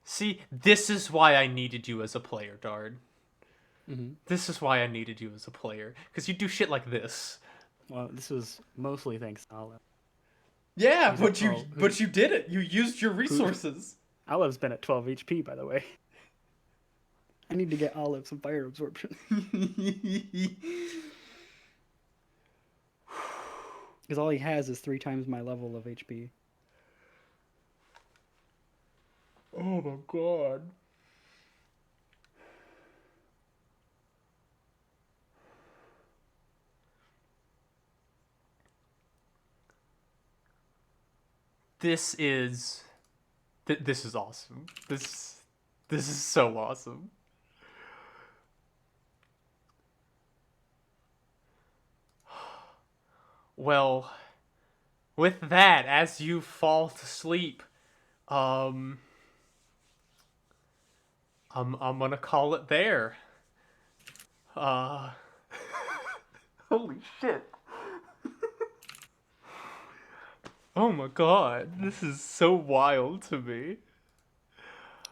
See, this is why I needed you as a player, Dard. Mm-hmm. This is why I needed you as a player. Because you do shit like this. Well, this was mostly thanks to Olive. Yeah, Who's but you did it. You used your resources. Olive's been at 12 HP, by the way. I need to get Olive some fire absorption. Because all he has is 3 times my level of HP. Oh my god. This is awesome. This is so awesome. Well, with that, as you fall to sleep, I'm gonna call it there. Holy shit. Oh my god, this is so wild to me.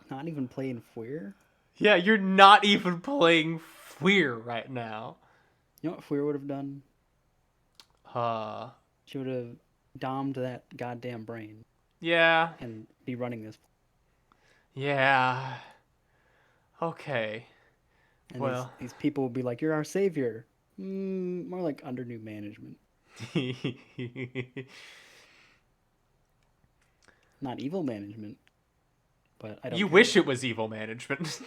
Not even playing Fweer? Yeah, you're not even playing Fweer right now. You know what Fweer would have done? Uh, She would have domed that goddamn brain yeah. and be running this. Yeah. Okay. And Well. these people would be like, "You're our savior." More like under new management. Not evil management. But I don't. You care. wish it was evil management.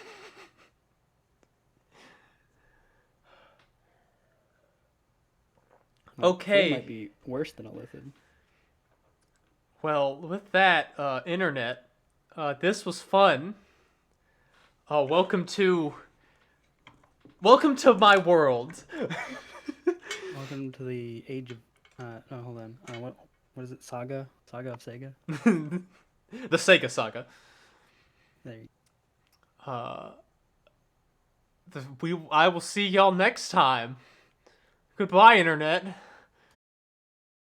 Well, Okay. Fweer might be worse than Illithid. Well, with that, internet, this was fun. Welcome to my world. Welcome to the age of. No, hold on. What is it? Saga? Saga of Sega? The Sega Saga. There you I will see y'all next time. Goodbye, internet.